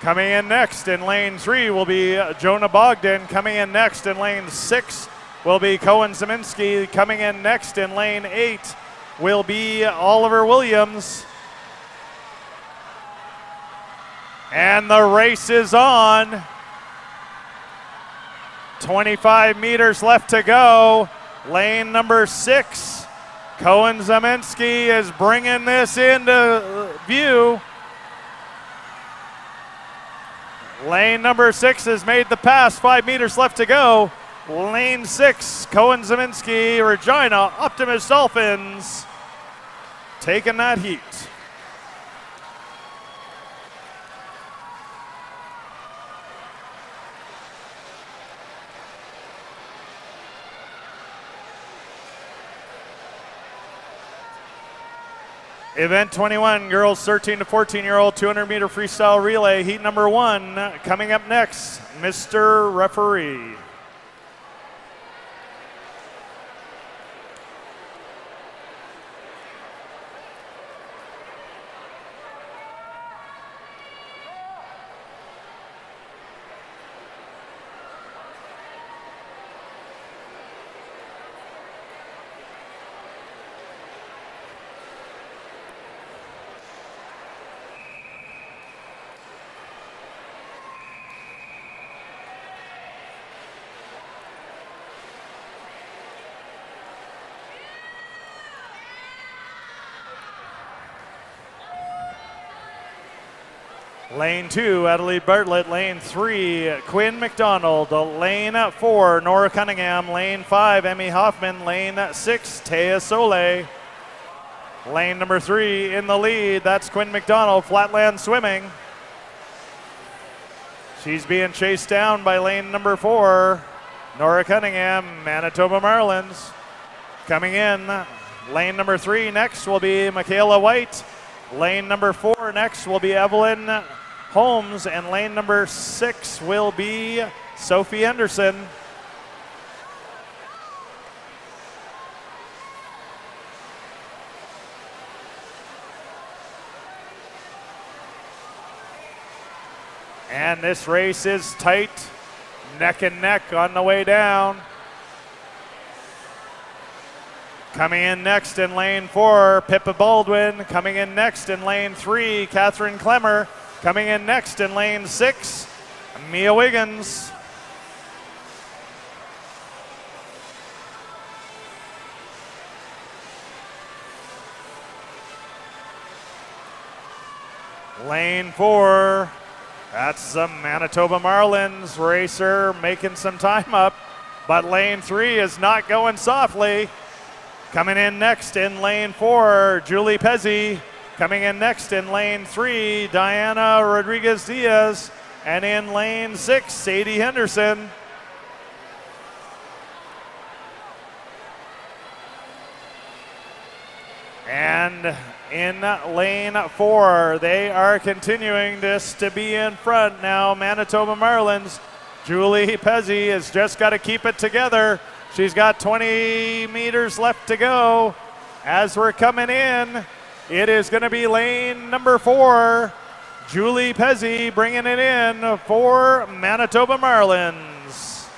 Coming in next in lane 3 will be Jonah Bogdan. Coming in next in lane 6 will be Cohen Zeminski. Coming in next in lane 8 will be Oliver Williams. And the race is on. 25 meters left to go. Lane number 6. Cohen Zeminski is bringing this into view. Lane number 6 has made the pass. 5 meters left to go. Lane 6, Cohen Zeminski, Regina Optimus Dolphins, taking that heat. Event 21, girls 13 to 14-year-old 200-meter freestyle relay, heat number 1. Coming up next, Mr. Referee. Lane 2, Adelaide Bartlett. Lane 3, Quinn McDonald. Lane 4, Nora Cunningham. Lane 5, Emmy Hoffman. Lane 6, Taya Soleil. Lane number 3 in the lead, that's Quinn McDonald, Flatland Swimming. She's being chased down by lane number 4, Nora Cunningham, Manitoba Marlins. Coming in, lane number 3 next will be Michaela White. Lane number 4 next will be Evelyn Holmes, and lane number 6 will be Sophie Anderson. And this race is tight, neck and neck on the way down. Coming in next in lane 4, Pippa Baldwin. Coming in next in lane 3, Catherine Clemmer. Coming in next in lane 6, Mia Wiggins. Lane 4, that's the Manitoba Marlins racer making some time up, but lane 3 is not going softly. Coming in next in lane 4, Julie Pezzi. Coming in next in lane 3, Diana Rodriguez-Diaz. And in lane 6, Sadie Henderson. And in lane 4, they are continuing this to be in front now. Manitoba Marlins, Julie Pezzi has just got to keep it together. She's got 20 meters left to go. As we're coming in, it is going to be lane number 4, Julie Pezzi bringing it in for Manitoba Marlins.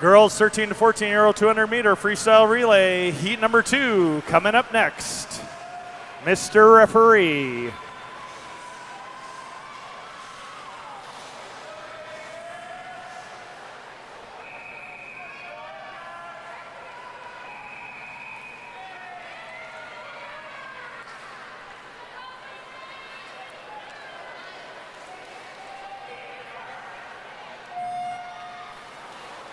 Girls 13 to 14-year-old 200-meter freestyle relay, heat number 2, coming up next. Mr. Referee.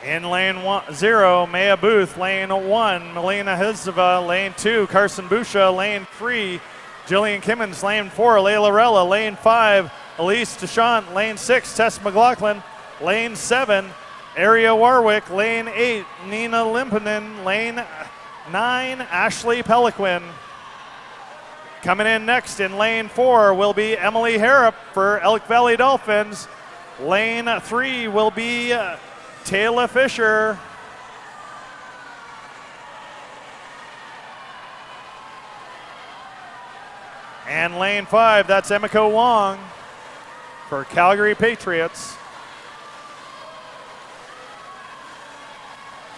In lane 0, Maya Booth. Lane 1, Melina Hizova. Lane 2, Carson Busha. Lane 3, Jillian Kimmons. Lane 4, Layla Rella. Lane 5, Elise Deschamps. Lane 6, Tess McLaughlin. Lane 7, Aria Warwick. Lane 8, Nina Limpinen. Lane 9, Ashley Peliquin. Coming in next in lane 4 will be Emily Harrop for Elk Valley Dolphins. Lane 3 will be Taylor Fisher. And lane 5, that's Emiko Wong for Calgary Patriots.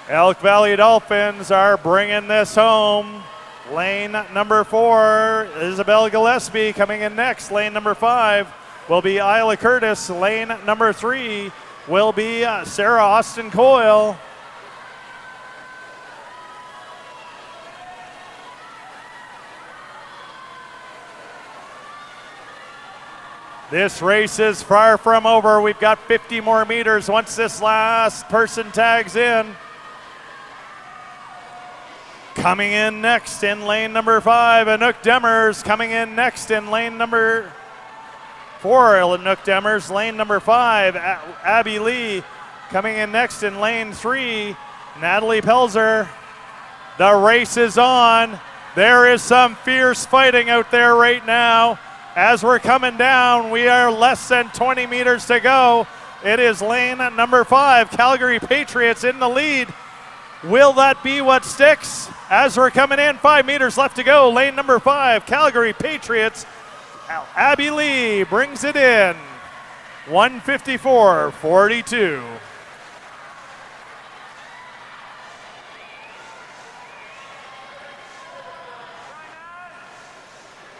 Elk Valley Dolphins are bringing this home. Lane number 4, Isabel Gillespie coming in next. Lane number 5 will be Isla Curtis. Lane number 3 will be Sarah Austin Coyle. This race is far from over. We've got 50 more meters once this last person tags in. Coming in next in lane number 5, Anouk Demers. Coming in next in lane number 4, Anouk Demers. Lane number 5, Abby Lee. Coming in next in lane 3, Natalie Pelzer. The race is on. There is some fierce fighting out there right now. As we're coming down, we are less than 20 meters to go. It is lane number 5, Calgary Patriots in the lead. Will that be what sticks? As we're coming in, 5 meters left to go. Lane number 5, Calgary Patriots. Abby Lee brings it in. 1:54.42.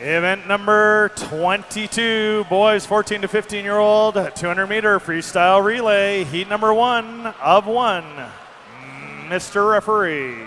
Event number 22, boys 14 to 15-year-old, 200-meter freestyle relay, heat number 1 of 1. Mr. Referee.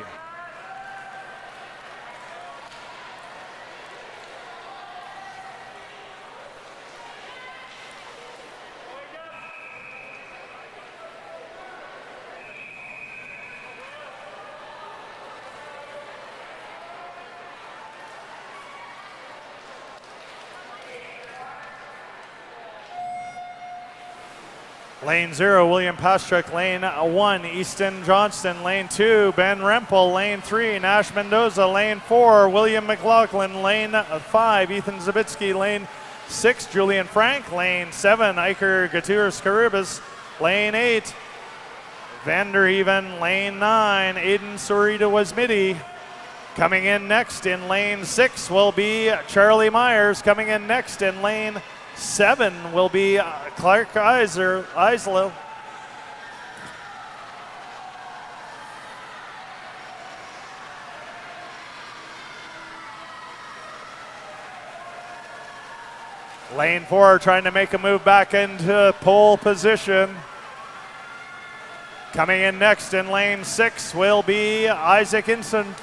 Lane 0, William Pastrick. Lane 1, Easton Johnston. Lane 2, Ben Rempel. Lane 3, Nash Mendoza. Lane 4, William McLaughlin. Lane 5, Ethan Zabitsky. Lane 6, Julian Frank. Lane 7, Iker Gutierrez Caribas. Lane 8, Vanderheven. Lane 9, Aiden Surita Wasmidi. Coming in next in lane 6 will be Charlie Myers. Coming in next in lane 7 will be Clark Islo. Lane 4 trying to make a move back into pole position. Coming in next in lane 6 will be Isaac Instant.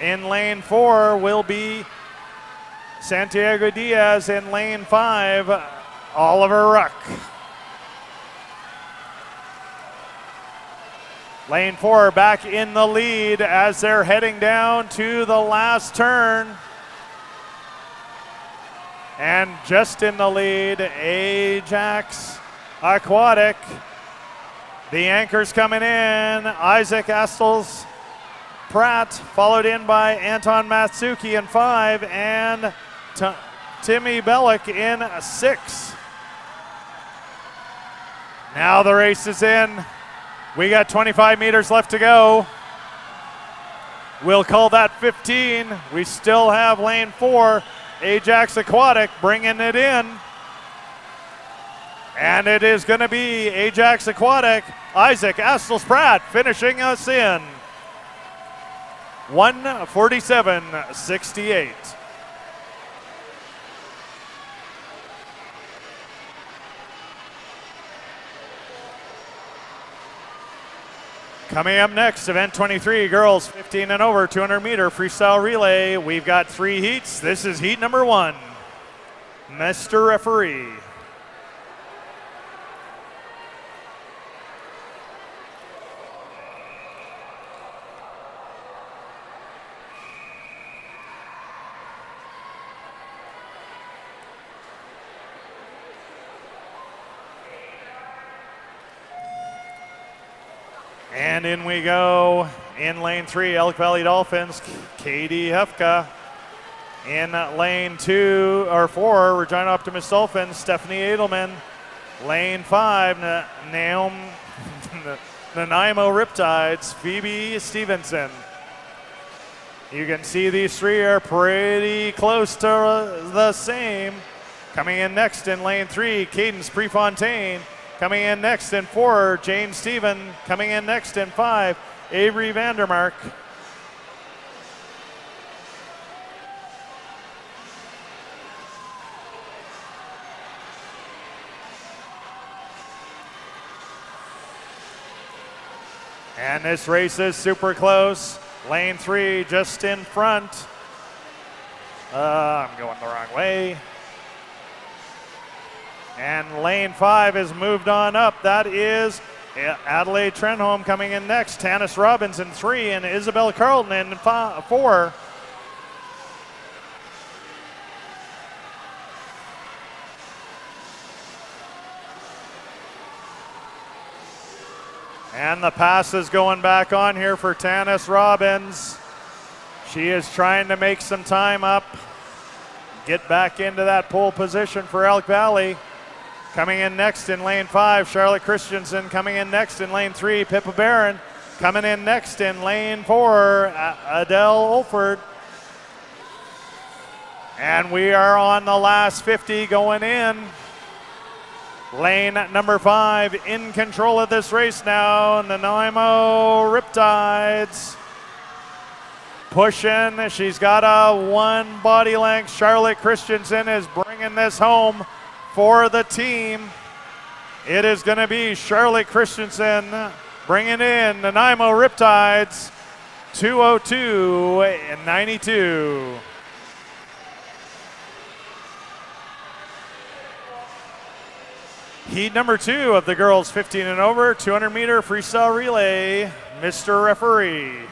In lane 4 will be Santiago Diaz. In lane 5, Oliver Ruck. Lane 4 back in the lead as they're heading down to the last turn. And just in the lead, Ajax Aquatic. The anchors coming in, Isaac Astles Pratt, followed in by Anton Matsuki in 5, and Timmy Bellick in 6. Now the race is in. We got 25 meters left to go. We'll call that 15. We still have lane 4, Ajax Aquatic bringing it in. And it is going to be Ajax Aquatic, Isaac Astles Pratt finishing us in. 1:47.68. Coming up next, event 23, girls 15 and over, 200-meter freestyle relay. We've got 3 heats. This is heat number 1. Mr. Referee. And in we go in lane 3, Elk Valley Dolphins, Katie Hefka. In lane 4, Regina Optimist Dolphins, Stephanie Edelman. Lane 5, Nanaimo Riptides, Phoebe Stevenson. You can see these three are pretty close to the same. Coming in next in lane 3, Cadence Prefontaine. Coming in next in 4, Jane Stephen. Coming in next in 5, Avery Vandermark. And this race is super close. Lane 3 just in front. I'm going the wrong way. And lane 5 has moved on up. That is Adelaide Trenholm coming in next. Tanis Robbins in 3 and Isabel Carlton in 4. And the pass is going back on here for Tanis Robbins. She is trying to make some time up, get back into that pole position for Elk Valley. Coming in next in lane 5, Charlotte Christensen. Coming in next in lane 3, Pippa Barron. Coming in next in lane 4, Adele Olford. And we are on the last 50 going in. Lane number 5 in control of this race now. Nanaimo Riptides pushing. She's got a 1 body length. Charlotte Christensen is bringing this home for the team. It is going to be Charlotte Christensen bringing in Nanaimo Riptides 2:02.92. Heat number 2 of the girls 15 and over 200-meter freestyle relay. Mr. Referee.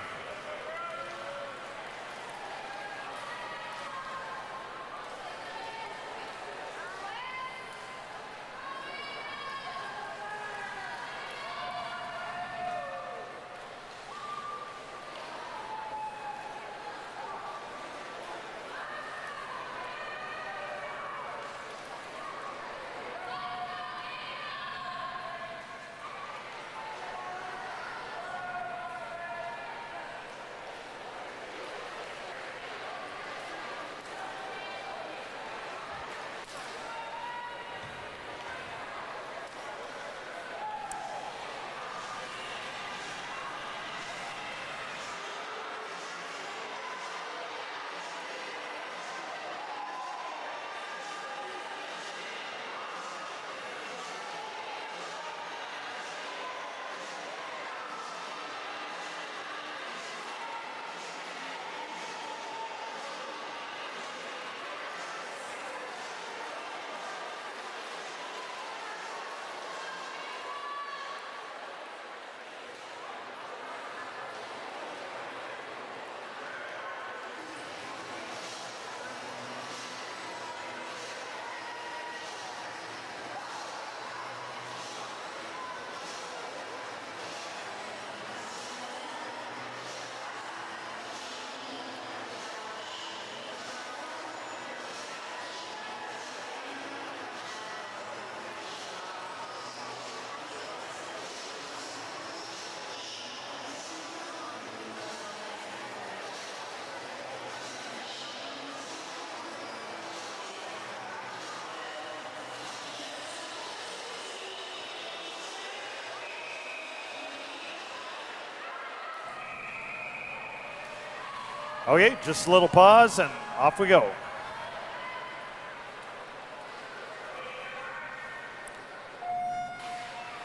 Okay, just a little pause and off we go.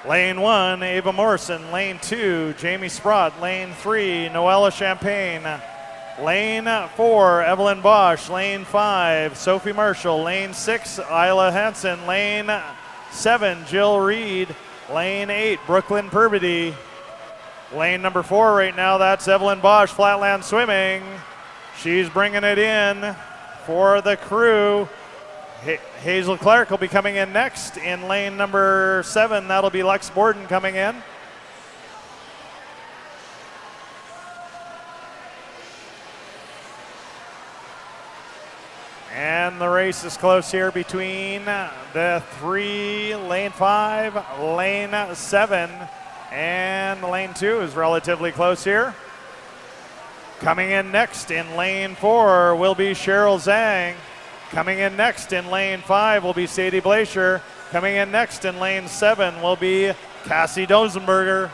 Lane 1, Ava Morrison. Lane 2, Jamie Sprott. Lane 3, Noella Champagne. Lane 4, Evelyn Bosch. Lane 5, Sophie Marshall. Lane 6, Isla Hansen. Lane 7, Jill Reed. Lane 8, Brooklyn Perbedy. Lane number 4 right now, that's Evelyn Bosch, Flatland Swimming. She's bringing it in for the crew. Hazel Clark will be coming in next in lane number 7. That'll be Lex Borden coming in. And the race is close here between the 3, lane 5, lane 7, and lane 2 is relatively close here. Coming in next in lane 4 will be Cheryl Zhang. Coming in next in lane 5 will be Sadie Blacher. Coming in next in lane 7 will be Cassie Dosenberger.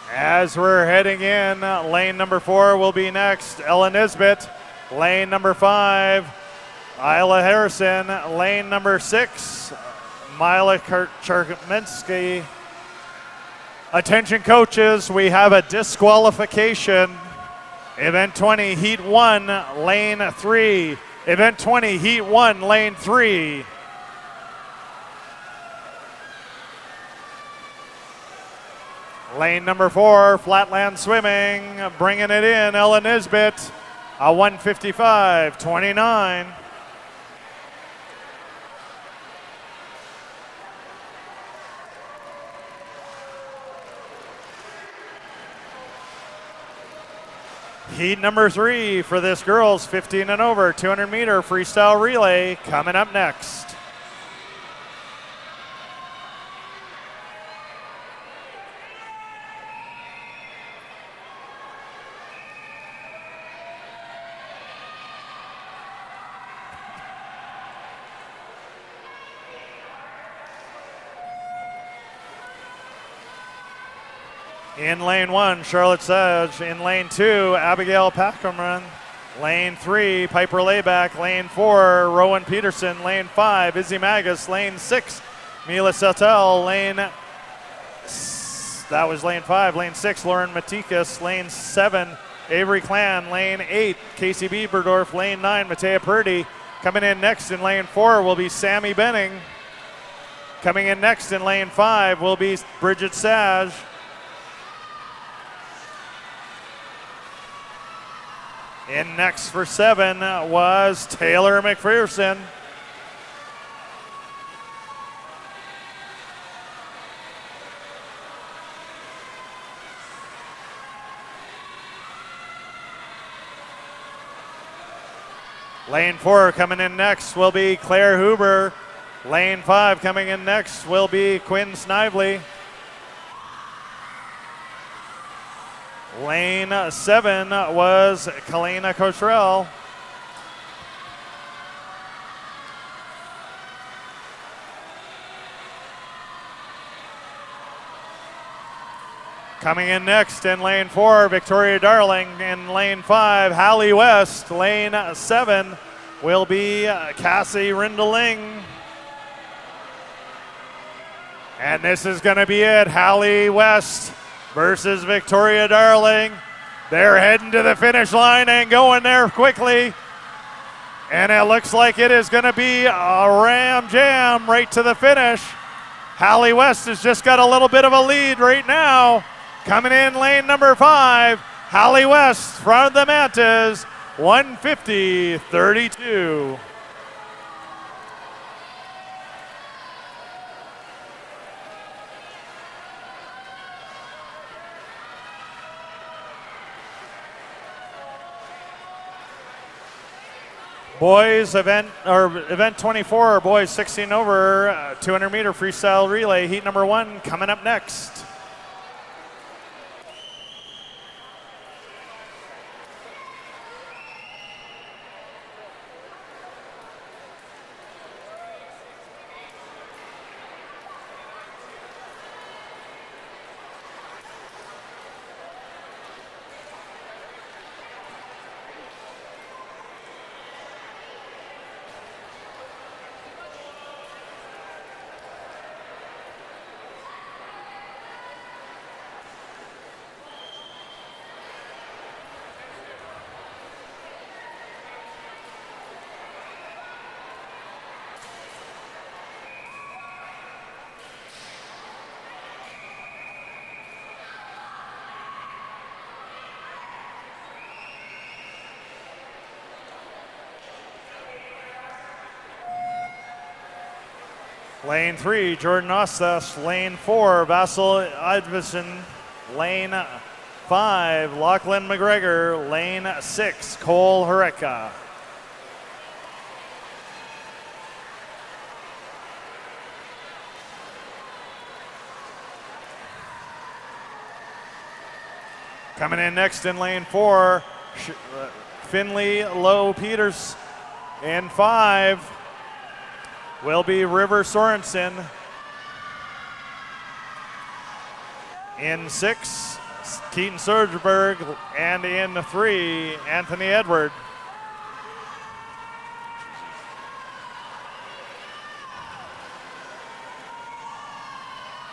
As we're heading in, lane number 4 will be next, Ella Nisbet. Lane number 5, Isla Harrison. Lane number 6, Mila Cherminsky. Attention coaches, we have a disqualification. Event 20, heat 1, lane 3. Event 20, heat 1, lane 3. Lane number 4, Flatland Swimming, bringing it in, Ella Nisbet, a 1:55.29. Heat number 3 for this girls 15 and over 200 meter freestyle relay coming up next. In lane 1, Charlotte Sedge. In lane 2, Abigail Packerman. Lane 3, Piper Layback. Lane 4, Rowan Peterson. Lane 5, Izzy Magus. Lane 6, Mila Sautel. That was lane 5. Lane 6, Lauren Matikas. Lane 7, Avery Clan. Lane 8, Casey Bieberdorf. Lane 9, Matea Purdy. Coming in next in lane 4 will be Sammy Benning. Coming in next in lane 5 will be Bridget Sage. In next for 7 was Taylor McPherson. Lane 4 coming in next will be Claire Huber. Lane 5 coming in next will be Quinn Snively. Lane 7 was Kalina Cottrell. Coming in next in lane 4, Victoria Darling. In lane 5, Hallie West. Lane 7 will be Cassie Rindeling. And this is going to be it, Hallie West versus Victoria Darling. They're heading to the finish line and going there quickly. And it looks like it is going to be a ram jam right to the finish. Hallie West has just got a little bit of a lead right now. Coming in lane number 5, Hallie West from the Mantas, 150.32. Boys event 24, boys 16 over 200 meter freestyle relay, heat number 1 coming up next. Lane 3, Jordan Ostas. Lane 4, Vasil Advison. Lane 5, Lachlan McGregor. Lane 6, Cole Horeka. Coming in next in lane 4, Finley Lowe Peters. In 5 will be River Sorensen. In 6, Keaton Soderberg. And in 3, Anthony Edward.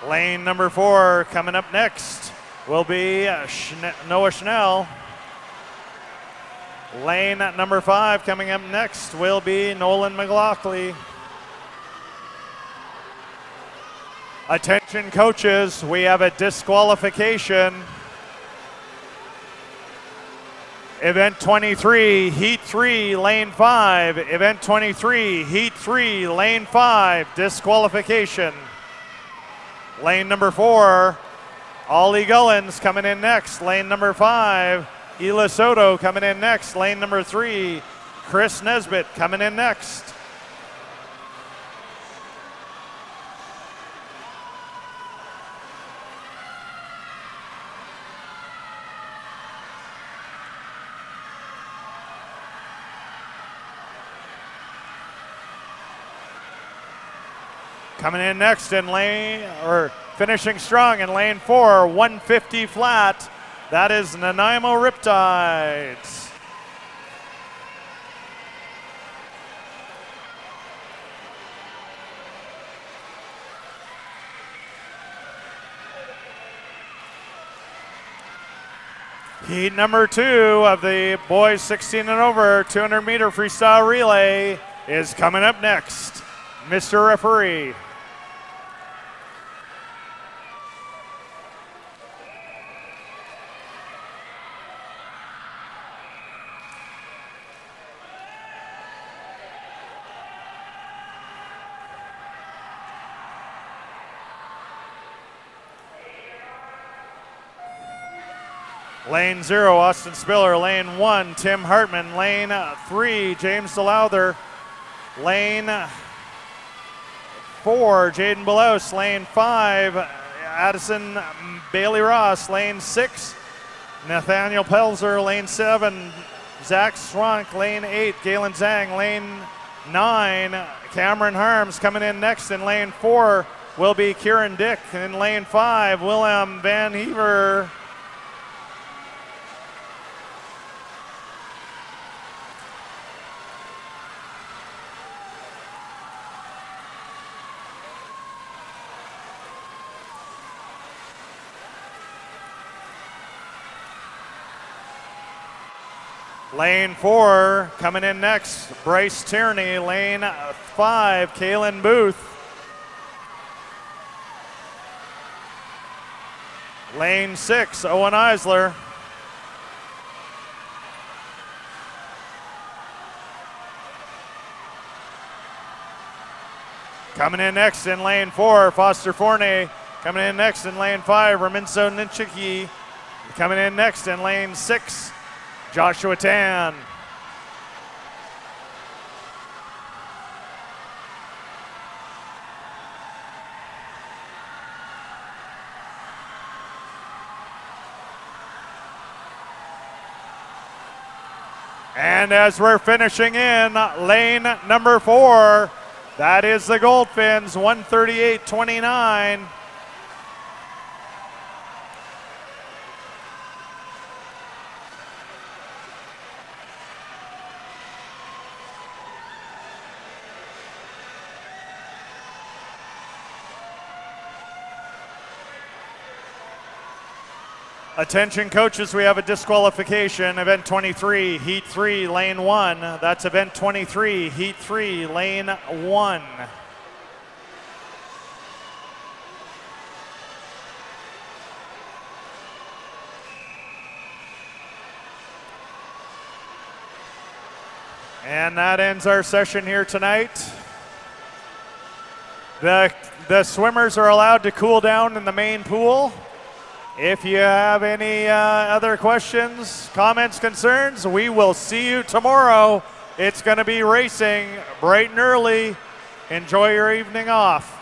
Lane number 4 coming up next will be Noah Schnell. Lane number 5 coming up next will be Nolan McLaughlin. Attention coaches, we have a disqualification. Event 23, Heat 3, Lane 5. Event 23, Heat 3, Lane 5, disqualification. Lane number 4, Ollie Gullins coming in next. Lane number 5, Ela Soto coming in next. Lane number 3, Chris Nesbitt coming in next. Coming in next in finishing strong in lane 4, 150 flat. That is Nanaimo Riptides. Heat number 2 of the boys 16 and over 200 meter freestyle relay is coming up next. Mr. Referee. Lane 0, Austin Spiller. Lane 1, Tim Hartman. Lane 3, James DeLouther. Lane 4, Jaden Belouse. Lane 5, Addison Bailey Ross. Lane 6, Nathaniel Pelzer. Lane 7, Zach Swank. Lane 8, Galen Zhang. Lane 9, Cameron Harms coming in next. In lane 4 will be Kieran Dick. In lane 5, Willem Van Hever. Lane 4 coming in next, Bryce Tierney. Lane 5, Kalen Booth. Lane 6, Owen Eisler. Coming in next in lane 4, Foster Forney. Coming in next in lane 5, Raminso Ninchiki. Coming in next in lane 6, Joshua Tan. And as we're finishing in lane number 4, that is the Goldfins, 138.29. Attention coaches, we have a disqualification. Event 23, Heat 3, Lane 1. That's Event 23, Heat 3, Lane 1. And that ends our session here tonight. The swimmers are allowed to cool down in the main pool. If you have any other questions, comments, concerns, we will see you tomorrow. It's going to be racing bright and early. Enjoy your evening off.